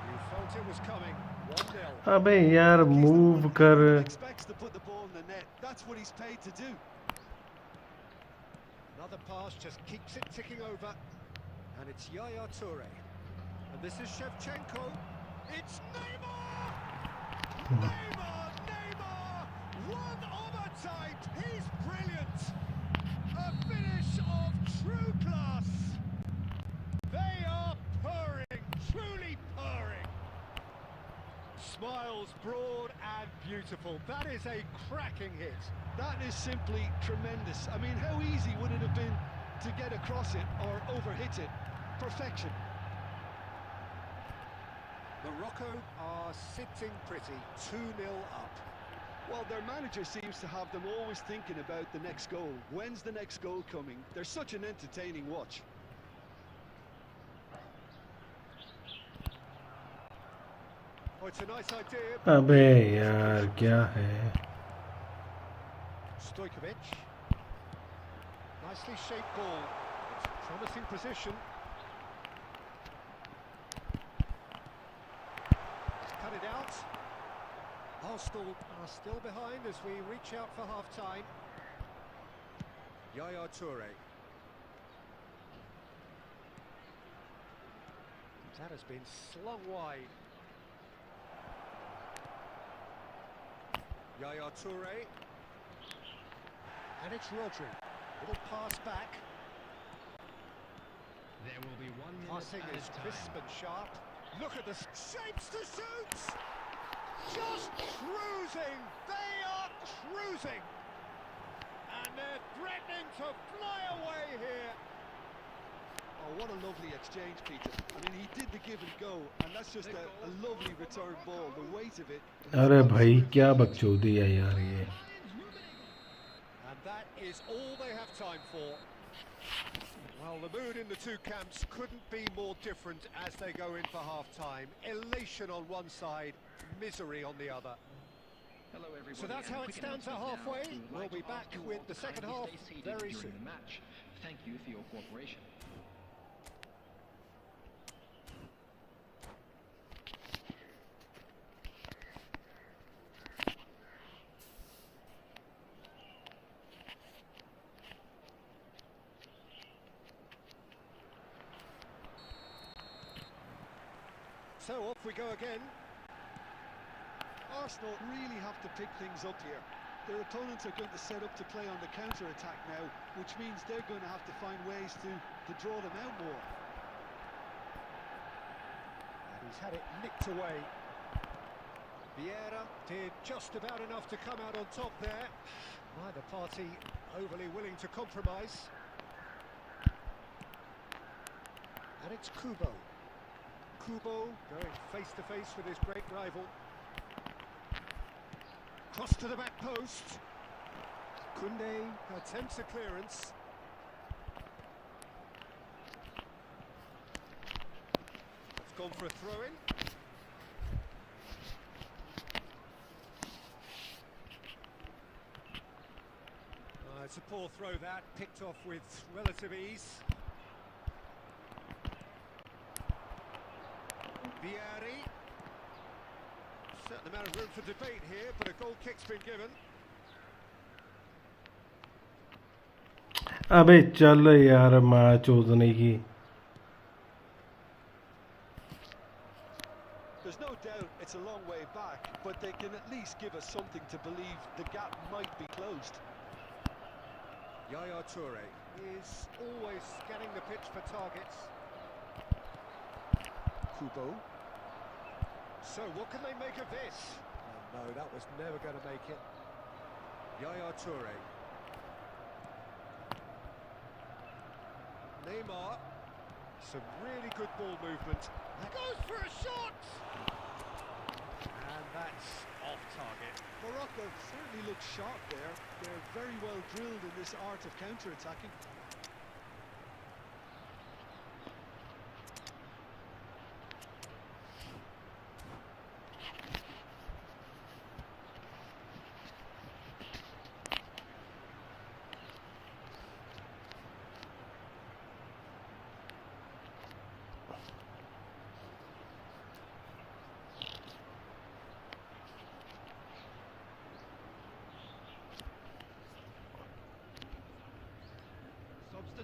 You felt it was coming. 1-0. अबे यार He's the move one कर who expects to put the ball in the net. That's what he's paid to do. Another pass just keeps it ticking over. And it's Yaya Toure. And this is Shevchenko. It's Neymar! Neymar! One of a type! He's brilliant! A finish of true class! They are purring, truly purring! Smiles broad and beautiful. That is a cracking hit. That is simply tremendous. I mean, how easy would it have been to get across it or overhit it? Perfection. Morocco are sitting pretty, 2-0 up. Well, their manager seems to have them always thinking about the next goal. When's the next goal coming? They're such an entertaining watch. Oh, it's a nice idea. अबे यार क्या है Stojkovic. Nicely shaped ball. It's a promising position. He's cut it out. Arsenal are still behind as we reach out for half-time. Yaya Toure. That has been slung wide. Yaya Toure. And it's Rodri. Little pass back. There will be 1 minute Passing added is time. crisp and sharp. Look at the shapes to shoot! Just cruising! They are cruising! And they're threatening to fly away here. Oh, what a lovely exchange, Peter. I mean, he did the give and go, and that's just a lovely return ball. The weight of it. अरे भाई क्या बकचोदी है यार ये And that is all they have time for. Well, the mood in the two camps couldn't be more different as they go in for half-time. Elation on one side, misery on the other. Hello everybody. So that's and how a it quick stands at announcement halfway. now. We would We'll like be to back ask you with all the to second kindly half stay seated very during soon. the match. Thank you for your cooperation. So off we go again. Arsenal really have to pick things up here. Their opponents are going to set up to play on the counter-attack now, which means they're going to have to find ways to draw them out more. And he's had it nicked away. Vieira did just about enough to come out on top there. Neither party overly willing to compromise. And it's Kubo. Kubo going face-to-face with his great rival. Cross to the back post. Koundé attempts a clearance. It's gone for a throw-in. It's a poor throw that, picked off with relative ease. Vieri. Certain amount of room for debate here, but a goal kick's been given. अबे चल यार match उतने की There's no doubt it's a long way back, but they can at least give us something to believe the gap might be closed. Yaya Toure is always scanning the pitch for targets. Kubo. So what can they make of this? Oh, no, that was never going to make it. Yaya Toure. Neymar. Some really good ball movement. Goes for a shot! And that's off target. Morocco certainly looks sharp there. They're very well drilled in this art of counter-attacking.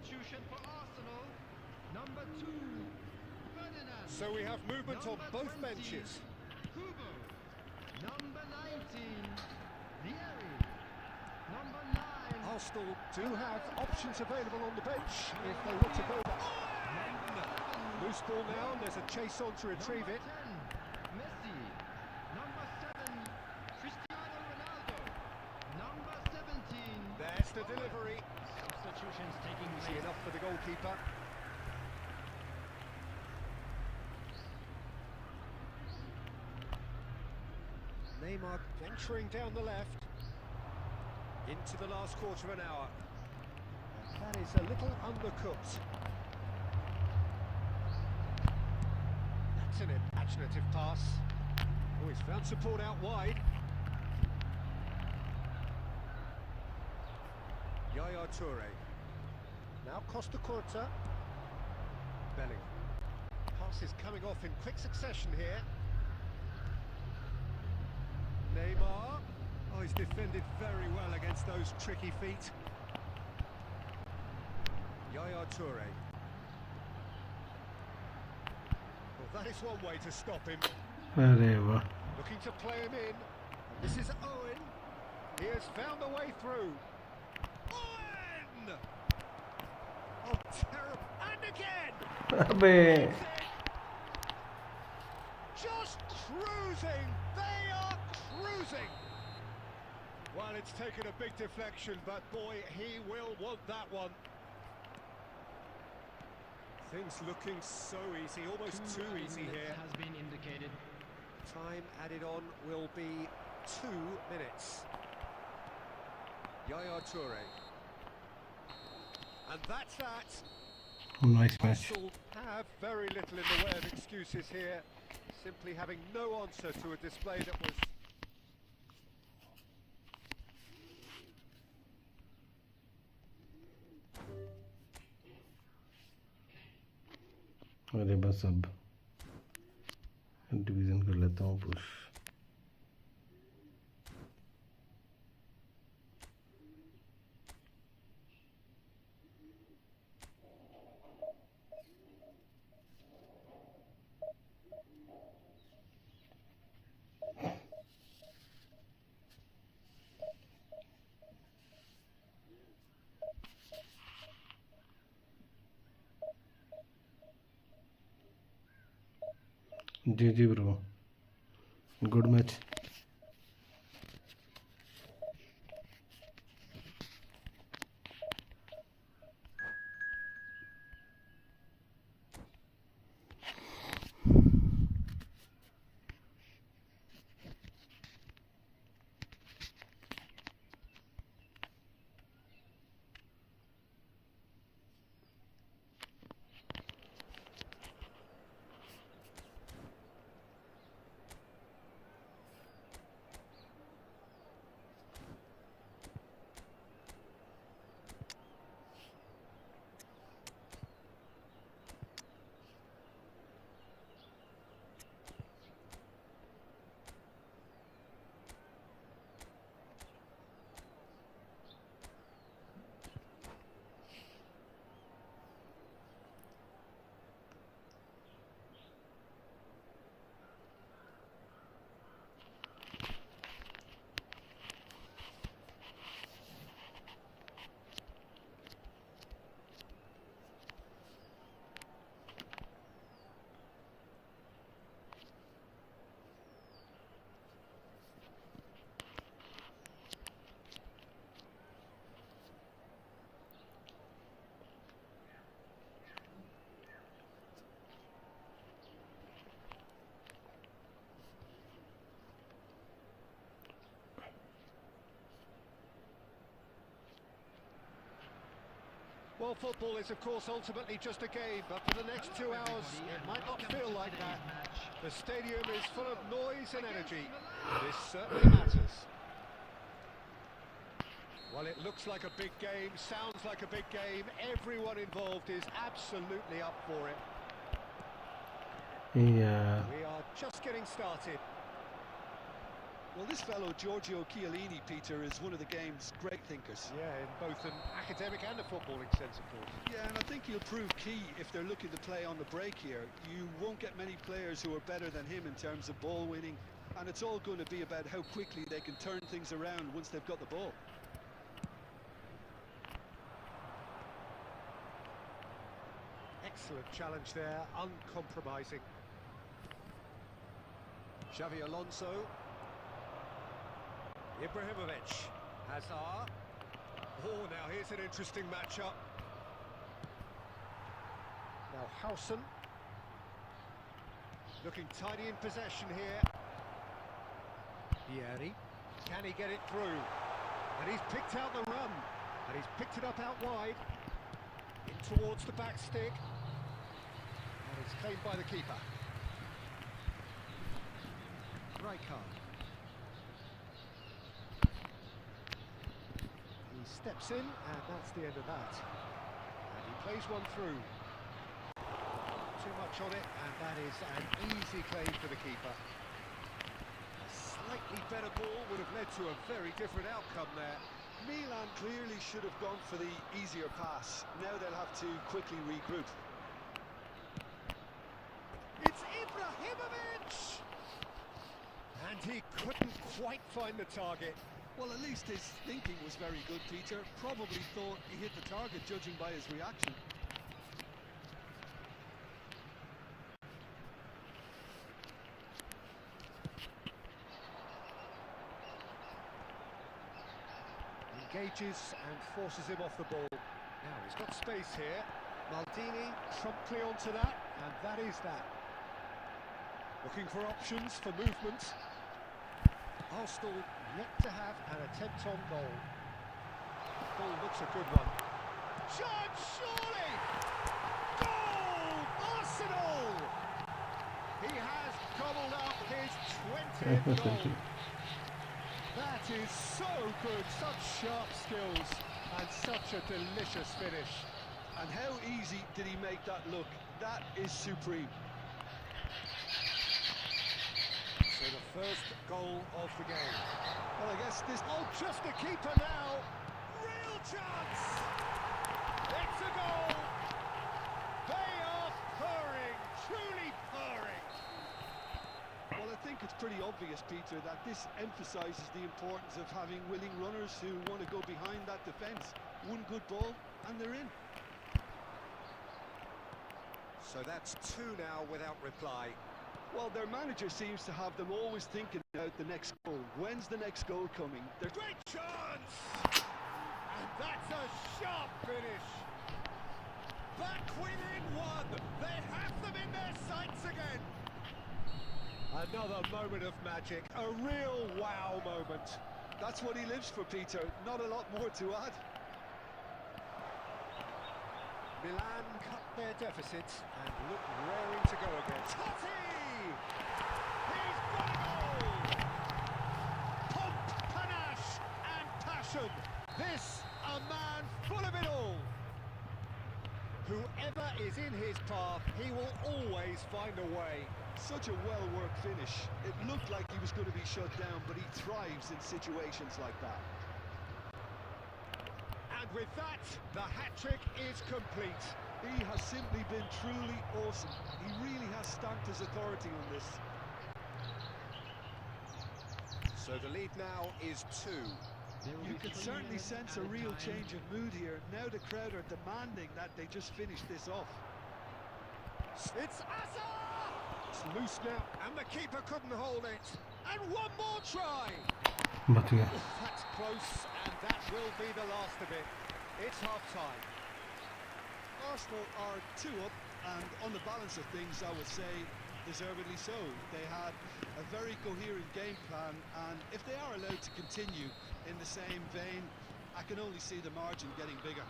Substitution for Arsenal. Number 2, Ferdinand. So we have movement on Number both 20, benches. Kubo. Number 19, Vieri. Number 9. Arsenal do have options available on the bench if they want to go back. Loose ball now, and there's a chase on to retrieve it. Number 10, Messi. Number 7, Cristiano Ronaldo. Number 17. There's the delivery. Substitutions taking Easy place. enough for the goalkeeper. Neymar venturing down the left. Into the last quarter of an hour. That is a little undercooked. That's an imaginative pass. Oh, he's found support out wide. Yaya Toure. Now Costa Curta. Bellingham. Pass is coming off in quick succession here. Neymar. Oh, he's defended very well against those tricky feet. Yaya Toure. Well, that is one way to stop him. Whatever. Looking to play him in. And this is Owen. He has found a way through. Owen! Oh, terrible. And again! Abe. Just cruising. They are cruising. Well, it's taken a big deflection, but boy, he will want that one. Things looking so easy, almost too easy here. Has been indicated. Time added on will be 2 minutes. Yaya Toure. And that's that. Nice match. Arsenal have very little in the way of excuses here. Simply having no answer to a display that was... अरे बस अब division कर लेता हूँ push जी bro good match Well, football is, of course, ultimately just a game, but for the next 2 hours, it might not feel like that. The stadium is full of noise and energy. This certainly matters. Well, it looks like a big game, sounds like a big game. Everyone involved is absolutely up for it. Yeah. We are just getting started. Well, this fellow Giorgio Chiellini, Peter, is one of the game's great thinkers. Yeah, in both an academic and a footballing sense, of course. Yeah, and I think he'll prove key if they're looking to play on the break here. You won't get many players who are better than him in terms of ball winning, and it's all going to be about how quickly they can turn things around once they've got the ball. Excellent challenge there, uncompromising. Xavi Alonso. Ibrahimovic. Hazard. Oh, now here's an interesting matchup. Now Howson. Looking tidy in possession here. Vieri. Can he get it through? And he's picked out the run. And he's picked it up out wide. In towards the back stick. And it's claimed by the keeper. Rijkaard. He steps in, and that's the end of that. And he plays one through. Too much on it, and that is an easy claim for the keeper. A slightly better ball would have led to a very different outcome there. Milan clearly should have gone for the easier pass. Now they'll have to quickly regroup. It's Ibrahimovic! And he couldn't quite find the target. Well, at least his thinking was very good, Peter. Probably thought he hit the target, judging by his reaction. Engages and forces him off the ball. Now he's got space here. Maldini promptly onto that, and that is that. Looking for options for movement. Arsenal yet to have an attempt on goal. Ball looks a good one. Shot, surely! Goal! Arsenal! He has gobbled up his 20th goal. That is so good, such sharp skills and such a delicious finish. And how easy did he make that look? That is supreme. So the first goal of the game. Well, I guess this... Oh, just the keeper now. Real chance. It's a goal. They are purring, truly purring. Well, I think it's pretty obvious, Peter, that this emphasises the importance of having willing runners who want to go behind that defence. One good ball, and they're in. So that's two now without reply. Well, their manager seems to have them always thinking about the next goal. When's the next goal coming? They're... Great chance! And that's a sharp finish. Back within one. They have them in their sights again. Another moment of magic. A real wow moment. That's what he lives for, Peter. Not a lot more to add. Milan cut their deficit and look raring to go again. Totti! He's got a goal! Pomp, panache and passion. This, a man full of it all. Whoever is in his path, he will always find a way. Such a well-worked finish. It looked like he was going to be shut down, but he thrives in situations like that. And with that, the hat-trick is complete. He has simply been truly awesome. He really has stamped his authority on this. So the lead now is 2. You can certainly sense a real change of mood here. Now the crowd are demanding that they just finish this off. It's Hazard! It's loose now, and the keeper couldn't hold it. And one more try! बच गया. That's close, and that will be the last of it. It's half-time. Arsenal are 2 up, and on the balance of things, I would say deservedly so. They had a very coherent game plan, and if they are allowed to continue in the same vein, I can only see the margin getting bigger.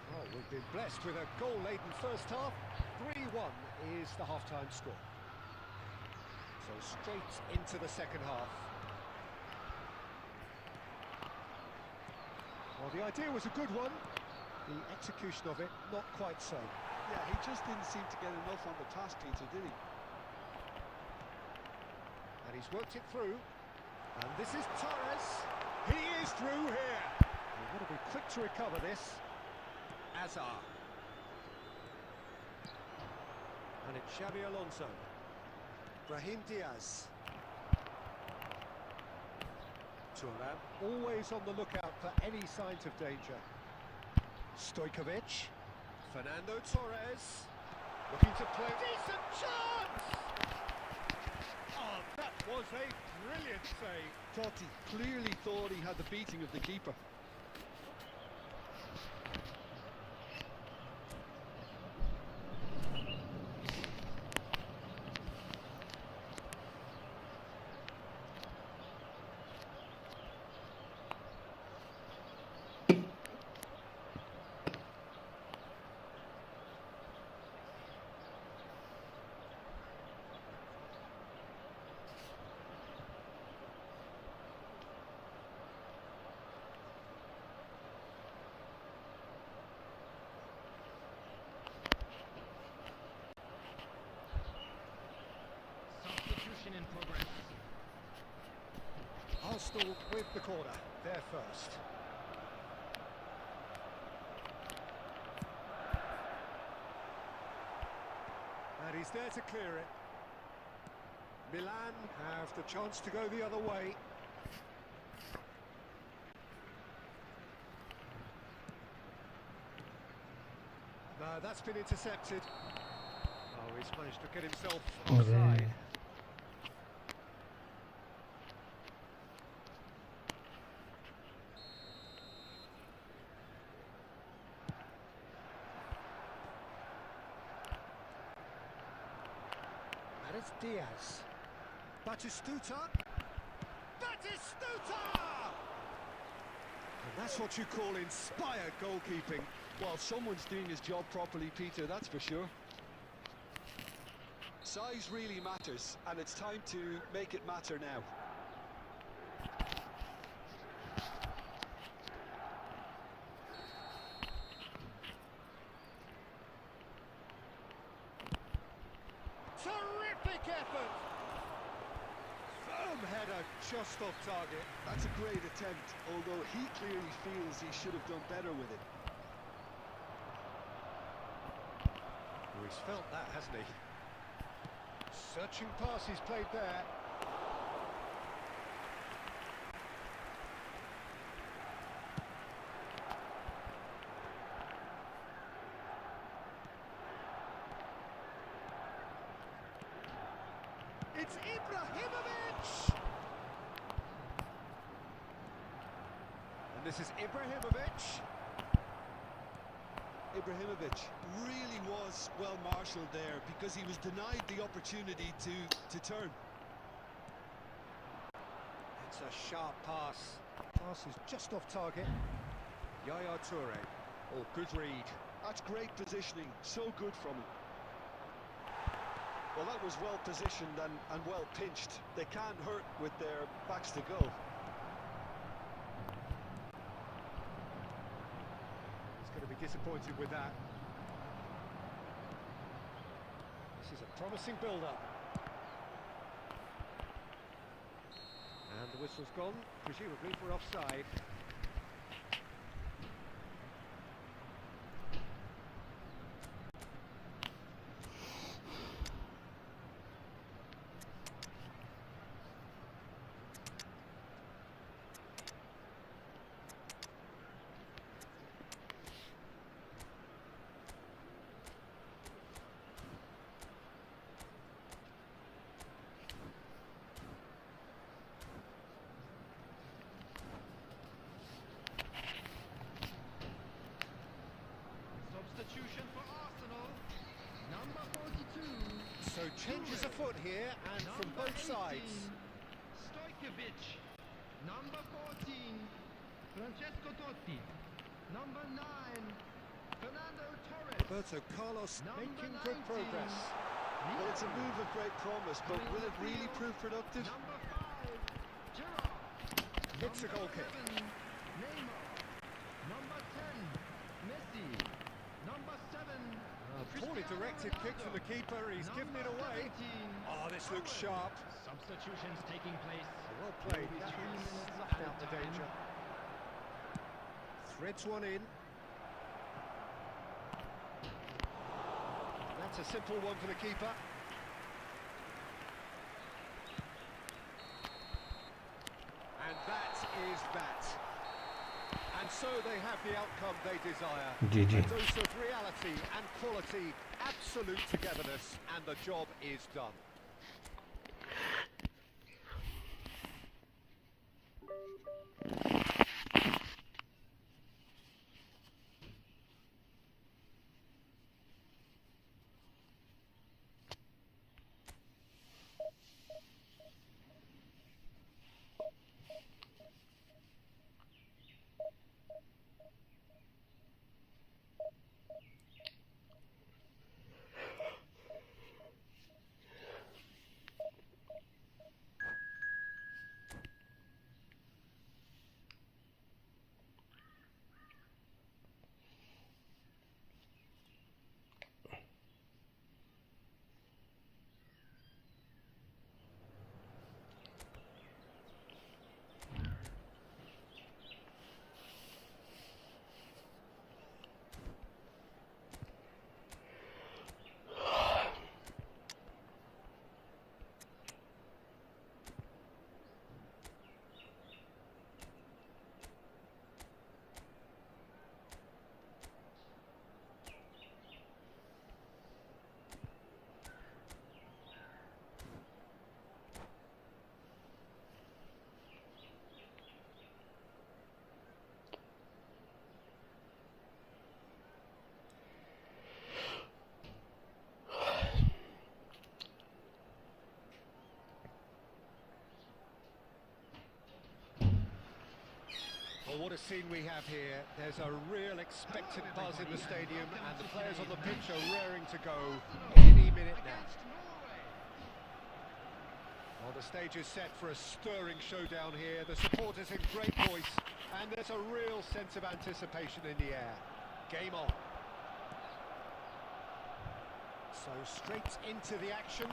Well, we've been blessed with a goal-laden first half. 3-1 is the half-time score. So straight into the second half. Well, the idea was a good one. The execution of it, not quite so. Yeah, he just didn't seem to get enough on the pass, Peter, did he? And And he's worked it through. And this is Torres. He is through here. He's got to be quick to recover this. Azar. And it's Xabi Alonso. Brahim Diaz. Thuram, always on the lookout for any signs of danger. Stojkovic. Fernando Torres. Looking to play. Decent chance! Oh, that was a brilliant save. Totti clearly thought he had the beating of the keeper. Substitution in progress. Arsenal with the corner. There first. And he's there to clear it. Milan have the chance to go the other way. No, that's been intercepted. Oh, he's managed to get himself offside. And it's Diaz. Batistuta. Batistuta! And that's what you call inspired goalkeeping. Well, someone's doing his job properly, Peter, that's for sure. Size really matters, and it's time to make it matter now. Terrific effort! Firm header just off target. That's a great attempt, although he clearly feels he should have done better with it. Oh, he's felt that, hasn't he? Searching pass he's played there. It's Ibrahimovic! And this is Ibrahimovic. Ibrahimovic really was well marshalled there because he was denied the opportunity to turn. It's a sharp pass. Pass is just off target. Yaya Toure. Oh, good read. That's great positioning, so good from him. Well, that was well positioned and well pinched. They can't hurt with their backs to goal. Going to be disappointed with that. This is a promising build-up. And the whistle's gone, presumably for offside. Substitution for Arsenal. Number 42. So changes afoot here, and from both sides. Stojkovic. Number 14. Francesco Totti. Number 9. Fernando Torres. Roberto Carlos making Number good 19. progress. Well, it's a move of great promise, but will it really prove productive? Number 5. Gerrard. Hits a goal Number kick. 11, Neymar. Number 10. Messi. Number 7. Poorly directed kick from the keeper, he's given it away. Oh, this looks sharp. Substitutions taking place. Well played, that snuffed out the danger. Threads one in. That's a simple one for the keeper. And that is that. And so they have the outcome they desire. GG. A dose of reality and quality, absolute togetherness, and the job is done. Well, what a scene we have here. There's a real expectant buzz in the stadium, and the players on the pitch are raring to go any minute now. Well, the stage is set for a stirring showdown here. The supporters in great voice, and there's a real sense of anticipation in the air. Game on. So straight into the action.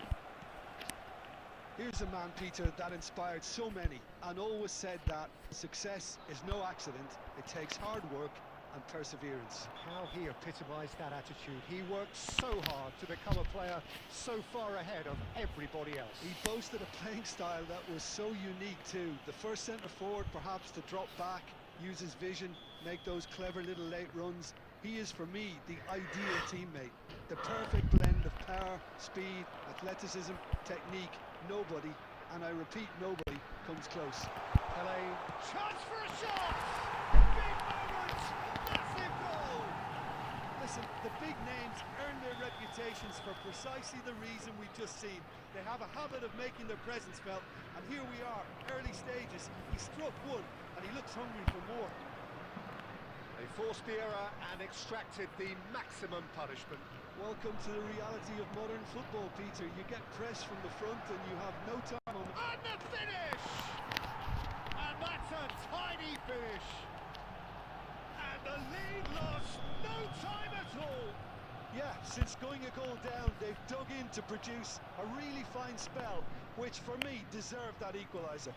Here's a man, Peter, that inspired so many and always said that success is no accident. It takes hard work and perseverance. How he epitomised that attitude. He worked so hard to become a player so far ahead of everybody else. He boasted a playing style that was so unique too. The first centre-forward perhaps to drop back, use his vision, make those clever little late runs. He is, for me, the ideal teammate. The perfect blend of power, speed, athleticism, technique. Nobody, and I repeat, nobody, comes close. Pelé, chance for a shot! Big moment! Massive goal! Listen, the big names earn their reputations for precisely the reason we've just seen. They have a habit of making their presence felt, and here we are, early stages. He struck one, and he looks hungry for more. They forced the error and extracted the maximum punishment. Welcome to the reality of modern football, Peter. You get pressed from the front and you have no time on the... And the finish! And that's a tiny finish! And the lead lost no time at all! Yeah, since going a goal down, they've dug in to produce a really fine spell, which for me deserved that equaliser.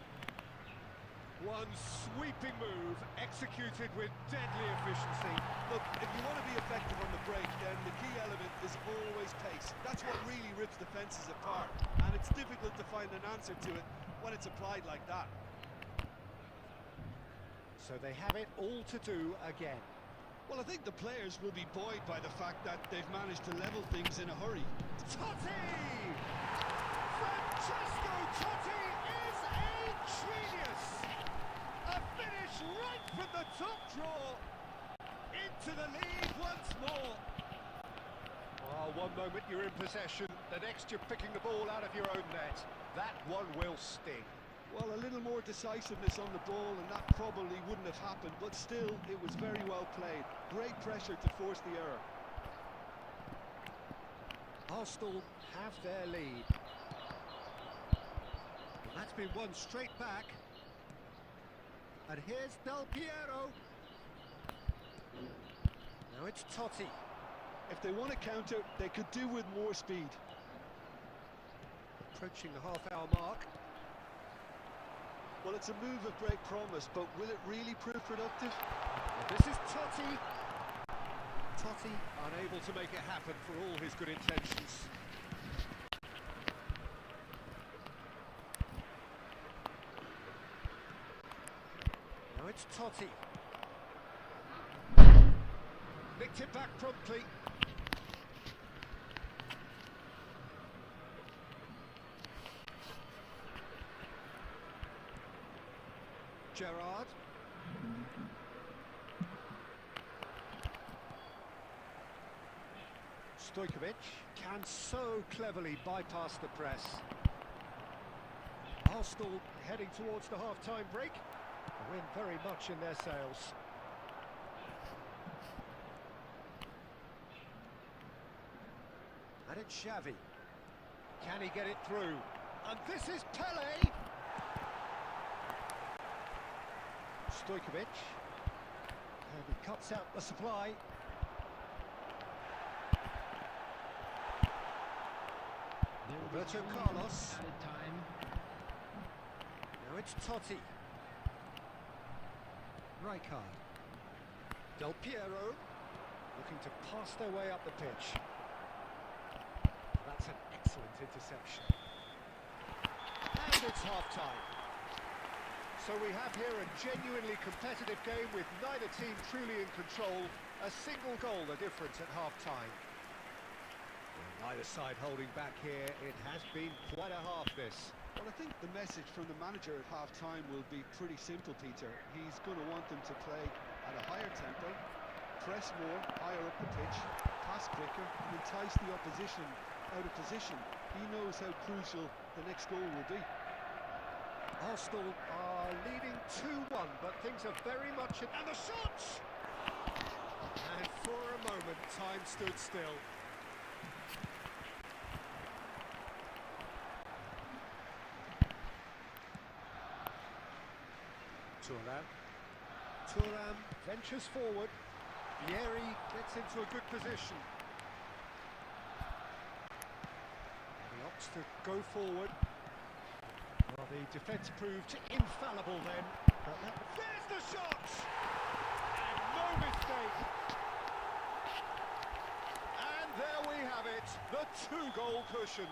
One sweeping move, executed with deadly efficiency. Look, if you want to be effective on the break, then the key element is always pace. That's what really rips defences apart, and it's difficult to find an answer to it when it's applied like that. So they have it all to do again. Well, I think the players will be buoyed by the fact that they've managed to level things in a hurry. Totti! Francesco Totti is a genius! A finish right from the top draw! Into the lead once more! Oh, one moment you're in possession, the next you're picking the ball out of your own net. That one will sting. Well, a little more decisiveness on the ball and that probably wouldn't have happened, but still, it was very well played. Great pressure to force the error. Arsenal have their lead. That's been won straight back. And here's Del Piero. Now it's Totti. If they want to counter, they could do with more speed. Approaching the half-hour mark. Well, it's a move of great promise, but will it really prove productive? This is Totti. Totti unable to make it happen for all his good intentions. Now it's Totti. Nicked it back promptly. Gerrard. Stojkovic can so cleverly bypass the press. Arsenal heading towards the half-time break. The wind very much in their sails. And it's Xavi. Can he get it through? And this is Pele. Stojkovic. And he cuts out the supply. Roberto Carlos. Added time. Now it's Totti. Rijkaard. Del Piero. Looking to pass their way up the pitch. That's an excellent interception. And it's half-time. So we have here a genuinely competitive game with neither team truly in control. A single goal the difference at half-time. Neither side holding back here. It has been quite a half, this. Well, I think the message from the manager at half-time will be pretty simple, Peter. He's going to want them to play at a higher tempo, press more, higher up the pitch, pass quicker, and entice the opposition out of position. He knows how crucial the next goal will be. Arsenal are leading 2-1, but things are very much... And the shots! And for a moment, time stood still. Thuram ventures forward. Vieri gets into a good position. He opts to go forward. Well, the defence proved infallible then. But there's the shot! And no mistake! And there we have it, the two-goal cushion.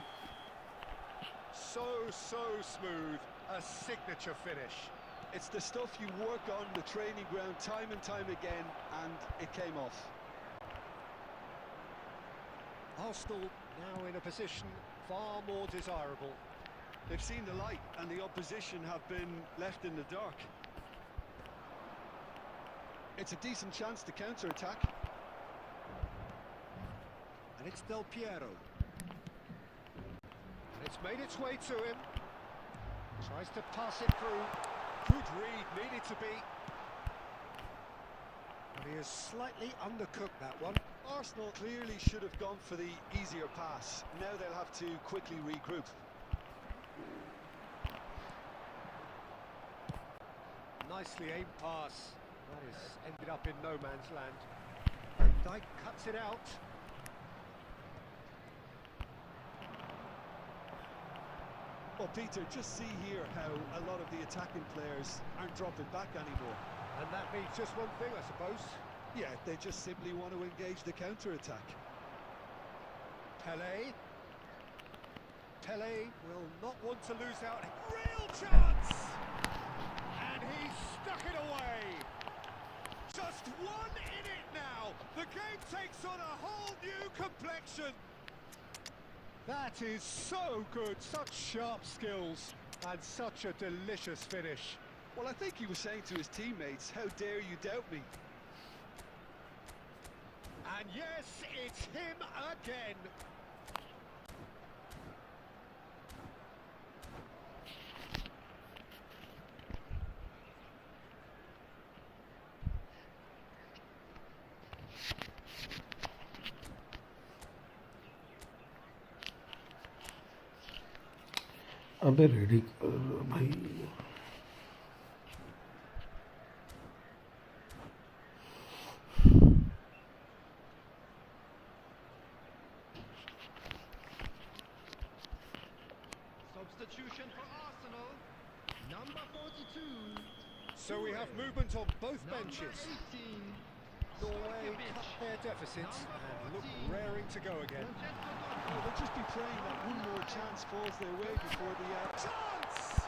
So smooth, a signature finish. It's the stuff you work on the training ground time and time again, and it came off. Arsenal now in a position far more desirable. They've seen the light, and the opposition have been left in the dark. It's a decent chance to counter-attack. And it's Del Piero. And it's made its way to him. Tries to pass it through. Good read, needed to be. And he has slightly undercooked that one. Arsenal clearly should have gone for the easier pass. Now they'll have to quickly regroup. Nicely aimed pass. That is ended up in no man's land. And Dijk cuts it out. Well, Peter, just see here how a lot of the attacking players aren't dropping back anymore. And that means just one thing, I suppose. Yeah, they just simply want to engage the counter-attack. Pele. Pele will not want to lose out. Real chance! And he stuck it away. Just one in it now. The game takes on a whole new complexion. That is so good, such sharp skills, and such a delicious finish. Well, I think he was saying to his teammates, how dare you doubt me? And yes, it's him again. अबे ready कर भाई So we have movement on both benches. Norway cut their deficit and look raring to go again. Well, they'll just be praying that one more chance falls their way before the Chance!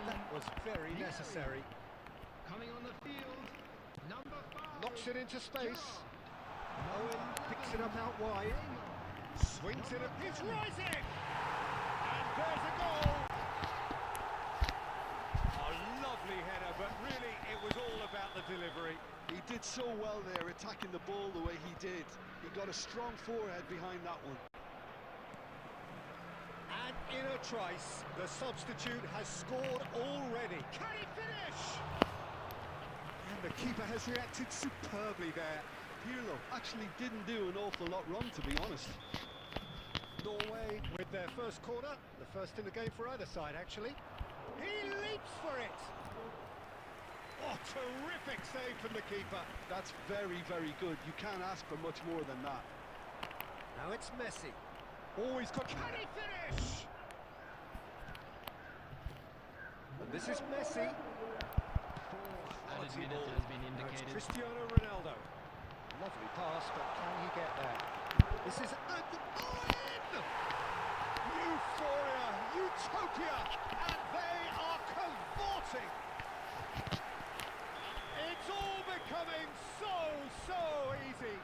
That was very necessary. Coming on the field, number 5. Knocks it into space. Owen picks it up out wide. Swings it up. He's rising! And there's a goal! A lovely header, but really it was all about the delivery. He did so well there, attacking the ball the way he did. He got a strong forehead behind that one. And in a trice, the substitute has scored already. Can he finish? And the keeper has reacted superbly there. Pirlo actually didn't do an awful lot wrong, to be honest. Norway with their first corner, the first in the game for either side, actually. He leaps for it! Oh, terrific save from the keeper. That's very, very good. You can't ask for much more than that. Now it's Messi. Oh, he's got... Can he finish? And this is Messi. Added minute has been Now it's indicated. Cristiano Ronaldo. Lovely pass, but can he get there? This is... in! Euphoria, utopia, and they are cavorting. It's all becoming so easy.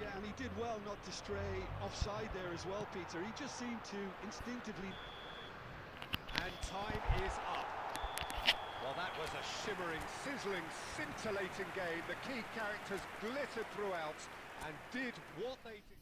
Yeah, and he did well not to stray offside there as well, Peter. He just seemed to instinctively... And time is up. Well, that was a shimmering, sizzling, scintillating game. The key characters glittered throughout and did what they did.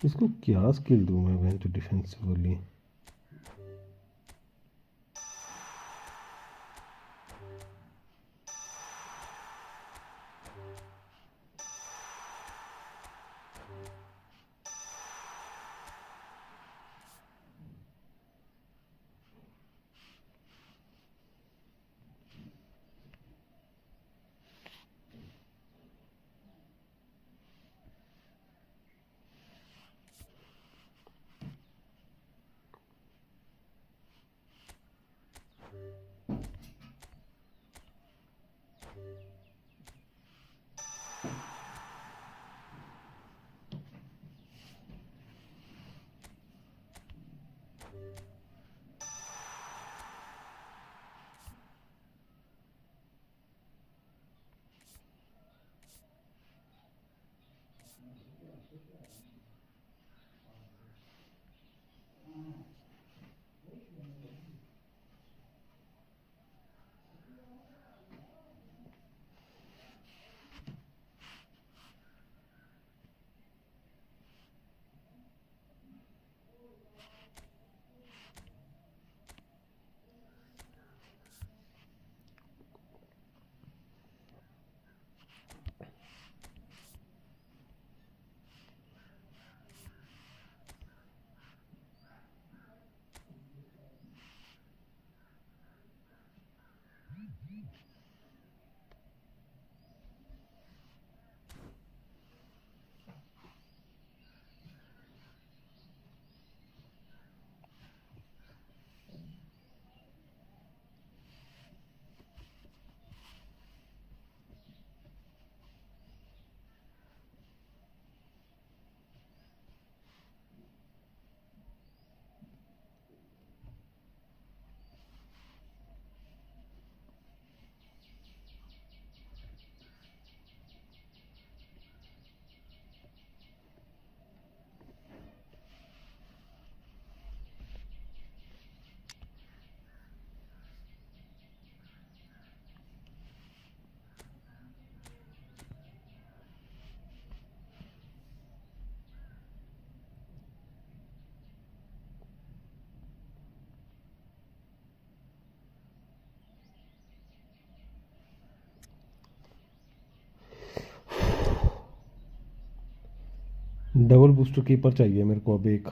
इसको क्या skill दूँ मैं one two defensively double booster keeper चाहिए मेरे को अब एक।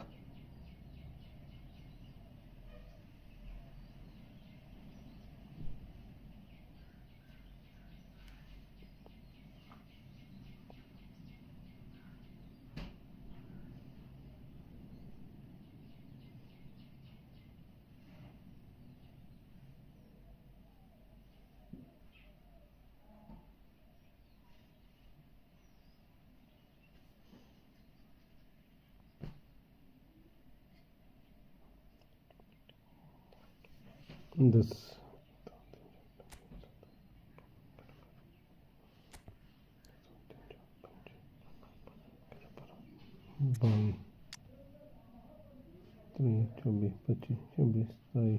दस बाईस 24 25 26 27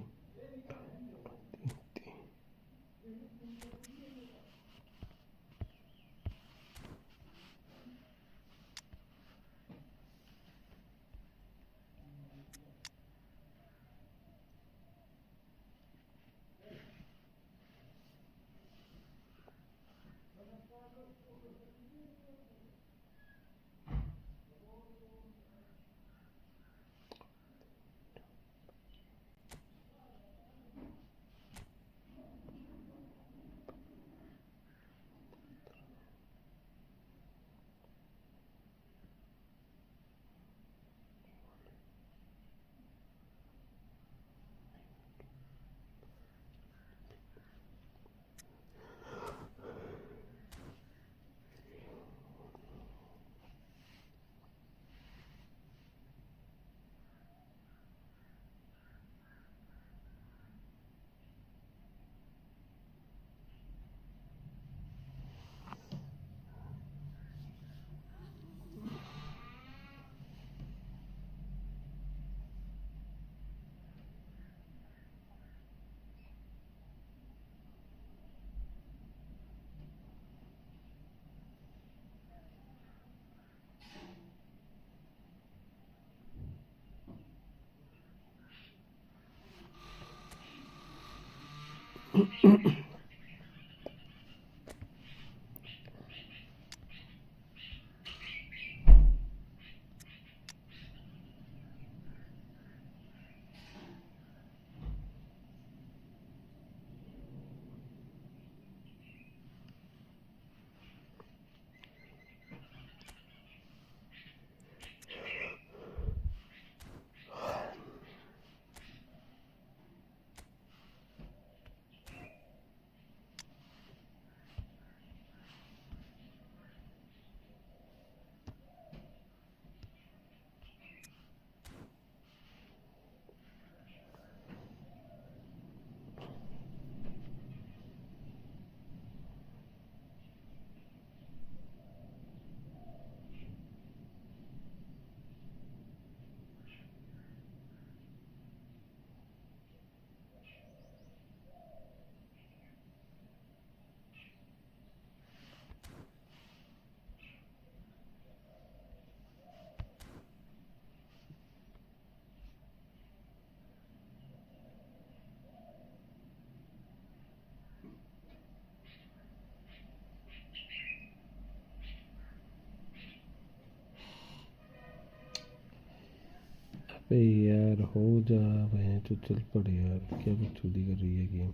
अबे यार हो जा भैया, तो चल पड़े यार, क्या बकचोदी कर रही है गेम।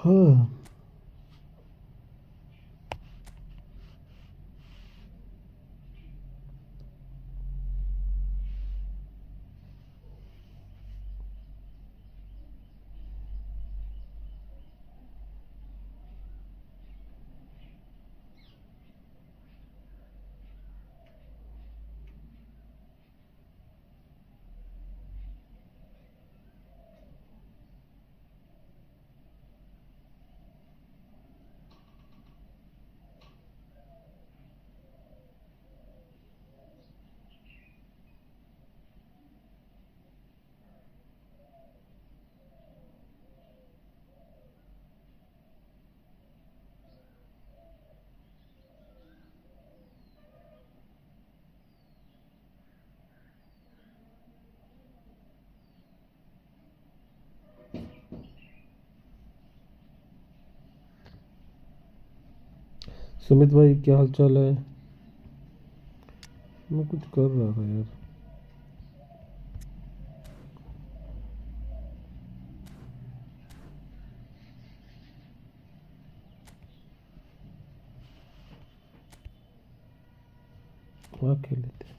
हाँ सुमित भाई क्या हाल चाल है? मैं कुछ कर रहा था यार. वहाँ खेल लेते हैं.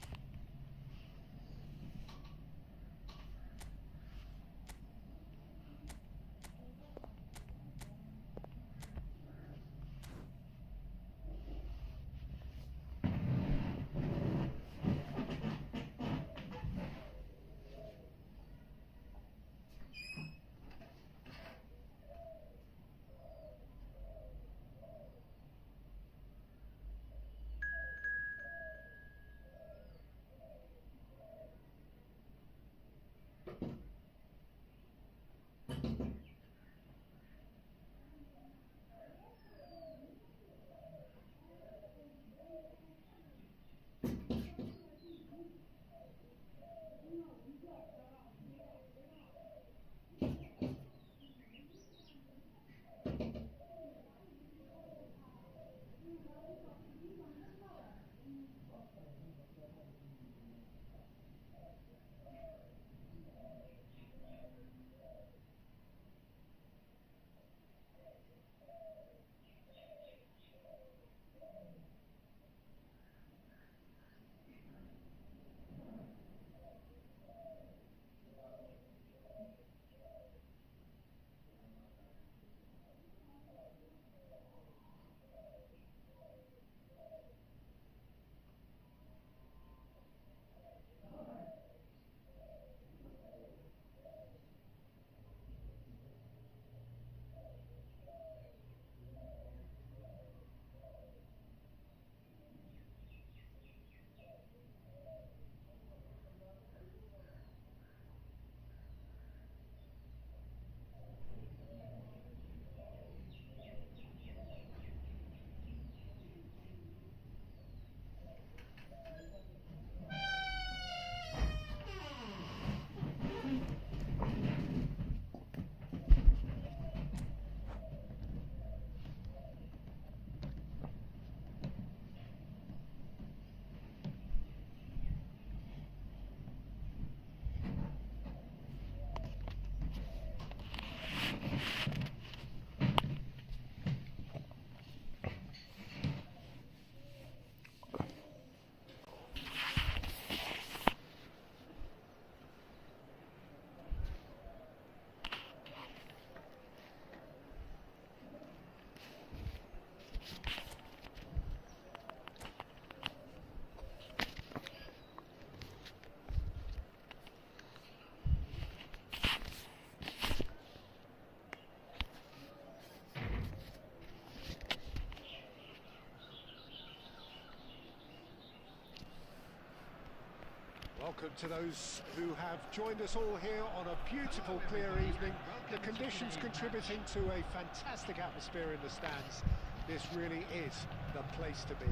Welcome to those who have joined us all here on a beautiful, clear evening. The conditions contributing to a fantastic atmosphere in the stands. This really is the place to be.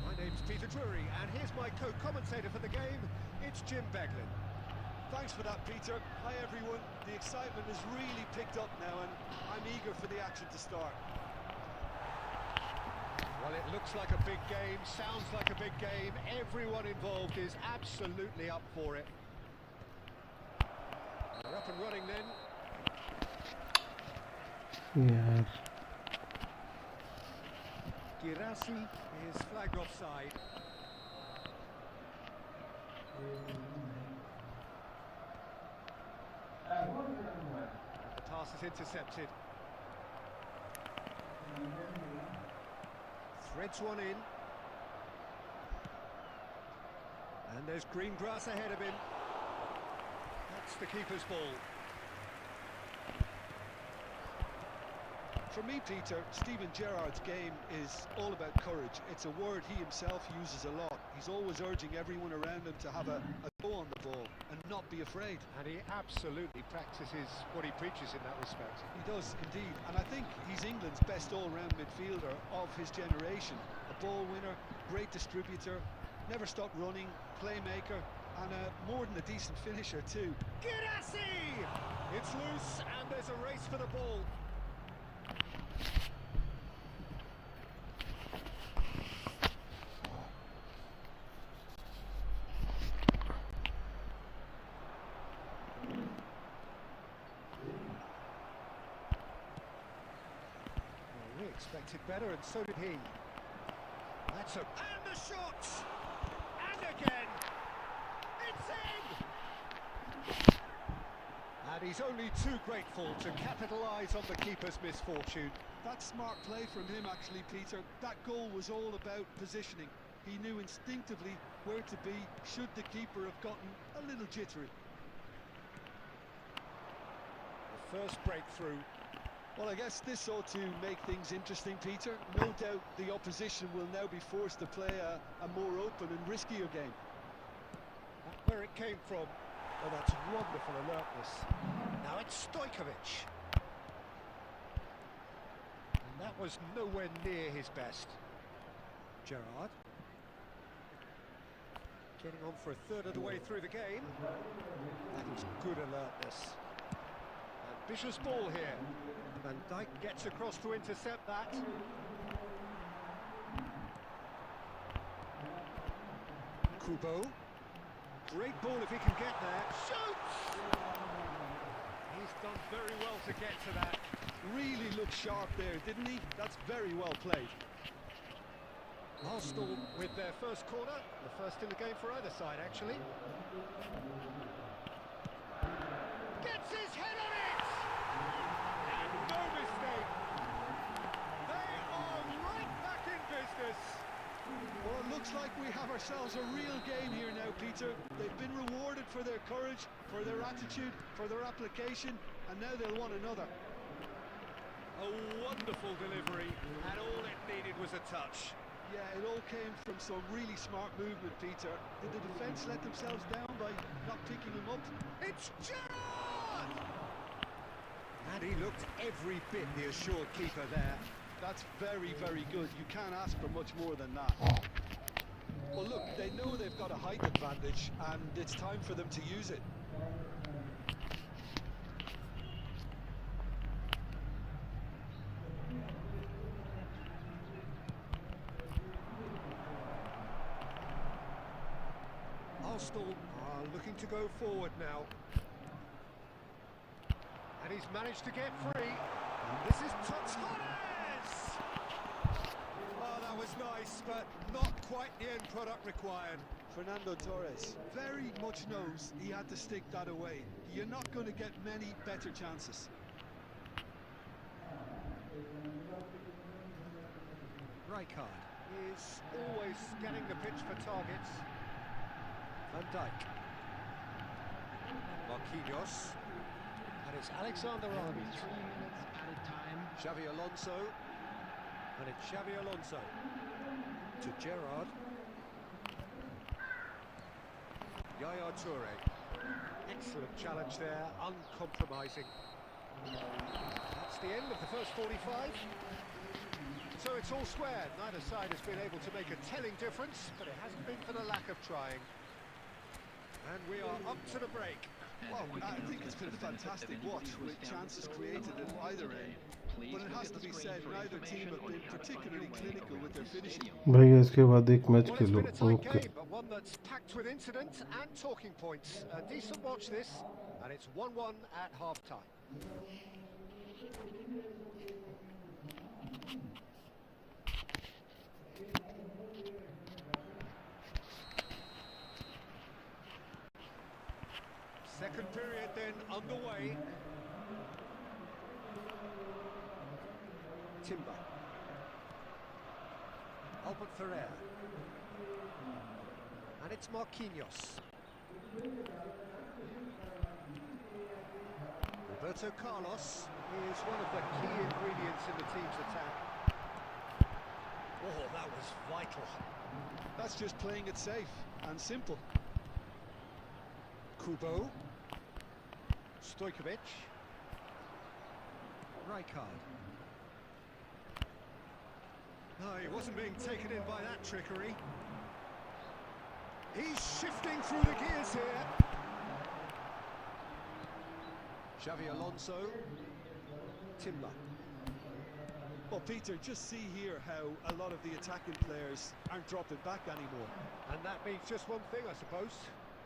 My name's Peter Drury, and here's my co-commentator for the game. It's Jim Beglin. Thanks for that, Peter. Hi, everyone. The excitement has really picked up now, and I'm eager for the action to start. Well, it looks like a big game, sounds like a big game. Everyone involved is absolutely up for it. We're up and running then. यार Girassi is flagged offside. The pass is intercepted. Threads one in. And there's green grass ahead of him. That's the keeper's ball. For me, Peter, Steven Gerrard's game is all about courage. It's a word he himself uses a lot. He's always urging everyone around him to have a go on the ball and not be afraid. And he absolutely practices what he preaches in that respect. He does, indeed. And I think he's England's best all-round midfielder of his generation. A ball winner, great distributor, never stopped running, playmaker, and more than a decent finisher too. Girassi! It's loose, and there's a race for the ball. Expected better, and so did he. That's a... And the shot! And again! It's in! And he's only too grateful to capitalise on the keeper's misfortune. That's smart play from him, actually, Peter. That goal was all about positioning. He knew instinctively where to be should the keeper have gotten a little jittery. The first breakthrough. Well, I guess this ought to make things interesting, Peter. No doubt the opposition will now be forced to play a more open and riskier game. That's where it came from. Oh, that's wonderful alertness. Now it's Stojkovic. And that was nowhere near his best. Gerrard. Getting on for a third of the way through the game. That was good alertness. Ambitious ball here. Van Dijk gets across to intercept that. Kubo. Great ball if he can get there. Shoots! He's done very well to get to that. Really looked sharp there, didn't he? That's very well played. Arsenal with their first corner. The first in the game for either side, actually. Gets his head on it! And no mistake. They are right back in business. Well, it looks like we have ourselves a real game here now, Peter. They've been rewarded for their courage, for their attitude, for their application, and now they'll want another. A wonderful delivery, and all it needed was a touch. Yeah, it all came from some really smart movement, Peter. Did the defence let themselves down by not picking him up? It's Gerrard! And he looked every bit the assured keeper there. That's very, very good. You can't ask for much more than that. Well, look, they know they've got a height advantage, and it's time for them to use it. Arsenal are looking to go forward now. And he's managed to get free. This is Torres! Oh, that was nice, but not quite the end product required. Fernando Torres very much knows he had to stick that away. You're not going to get many better chances. Rijkaard is always scanning the pitch for targets. Van Dijk. Marquinhos. And it's Alexander-Arnold. 3 minutes added time. Xavi Alonso. And it's Xavi Alonso. To Gerrard. Yaya Toure. Excellent challenge there, uncompromising. That's the end of the first 45. So it's all squared. Neither side has been able to make a telling difference, but it hasn't been for the lack of trying. And we are up to the break. Well, I think it's been a fantastic watch with chances created at either end. But it has to be said, neither team have been particularly clinical with their finishing. भाई इसके बाद एक match Well, it's Khelo been a tight okay game, but one that's packed with incident and talking points. A decent watch this, and it's 1-1 at half-time. Second period then underway. Timber. Albert Ferrer. And it's Marquinhos. Roberto Carlos is one of the key ingredients in the team's attack. Oh, that was vital. That's just playing it safe and simple. Kubo. Stojkovic. Rijkaard. No, he wasn't being taken in by that trickery. He's shifting through the gears here. Xavi Alonso. Timber. Well, Peter, just see here how a lot of the attacking players aren't dropping back anymore. And that means just one thing, I suppose.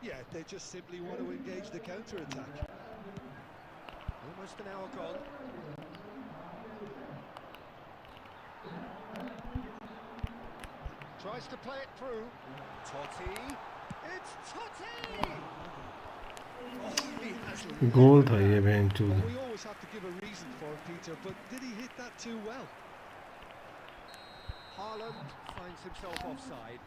Yeah, they just simply want to engage the counter-attack. Almost an hour gone. tries to play it through. Totti. It's Totti! Oh, he has गोल था ये बहन चूत. Well, we always have to give a reason for it, Peter, but did he hit that too well? Haaland finds himself offside.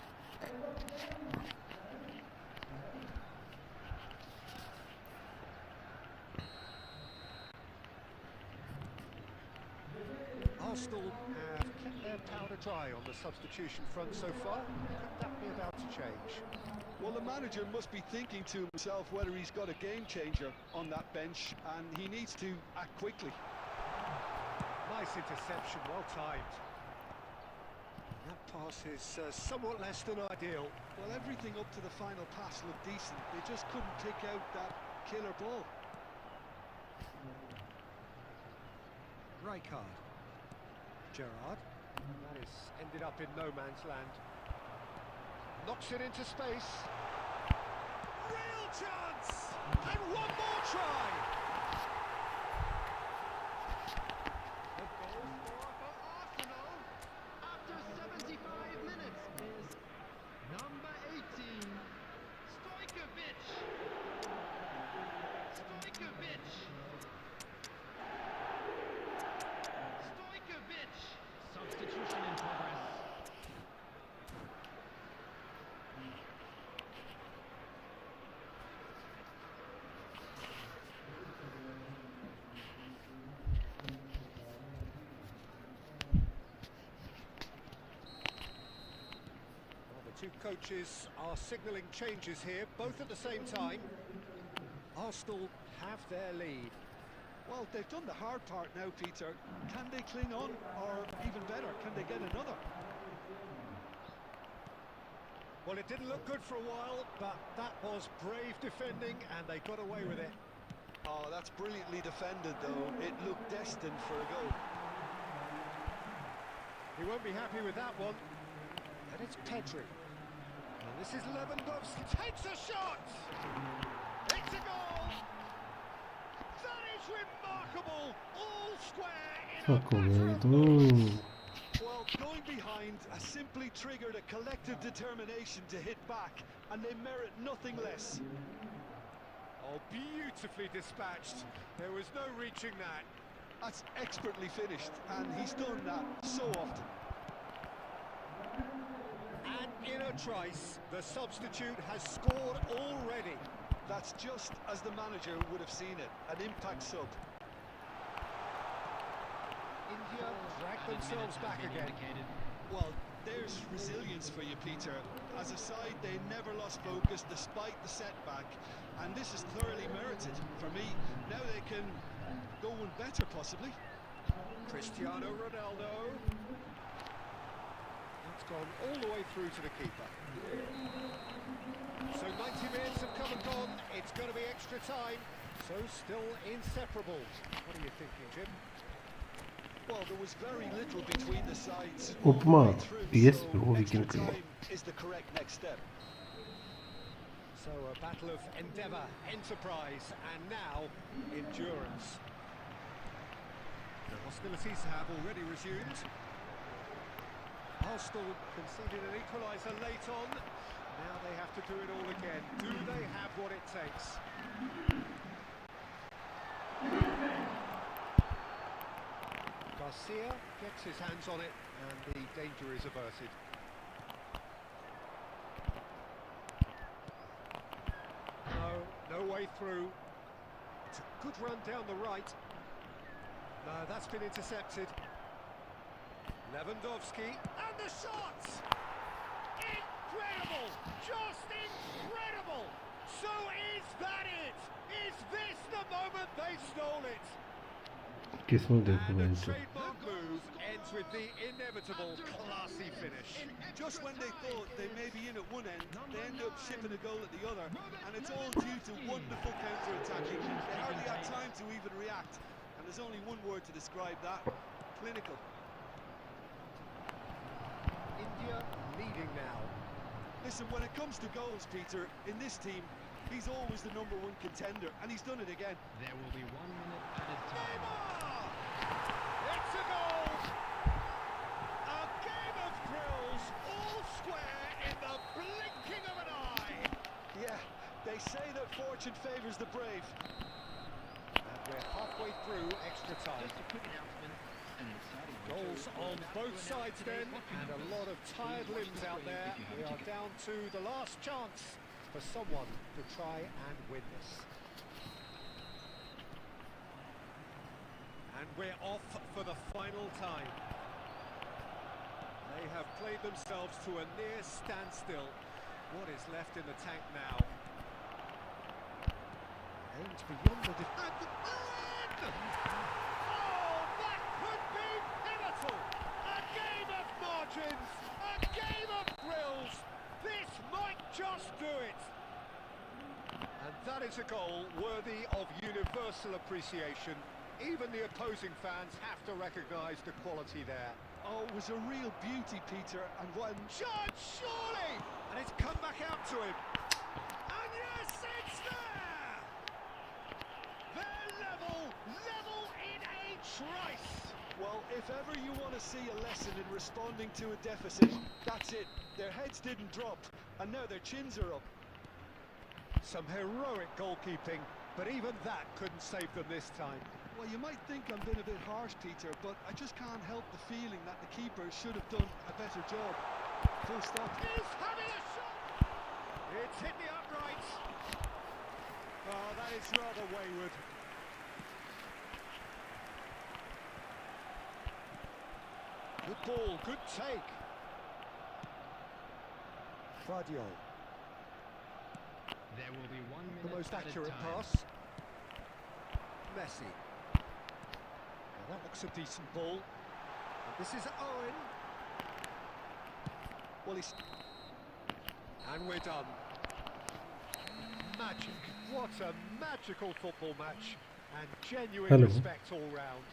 Arsenal have kept their powder dry on the substitution front so far. Could that be about to change? Well, the manager must be thinking to himself whether he's got a game changer on that bench, and he needs to act quickly. Nice interception, well timed. That pass is somewhat less than ideal. Well, everything up to the final pass looked decent. They just couldn't pick out that killer ball. Rijkaard. Gerrard. That is ended up in no man's land. Knocks it into space. Real chance! And one more try! The goal scorer for Arsenal after 75 minutes is number 18, Stojkovic. Stojkovic. Stojkovic. Substitution in progress. Two coaches are signalling changes here, both at the same time. Arsenal have their lead. Well, they've done the hard part now, Peter. Can they cling on, or even better, can they get another? Well, it didn't look good for a while, but that was brave defending, and they got away with it. Oh, that's brilliantly defended, though. It looked destined for a goal. He won't be happy with that one. And it's Pedri. And this is Lewandowski. Takes a shot! It's a goal! That is remarkable! All square in a Fuck matter away, of dude. moments. Well, going behind has simply triggered a collective determination to hit back, and they merit nothing less. Oh, beautifully dispatched. There was no reaching that. That's expertly finished, and he's done that so often. And in a trice, the substitute has scored already. That's just as the manager would have seen it, an impact sub. India drag themselves back again. Well, there's resilience for you, Peter. As a side, they never lost focus despite the setback, and this is thoroughly merited for me. Now they can go one better, possibly. Cristiano Ronaldo. It's gone all the way through to the keeper. So 90 minutes have come and gone. It's going to be extra time. So still inseparable. What are you thinking, Jim? Well, there was very little between the sides. Upma, yes, so bro, we extra can time is the correct next step. So a battle of endeavour, enterprise, and now endurance. The hostilities have already resumed. Arsenal conceded an equaliser late on. Now they have to do it all again. Do they have what it takes? Garcia gets his hands on it, and the danger is averted. No way through. It's a good run down the right. No, that's been intercepted. Lewandowski, and the shot! Incredible! Just incredible! So is that it? Is this the moment they stole it? किस्मत देखो And भाई a तो trademark move ends with the inevitable classy finish. Just when they thought they may be in at one end, they end up shipping a goal at the other, and it's all due to wonderful counter-attacking. They hardly had time to even react, and there's only one word to describe that: clinical. India leading now. Listen, when it comes to goals, Peter, in this team, he's always the #1 contender, and he's done it again. There will be 1 minute added time. Neymar! It's a goal! A game of thrills, all square. Fortune favours the brave. And we're halfway through extra time. Just a quick announcement. Goals on both sides then, and a lot of tired limbs out there. We are down to the last chance for someone to try and win this. And we're off for the final time. They have played themselves to a near standstill. What is left in the tank now? Aims beyond the defence. Oh, that could be pivotal! A game of margins, a game of thrills. This might just do it. And that is a goal worthy of universal appreciation. Even the opposing fans have to recognise the quality there. Oh, it was a real beauty, Peter, and what a... Shot, surely! And it's come back out to him. And yes, it's there! They're level in a trice. Well, if ever you want to see a lesson in responding to a deficit, that's it. Their heads didn't drop, and now their chins are up. Some heroic goalkeeping, but even that couldn't save them this time. Well, you might think I'm being a bit harsh, Peter, but I just can't help the feeling that the keeper should have done a better job. Full stop. He's having a shot! It's hit the uprights. Oh, that is rather wayward. Good ball, good take. Fadio. There will be 1 minute The most added accurate time. pass. Messi. Now that looks a decent ball. And this is Owen. Well, he's... And we're done. Magic. What a magical football match. And genuine Hello. respect all round.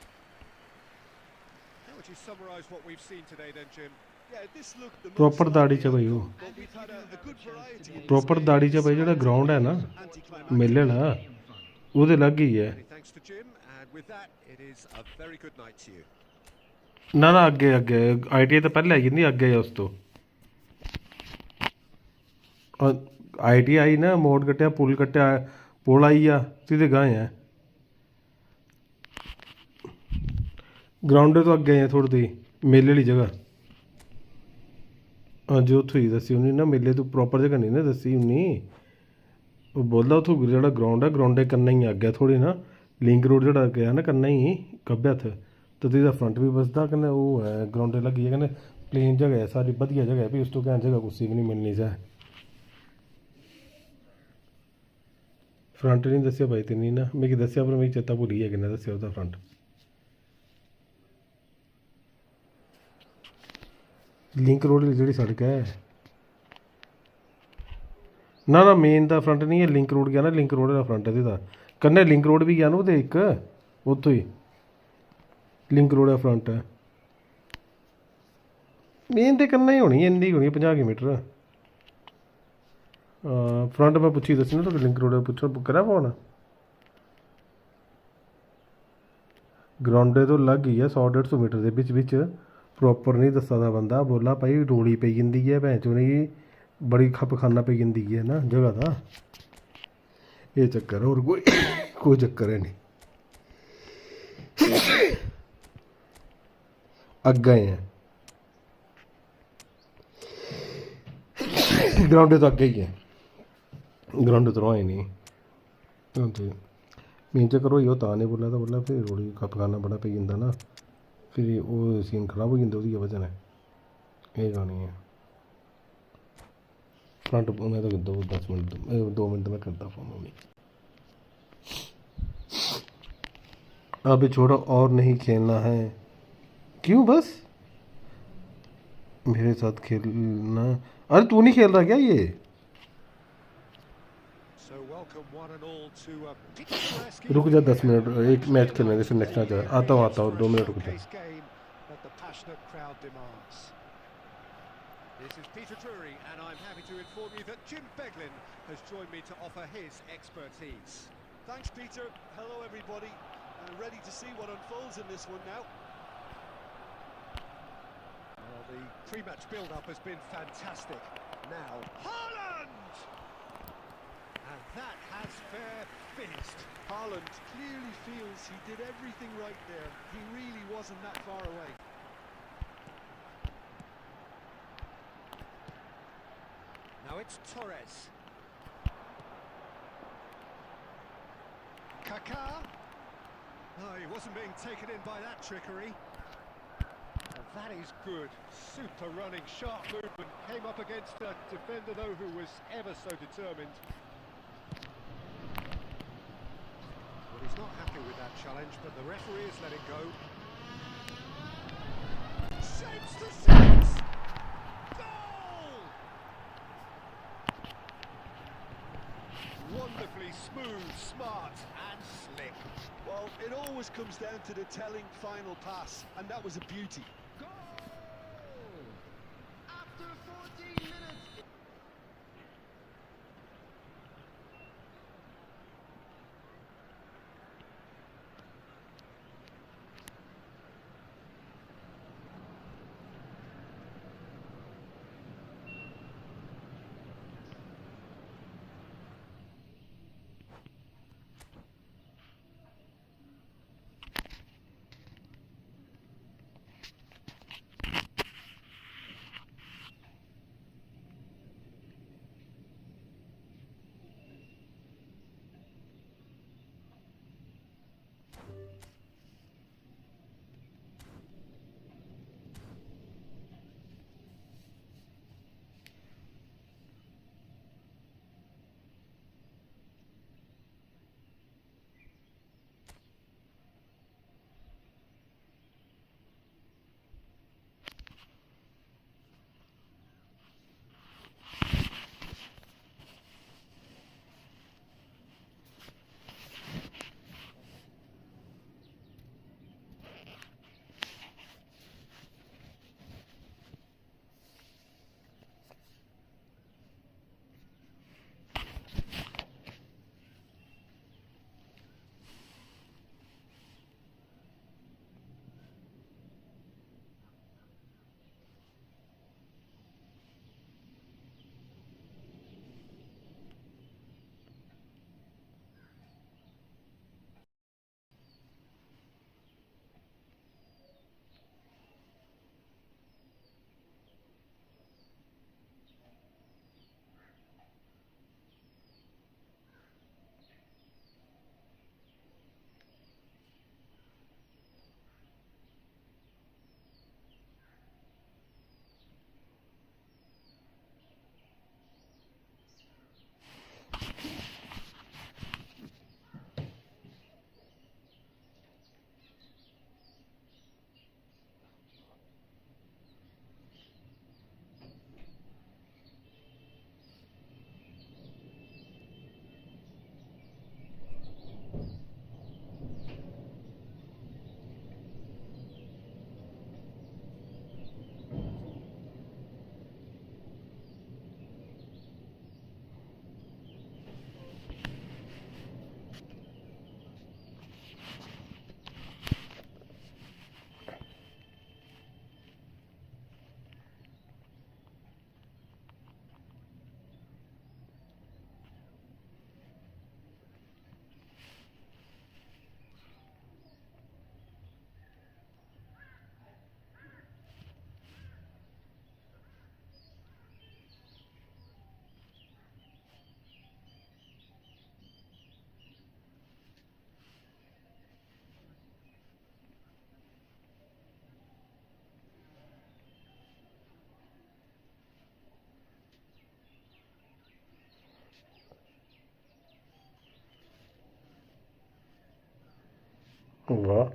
How would you summarise what we've seen today then, Jim? Yeah, this looked the most Proper दाढ़ी च lively, भाई वो but we've had a good variety in this proper game. दाढ़ी च भाई ਜਿਹੜਾ ground है ना Anticlimactic. मेले वाला ਉਹਦੇ ਲੱਗ ਹੀ है Many thanks to Jim, and with that, it is a very good night to you. ਨਾ ਨਾ ਅੱਗੇ ਅੱਗੇ ਆਈਟੀਆਈ ਤਾਂ ਪਹਿਲੇ ਆਈ ਜਾਂਦੀ ਅੱਗੇ ਉਸ ਤੋਂ ਆਈਟੀਆਈ ਨਾ ਮੋੜ ਕੱਟਿਆ ਪੁਲ ਕੱਟਿਆ ਪੁਲ ਆਈ ਆ ਸਿੱਧੇ ਗਾਏ ਆ ਗਰਾਊਂਡ ਤੋਂ ਅੱਗੇ ਆ ਥੋੜੀ ਜਿਹੀ ਮੇਲੇ ਵਾਲੀ ਜਗ੍ਹਾ ਅੱਜ ਉੱਥੋਂ ਹੀ ਦੱਸੀ ਉਹਨੇ ਨਾ ਮੇਲੇ ਤੋਂ ਪ੍ਰੋਪਰ ਜਗ੍ਹਾ ਨਹੀਂ ਨਾ ਦੱਸੀ ਉਹਨੇ ਉਹ ਬੋਲਦਾ ਉੱਥੋਂ ਜਿਹੜਾ ਗਰਾਊਂਡ ਹੈ ਗਰਾਊਂਡ ਦੇ ਕੰਨਾ ਹੀ ਅੱਗੇ ਥੋੜੀ ਨਾ ਲਿੰਕ ਰੋਡ ਜਿਹੜਾ ਗਿਆ ਨਾ ਕੰਨਾ ਹੀ ਖੱਬੇ ਹੱਥ ਤੇ ਇਹਦਾ ਫਰੰਟ ਵੀ ਬਸਦਾ ਕਹਿੰਦੇ ਉਹ ਹੈ ਗਰਾਊਂਡ ਤੇ ਲੱਗੀ ਹੈ ਕਹਿੰਦੇ ਪਲੇਨ ਜਗ੍ਹਾ ਹੈ ਸਾਰੀ ਵਧੀਆ ਜਗ੍ਹਾ ਹੈ ਵੀ ਉਸ ਤੋਂ ਕਹਿਣ ਜਗ੍ਹਾ ਕੁਛ ਵੀ ਨਹੀਂ ਮਿਲਣੀ ਸਾ ਫਰੰਟ ਨਹੀਂ ਦੱਸਿਆ ਭਾਈ ਤੇ ਨਹੀਂ ਨਾ ਮੈਂ ਕੀ ਦੱਸਿਆ ਪਰ ਮੈਨੂੰ ਚੇਤਾ ਭੁੱਲ ਗਿਆ ਕਿੰਨਾ ਦੱਸਿਆ ਉਹਦਾ ਫਰੰਟ ਲਿੰਕ ਰੋਡ ਦੀ ਜਿਹੜੀ ਸੜਕ ਹੈ ਨਾ ਨਾ ਮੇਨ ਦਾ ਫਰੰਟ ਨਹੀਂ ਹੈ ਲਿੰਕ ਰੋਡ ਗਿਆ ਨਾ ਲਿੰਕ ਰੋਡ ਦਾ ਫਰੰਟ ਇਹਦੇ ਦਾ ਕੰਨੇ ਲਿੰਕ ਰੋਡ ਵੀ ਗਿਆ ਨਾ ਉਹਦੇ ਇੱਕ ਉੱਥੋਂ ਹੀ ਲਿੰਕ ਰੋਡ ਦਾ ਫਰੰਟ ਹੈ ਮੇਨ ਤੇ ਕੰਨਾ ਹੀ ਹੋਣੀ ਇੰਨੀ ਹੋਣੀ 50 ਕਿਲੋਮੀਟਰ ਫਰੰਟ ਮੈਂ ਪੁੱਛੀ ਦੱਸੀ ਨਾ ਤਾਂ ਲਿੰਕ ਰੋਡ ਪੁੱਛੋ ਕਰਿਆ ਫੋਨ ਗਰਾਊਂਡੇ ਤੋਂ ਲੱਗ ਗਈ ਹੈ 100-150 ਮੀਟਰ ਦੇ ਵਿੱਚ ਪ੍ਰੋਪਰ ਨਹੀਂ ਦੱਸਦਾ ਦਾ ਬੰਦਾ ਬੋਲਾ ਭਾਈ ਰੋੜੀ ਪਈ ਜਾਂਦੀ ਹੈ ਭੈਣ ਚੋਂ ਨਹੀਂ ਬੜੀ ਖਪਖਾਨਾ ਪਈ ਜਾਂਦੀ ਹੈ ਨਾ ਜਗ੍ਹਾ ਦਾ ਇਹ ਚੱਕਰ ਹੋਰ ਕੋਈ ਚੱਕਰ ਹੈ ਨਹੀਂ ਅੱਗੇ ਹੈ ਗਰਾਊਂਡੇ ਤੋਂ ਅੱਗੇ ਹੀ ਹੈ ਗਰਾਊਂਡ ਤੋਂ ਆਏ ਨਹੀਂ ਹਾਂਜੀ ਮੀਨ ਚੱਕਰ ਹੋਈ ਉਹ ਤਾਂ ਨਹੀਂ ਬੋਲਿਆ ਤਾਂ ਬੋਲਿਆ ਫਿਰ ਰੋੜੀ ਖਪਖਾਨਾ ਬੜਾ ਪਈ ਜਾਂਦਾ ਨਾ ਫਿਰ ਉਹ ਸੀਨ ਖਰਾਬ ਹੋ ਜਾਂਦਾ ਉਹਦੀ ਵਜ੍ਹਾ ਨਾਲ ਇਹ ਗਾਣੀ ਹੈ फ्रंट मैं तो 10 मिनट 2 मिनट में करता फोन मम्मी अभी छोड़ो और नहीं खेलना है क्यों बस मेरे साथ खेलना अरे तू नहीं खेल रहा क्या ये रुक जा 10 मिनट एक मैच खेलने फिर नेक्स्ट मैच आता हूँ 2 मिनट रुक जा This is Peter Drury, and I'm happy to inform you that Jim Beglin has joined me to offer his expertise. Thanks, Peter. Hello, everybody. Ready to see what unfolds in this one now. Well, the pre-match build-up has been fantastic. Now, Haaland! And That has fair finished. Haaland clearly feels he did everything right there. He really wasn't that far away. Now it's Torres. Kaká. No, he wasn't being taken in by that trickery. And that is good. Super running, sharp movement. Came up against a defender, though, who was ever so determined. Well, he's not happy with that challenge, but the referee has let it go. Shapes to sense! Goal! Wonderfully smooth, smart and slick. Well, it always comes down to the telling final pass, and that was a beauty. Goal! After 14 minutes. वाह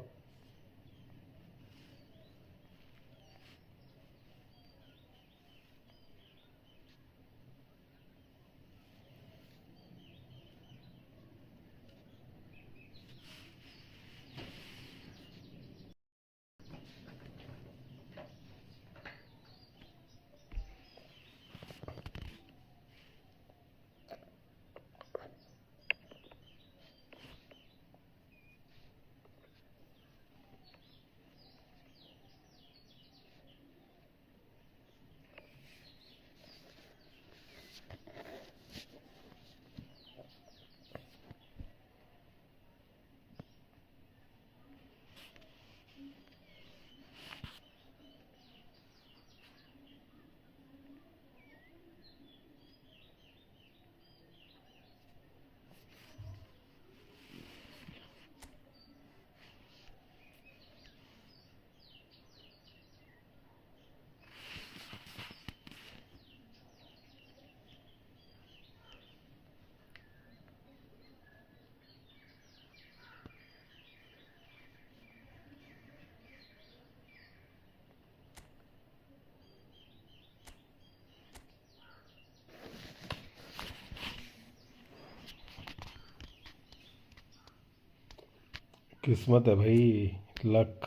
किस्मत है भाई, luck.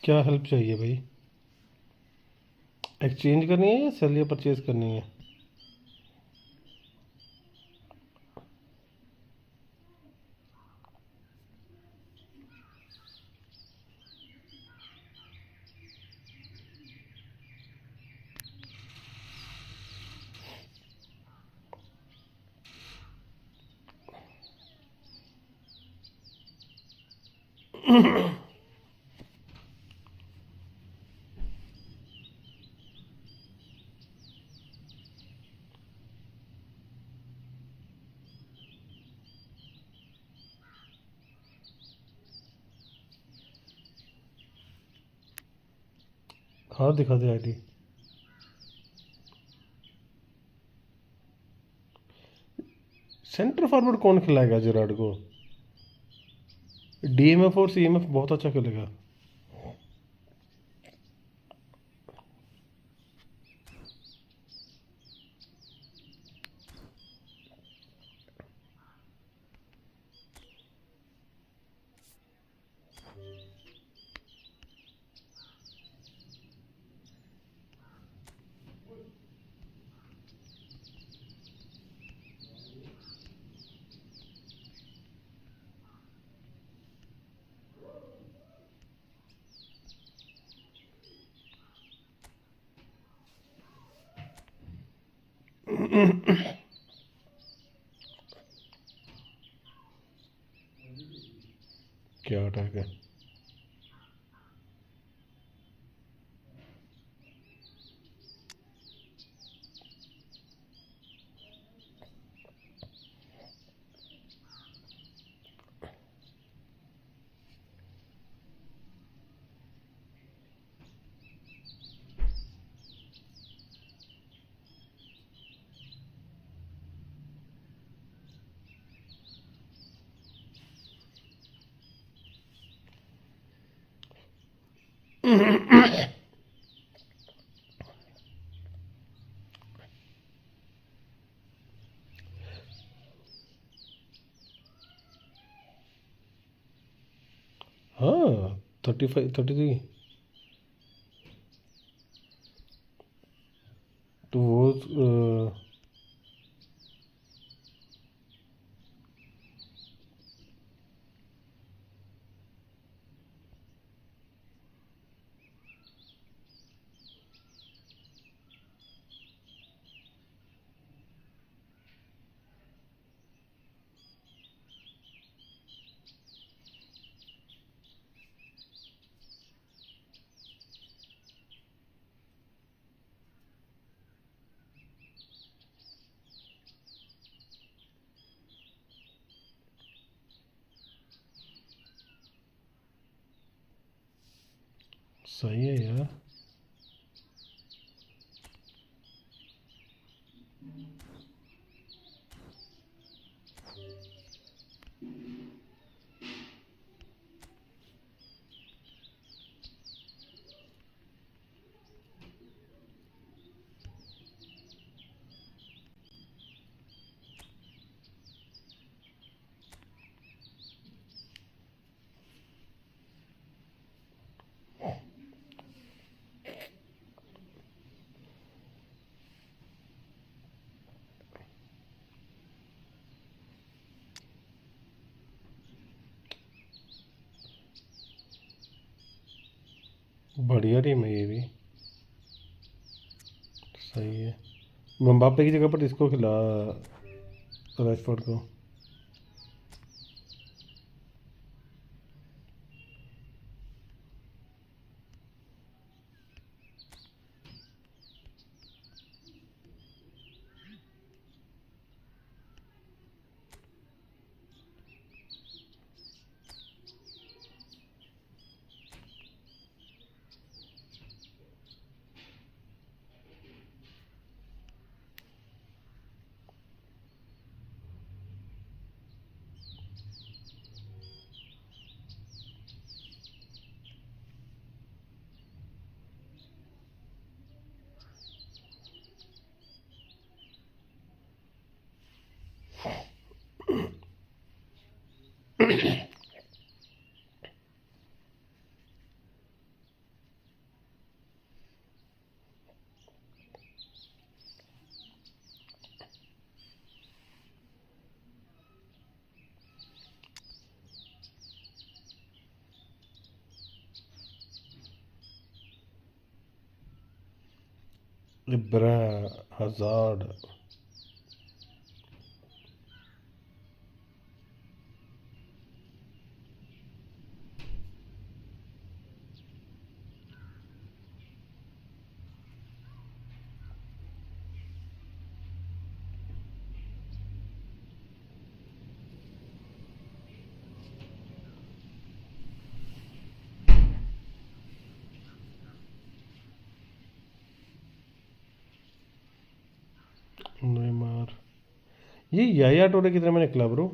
क्या help चाहिए भाई? Exchange करनी है या सेल या परचेज करनी है? हाँ दिखा दे आईडी। सेंटर फॉरवर्ड कौन खिलाएगा जेरार्ड को? डीएमएफ और सीएमएफ बहुत अच्छा खेलेगा। क्या अटैक है? हाँ 35 33। तो वो सही है यार। बढ़िया टीम है ये भी। सही है। मम्बापे की जगह पर इसको खिला, रैशफोर्ड को। इब्रा हजार्ड नेमार। ये याया टोरे कितने में निकला ब्रो?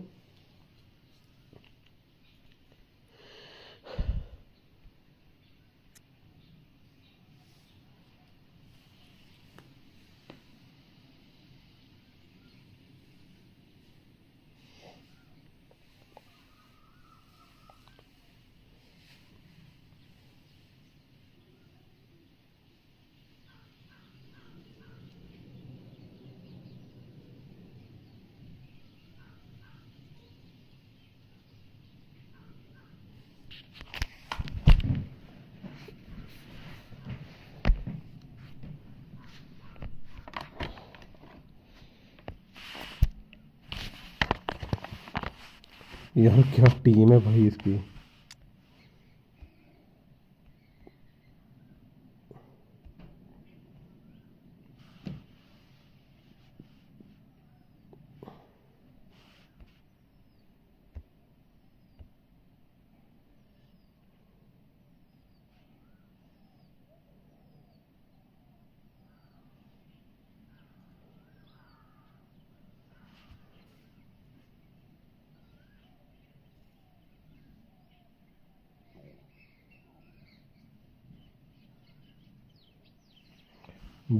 यार क्या टीम है भाई इसकी।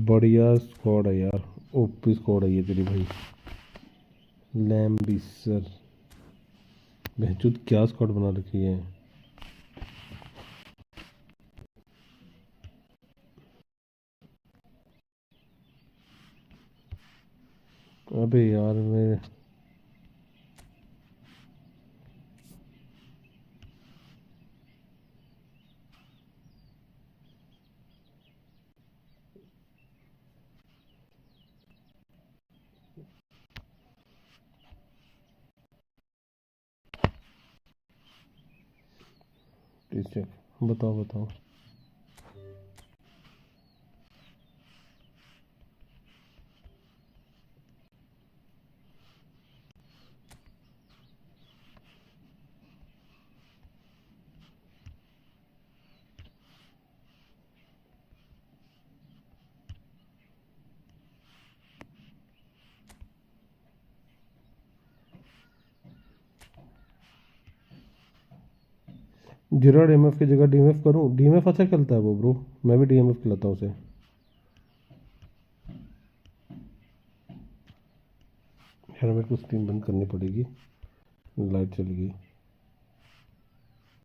बढ़िया स्क्वाड है यार, ओपी स्क्वाड है ये तेरी भाई। लैम्बिसर बेहचुद क्या स्क्वाड बना रखी है। अबे यार मैं बताओ बताओ। जीरा डीएमएफ की जगह डीएमएफ करूं? डीएमएफ अच्छा खेलता है वो ब्रो, मैं भी डीएमएफ खिलाता हूँ उसे। यार मेरे को स्क्रीन बंद करनी पड़ेगी, लाइट चली गई।